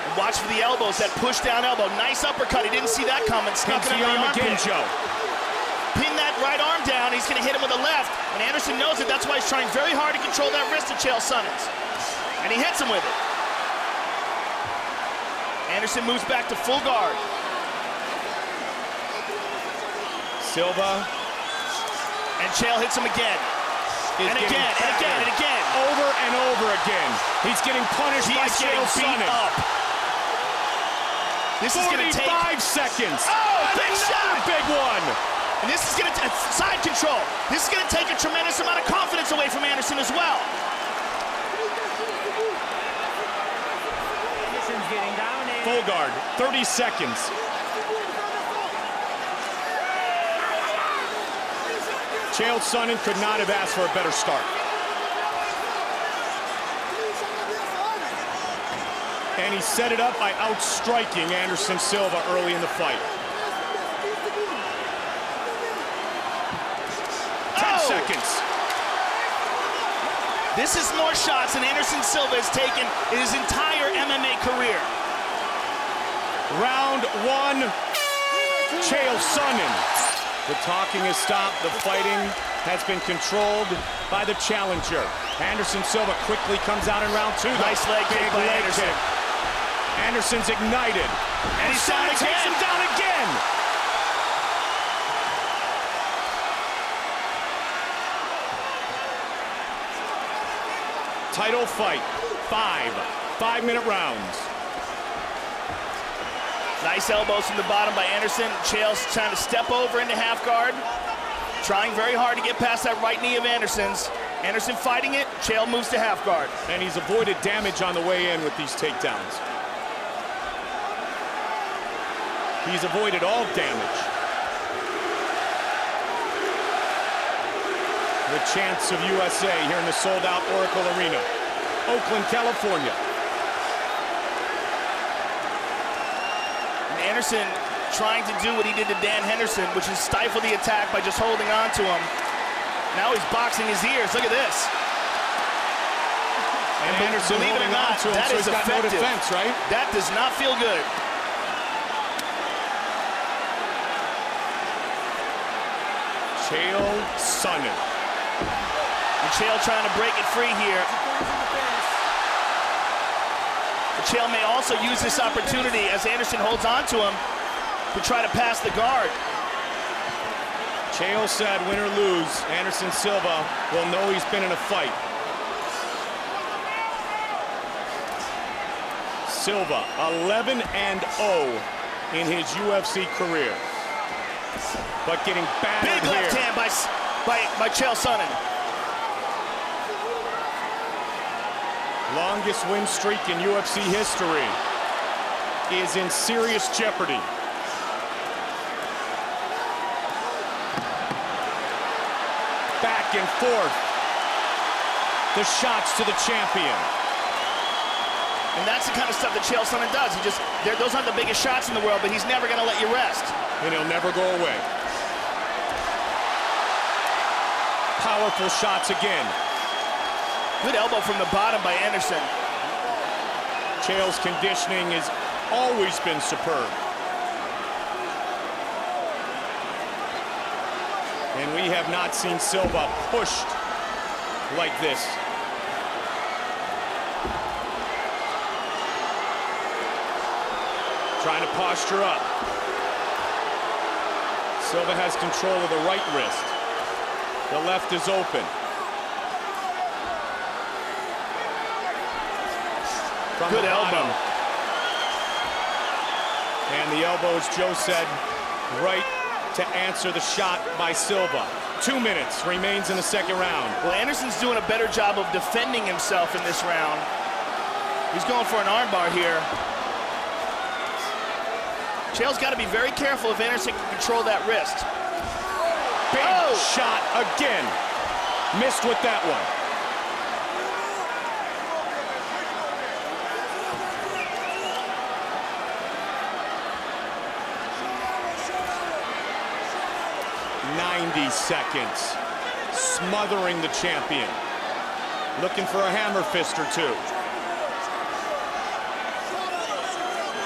And watch for the elbows, that push down elbow. Nice uppercut, he didn't see that coming. Snuck it the arm again, Joe. Pin that right arm down, he's gonna hit him with a left, and Anderson knows it, that's why he's trying very hard to control that wrist of Chael Sonnen's. And he hits him with it. Anderson moves back to full guard. Silva. And Chael hits him again. And again, and again, and again. Over and over again. He's getting punished by Chael Sonnen. This is gonna take 45 seconds. Oh, big shot! Big one. And this is gonna side control. This is gonna take a tremendous amount of confidence away from Anderson as well. Full guard, 30 seconds. Chael Sonnen could not have asked for a better start. And he set it up by outstriking Anderson Silva early in the fight. 10 seconds. This is more shots than Anderson Silva has taken in his entire MMA career. Round one, Chael Sonnen. The talking has stopped, the fighting has been controlled by the challenger. Anderson Silva quickly comes out in round two. Nice leg kick by Anderson. Anderson's ignited. And he's down again. Takes him down again. Title fight, 5-minute rounds. Nice elbows from the bottom by Anderson. Chael's trying to step over into half guard. Trying very hard to get past that right knee of Anderson's. Anderson fighting it, Chael moves to half guard. And he's avoided damage on the way in with these takedowns. He's avoided all damage. The chants of USA here in the sold-out Oracle Arena, Oakland, California. And Anderson trying to do what he did to Dan Henderson, which is stifle the attack by just holding on to him. Now he's boxing his ears. Look at this. And Anderson believe it or not, holding on to him, that so is he's got no effective. defense, right? That does not feel good. Chael Sonnen. And Chael trying to break it free here. But Chael may also use this opportunity as Anderson holds on to him to try to pass the guard. Chael said, win or lose, Anderson Silva will know he's been in a fight. Silva, 11-0 in his UFC career. But getting battered Big left here. hand by Chael Sonnen. Longest win streak in UFC history is in serious jeopardy. Back and forth. The shots to the champion. And that's the kind of stuff that Chael Sonnen does. Those aren't the biggest shots in the world, but he's never going to let you rest. And he'll never go away. Powerful shots again. Good elbow from the bottom by Anderson. Chael's conditioning has always been superb. And we have not seen Silva pushed like this. Trying to posture up. Silva has control of the right wrist. The left is open. From Good the elbow. bottom. And the elbow, as Joe said, right to answer the shot by Silva. 2 minutes remains in the second round. Well, Anderson's doing a better job of defending himself in this round. He's going for an armbar here. Chael's got to be very careful if Anderson can control that wrist. Big shot again. Missed with that one. Seconds, smothering the champion. Looking for a hammer fist or two.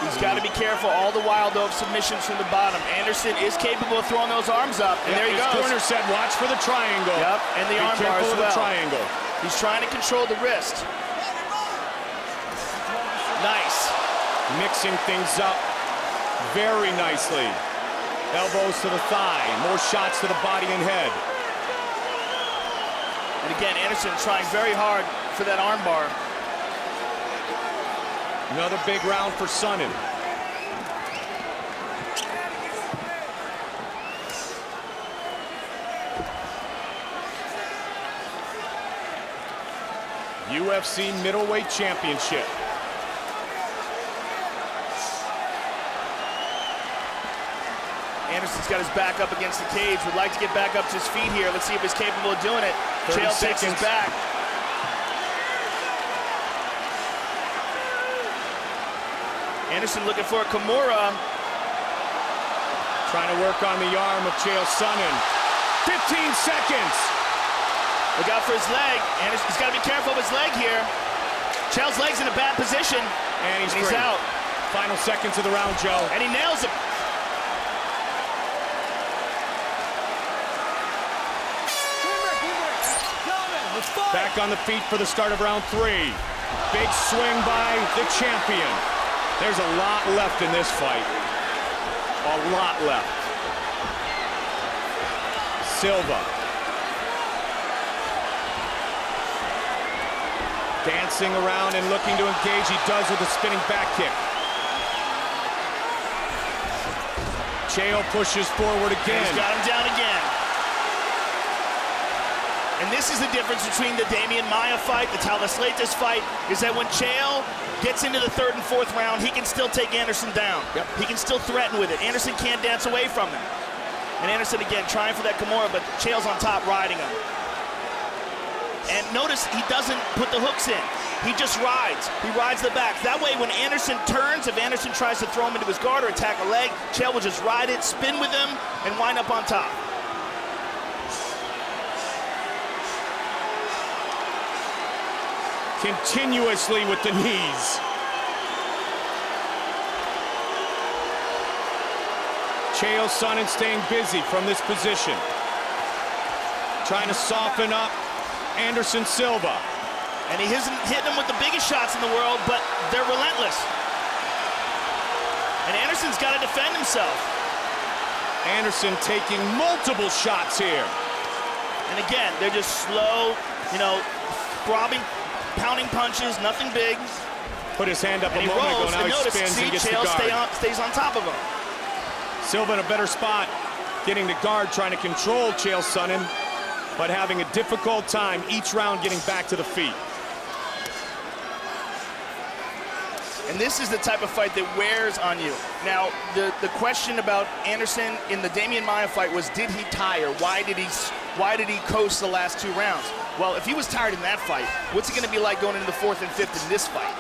He's got to be careful all the while, though, of submissions from the bottom. Anderson is capable of throwing those arms up, and there he goes. His corner said, watch for the triangle. Yep, and the arm bar as well. The triangle. He's trying to control the wrist. Nice. Mixing things up very nicely. Elbows to the thigh, more shots to the body and head. And again, Anderson trying very hard for that armbar. Another big round for Sonnen. UFC middleweight championship. Anderson's got his back up against the cage, would like to get back up to his feet here. Let's see if he's capable of doing it. Chael takes his back. Anderson looking for a Kimura. Trying to work on the arm of Chael Sonnen. 15 seconds. Look out for his leg. Anderson's got to be careful of his leg here. Chael's leg's in a bad position. And he's out. Final seconds of the round, Joe. And he nails him. Back on the feet for the start of round 3. Big swing by the champion. There's a lot left in this fight. A lot left. Silva. Dancing around and looking to engage. He does with a spinning back kick. Chael pushes forward again. He's got him down again. And this is the difference between the Damian Maia fight, the Talas Leites fight, is that when Chael gets into the 3rd and 4th round, he can still take Anderson down. Yep. He can still threaten with it. Anderson can't dance away from him. And Anderson, again, trying for that Kimura, but Chael's on top riding him. And notice he doesn't put the hooks in. He just rides. He rides the back. That way, when Anderson turns, if Anderson tries to throw him into his guard or attack a leg, Chael will just ride it, spin with him, and wind up on top. Continuously with the knees. Chael Sonnen staying busy from this position. Trying to soften up Anderson Silva. And he isn't hitting him with the biggest shots in the world, but they're relentless. And Anderson's got to defend himself. Anderson taking multiple shots here. And again, they're just slow, throbbing, pounding punches, nothing big. Put his hand up and a moment ago, now he notice, spins and gets the guard. Stays on top of him. Silva in a better spot, getting the guard, trying to control Chael Sonnen, but having a difficult time each round getting back to the feet. And this is the type of fight that wears on you. Now, the question about Anderson in the Damian Maia fight was, did he tire? Why did he coast the last 2 rounds? Well, if he was tired in that fight, what's it going to be like going into the 4th and 5th in this fight?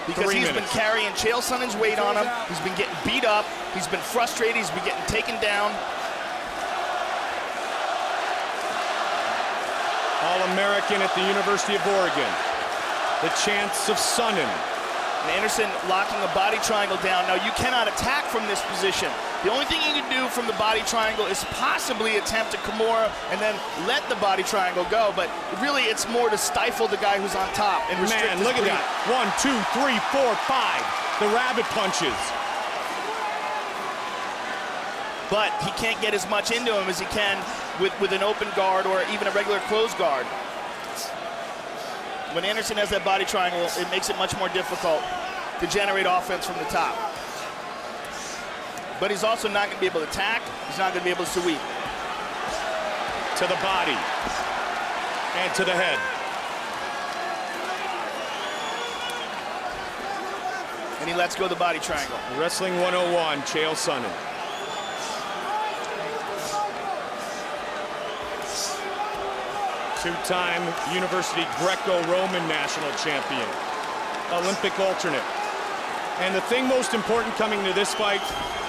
Because he's been carrying Chael Sonnen's weight on him. He's been getting beat up. He's been frustrated. He's been getting taken down. All-American at the University of Oregon. The chance of Sonnen. And Anderson locking a body triangle down. Now, you cannot attack from this position. The only thing you can do from the body triangle is possibly attempt a Kimura and then let the body triangle go. But really, it's more to stifle the guy who's on top and restrict his look at breathing. that. 1, 2, 3, 4, 5. The rabbit punches. But he can't get as much into him as he can with an open guard or even a regular closed guard. When Anderson has that body triangle, it makes it much more difficult to generate offense from the top. But he's also not going to be able to attack. He's not going to be able to sweep. To the body and to the head. And he lets go of the body triangle. Wrestling 101, Chael Sonnen. Two-time University Greco-Roman national champion, Olympic alternate. And the thing most important coming to this fight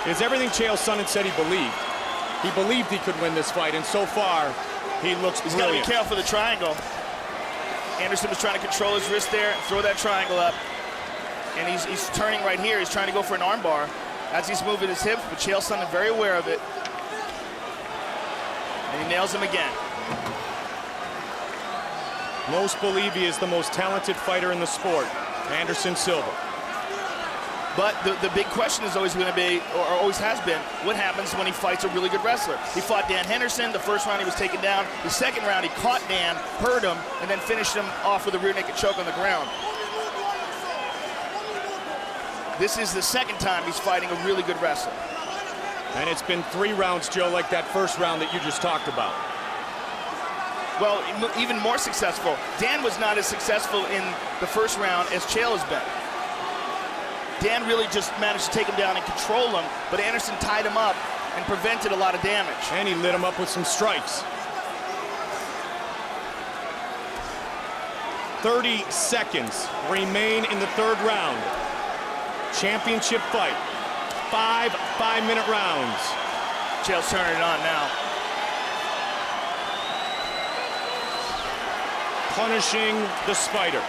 is everything Chael Sonnen said he believed. He believed he could win this fight, and so far, he looks brilliant. He's got to be careful of the triangle. Anderson was trying to control his wrist there, throw that triangle up. And he's turning right here. He's trying to go for an arm bar as he's moving his hips, but Chael Sonnen very aware of it. And he nails him again. Most believe he is the most talented fighter in the sport, Anderson Silva. But the big question is always going to be, or always has been, what happens when he fights a really good wrestler? He fought Dan Henderson. The first round he was taken down. The second round he caught Dan, hurt him, and then finished him off with a rear naked choke on the ground. This is the second time he's fighting a really good wrestler. And it's been 3 rounds, Joe, like that first round that you just talked about. Well, even more successful. Dan was not as successful in the first round as Chael has been. Dan really just managed to take him down and control him, but Anderson tied him up and prevented a lot of damage. And he lit him up with some strikes. 30 seconds remain in the third round. Championship fight. 5 5-minute rounds. Chael's turning it on now. Punishing the Spider.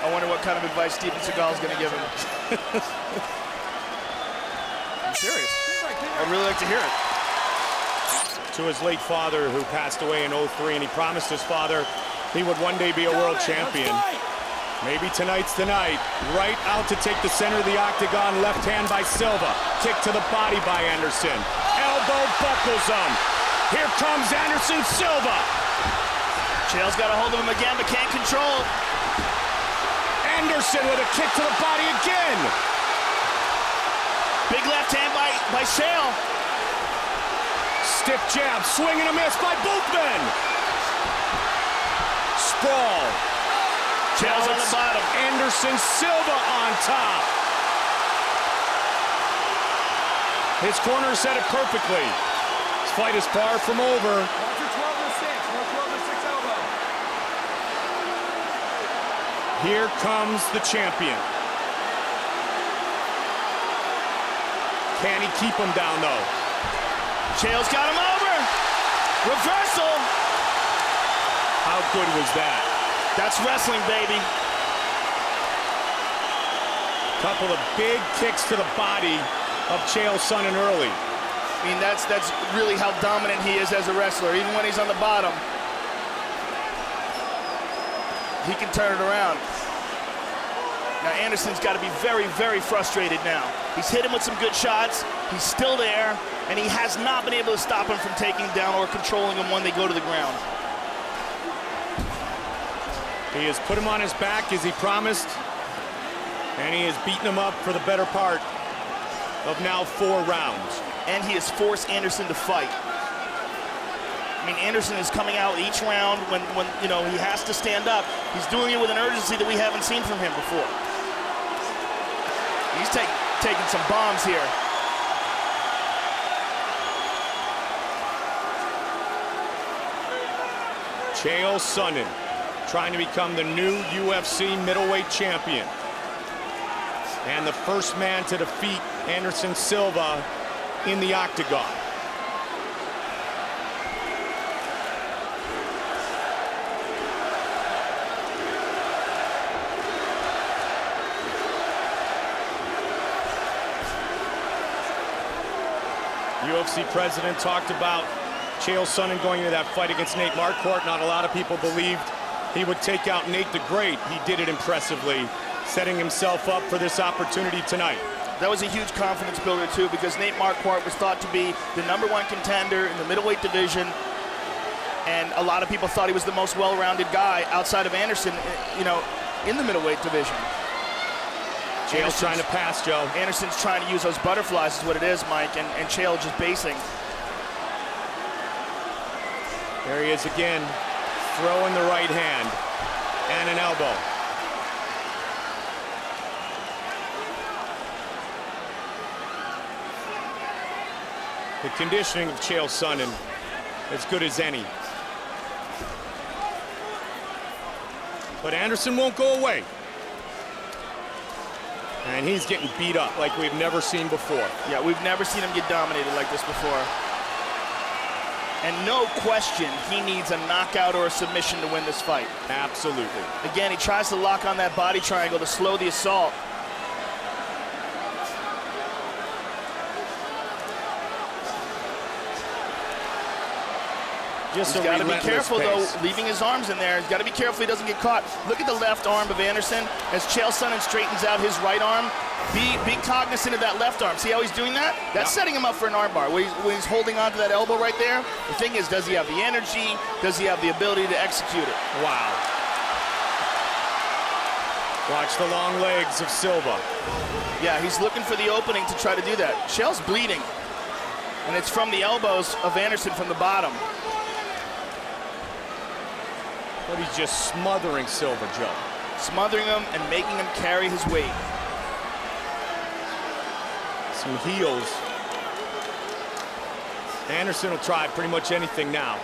I wonder what kind of advice Steven Seagal is going to give him. I'm serious. I'd really like to hear it. To his late father, who passed away in '03, and he promised his father he would one day be a world champion. Maybe tonight's the night. Right out to take the center of the octagon, left hand by Silva. Kick to the body by Anderson. Elbow buckles him. Here comes Anderson Silva. Chael's got a hold of him again, but can't control. Anderson with a kick to the body again. Big left hand by Chael. Stiff jab, swing and a miss by both men. Sprawl. Chael's on the bottom. Anderson Silva on top. His corner said it perfectly. This fight is far from over. Here comes the champion. Can he keep him down, though? Chael's got him over. Reversal. How good was that? That's wrestling, baby. Couple of big kicks to the body of Chael Sonnen early. I mean, that's really how dominant he is as a wrestler. Even when he's on the bottom, he can turn it around. Now Anderson's got to be very, very frustrated now. He's hit him with some good shots. He's still there, and he has not been able to stop him from taking him down or controlling him when they go to the ground. He has put him on his back as he promised, and he has beaten him up for the better part of now 4 rounds. And he has forced Anderson to fight. I mean, Anderson is coming out each round when you know, he has to stand up. He's doing it with an urgency that we haven't seen from him before. He's taking some bombs here. Chael Sonnen trying to become the new UFC middleweight champion. And the first man to defeat Anderson Silva in the octagon. UFC president talked about Chael Sonnen going into that fight against Nate Marquardt. Not a lot of people believed he would take out Nate the Great. He did it impressively, setting himself up for this opportunity tonight. That was a huge confidence builder, too, because Nate Marquardt was thought to be the #1 contender in the middleweight division, and a lot of people thought he was the most well-rounded guy outside of Anderson, you know, in the middleweight division. Chael's trying to pass, Joe. Anderson's trying to use those butterflies is what it is, Mike, and Chael just basing. There he is again, throwing the right hand and an elbow. The conditioning of Chael Sonnen as good as any. But Anderson won't go away. And he's getting beat up like we've never seen before. Yeah, we've never seen him get dominated like this before. And no question, he needs a knockout or a submission to win this fight. Absolutely. Again, he tries to lock on that body triangle to slow the assault. Just he's got to be careful, though, leaving his arms in there. He's got to be careful he doesn't get caught. Look at the left arm of Anderson as Chael Sonnen straightens out his right arm. Be cognizant of that left arm. See how he's doing that? That's setting him up for an armbar. When he's holding on to that elbow right there, the thing is, does he have the energy? Does he have the ability to execute it? Wow. Watch the long legs of Silva. Yeah, he's looking for the opening to try to do that. Chael's bleeding, and it's from the elbows of Anderson from the bottom. But he's just smothering Silva, Joe. Smothering him and making him carry his weight. Some heels. Anderson will try pretty much anything now.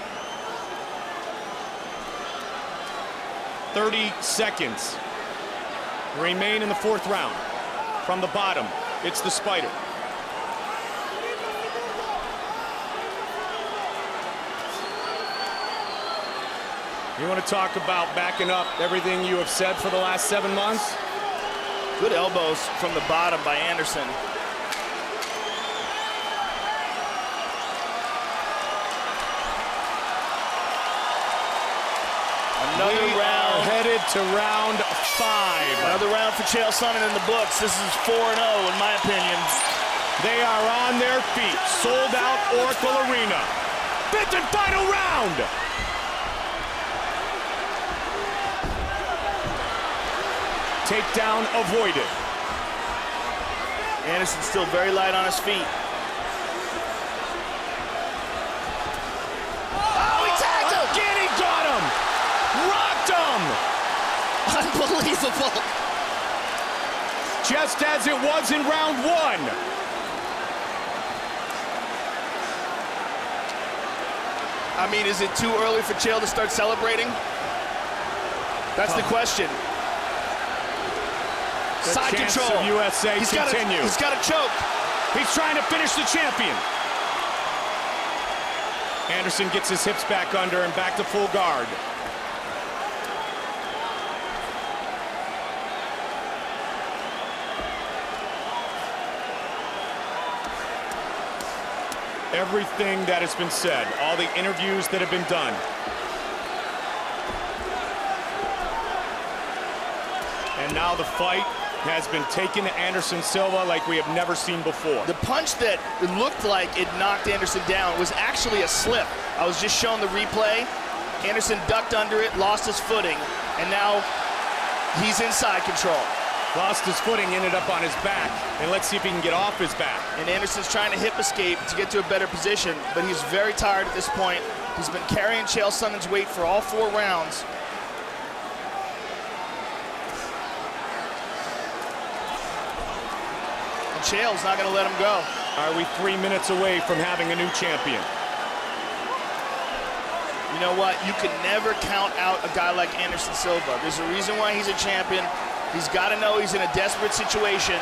30 seconds remain in the 4th round. From the bottom, it's the Spider. You want to talk about backing up everything you have said for the last 7 months? Good elbows from the bottom by Anderson. Another round. Headed to round 5. Another round for Chael Sonnen in the books. This is 4-0 in my opinion. They are on their feet. Sold out Oracle Arena. 5th and final round. Takedown avoided. Anderson's still very light on his feet. Oh, he tagged him! Again, he got him! Rocked him! Unbelievable. Just as it was in round 1. I mean, is it too early for Chael to start celebrating? That's the question. The Side chance control. of USA He's continues. got a choke. He's trying to finish the champion. Anderson gets his hips back under and back to full guard. Everything that has been said, all the interviews that have been done. And now the fight has been taken to Anderson Silva like we have never seen before. The punch that it looked like it knocked Anderson down was actually a slip. I was just showing the replay. Anderson ducked under it, lost his footing, and now he's in side control. Lost his footing, ended up on his back, and let's see if he can get off his back. And Anderson's trying to hip escape to get to a better position, but he's very tired at this point. He's been carrying Chael Sonnen's weight for all 4 rounds. And Chael's not going to let him go. Are we 3 minutes away from having a new champion? You know what? You can never count out a guy like Anderson Silva. There's a reason why he's a champion. He's got to know he's in a desperate situation.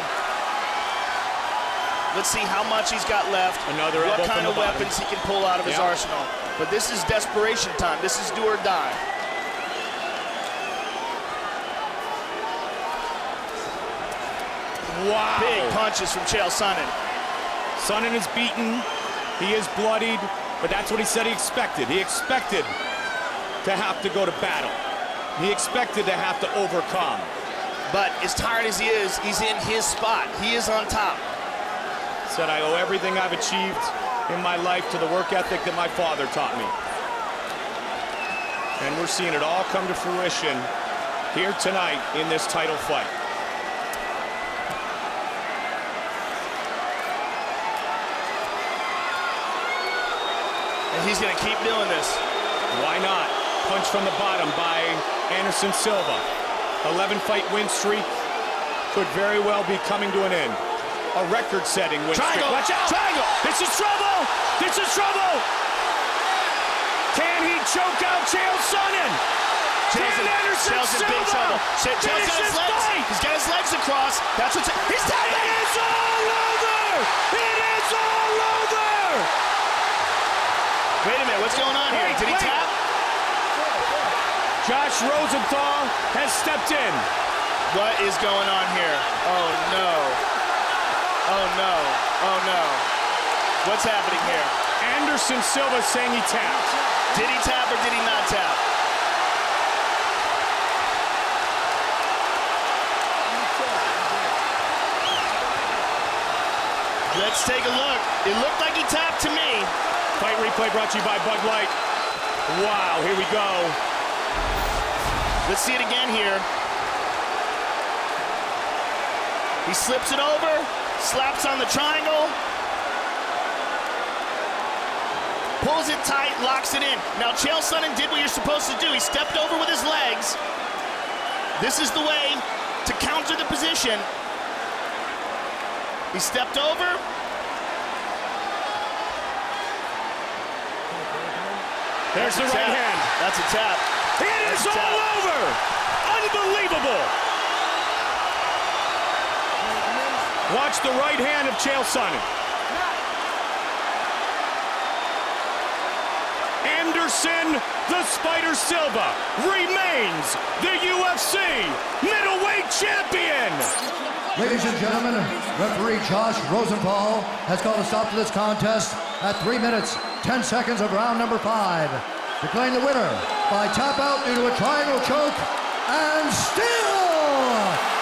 Let's see how much he's got left. Another what kind of weapons he can pull out of his arsenal. But this is desperation time. This is do or die. Wow. Big punches from Chael Sonnen. Sonnen is beaten. He is bloodied, but that's what he said he expected. He expected to have to go to battle. He expected to have to overcome. But as tired as he is, he's in his spot. He is on top. Said, I owe everything I've achieved in my life to the work ethic that my father taught me. And we're seeing it all come to fruition here tonight in this title fight. And he's going to keep doing this. Why not? Punch from the bottom by Anderson Silva. 11-fight win streak could very well be coming to an end. A record-setting win streak. Watch out! Triangle! This is trouble! This is trouble! Can he choke out Chael Sonnen? Can Anderson Chael's in big trouble. Chael's got his legs. He's got his legs across. That's what's. He's tapping! It is all over! It is all over! Wait a minute, what's going on here? Did he tap? Josh Rosenthal has stepped in. What is going on here? Oh no. Oh no. Oh no. What's happening here? Anderson Silva saying he tapped. Did he tap or did he not tap? Let's take a look. It looked like he tapped to me. Fight replay brought to you by Bud Light. Wow, here we go. Let's see it again here. He slips it over, slaps on the triangle. pulls it tight, locks it in. Now, Chael Sonnen did what you're supposed to do. He stepped over with his legs. This is the way to counter the position. He stepped over. There's the right hand. That's a tap. It is all over. Unbelievable. Watch the right hand of Chael Sonnen. Anderson, the Spider Silva, remains the UFC middleweight champion. Ladies and gentlemen, referee Josh Rosenthal has called a stop to this contest at 3 minutes, 10 seconds of round number 5. Declaring the winner by tap out due to a triangle choke, and still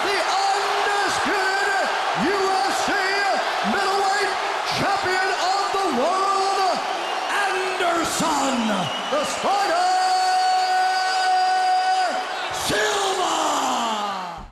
the undisputed UFC middleweight champion of the world, Anderson, the Spider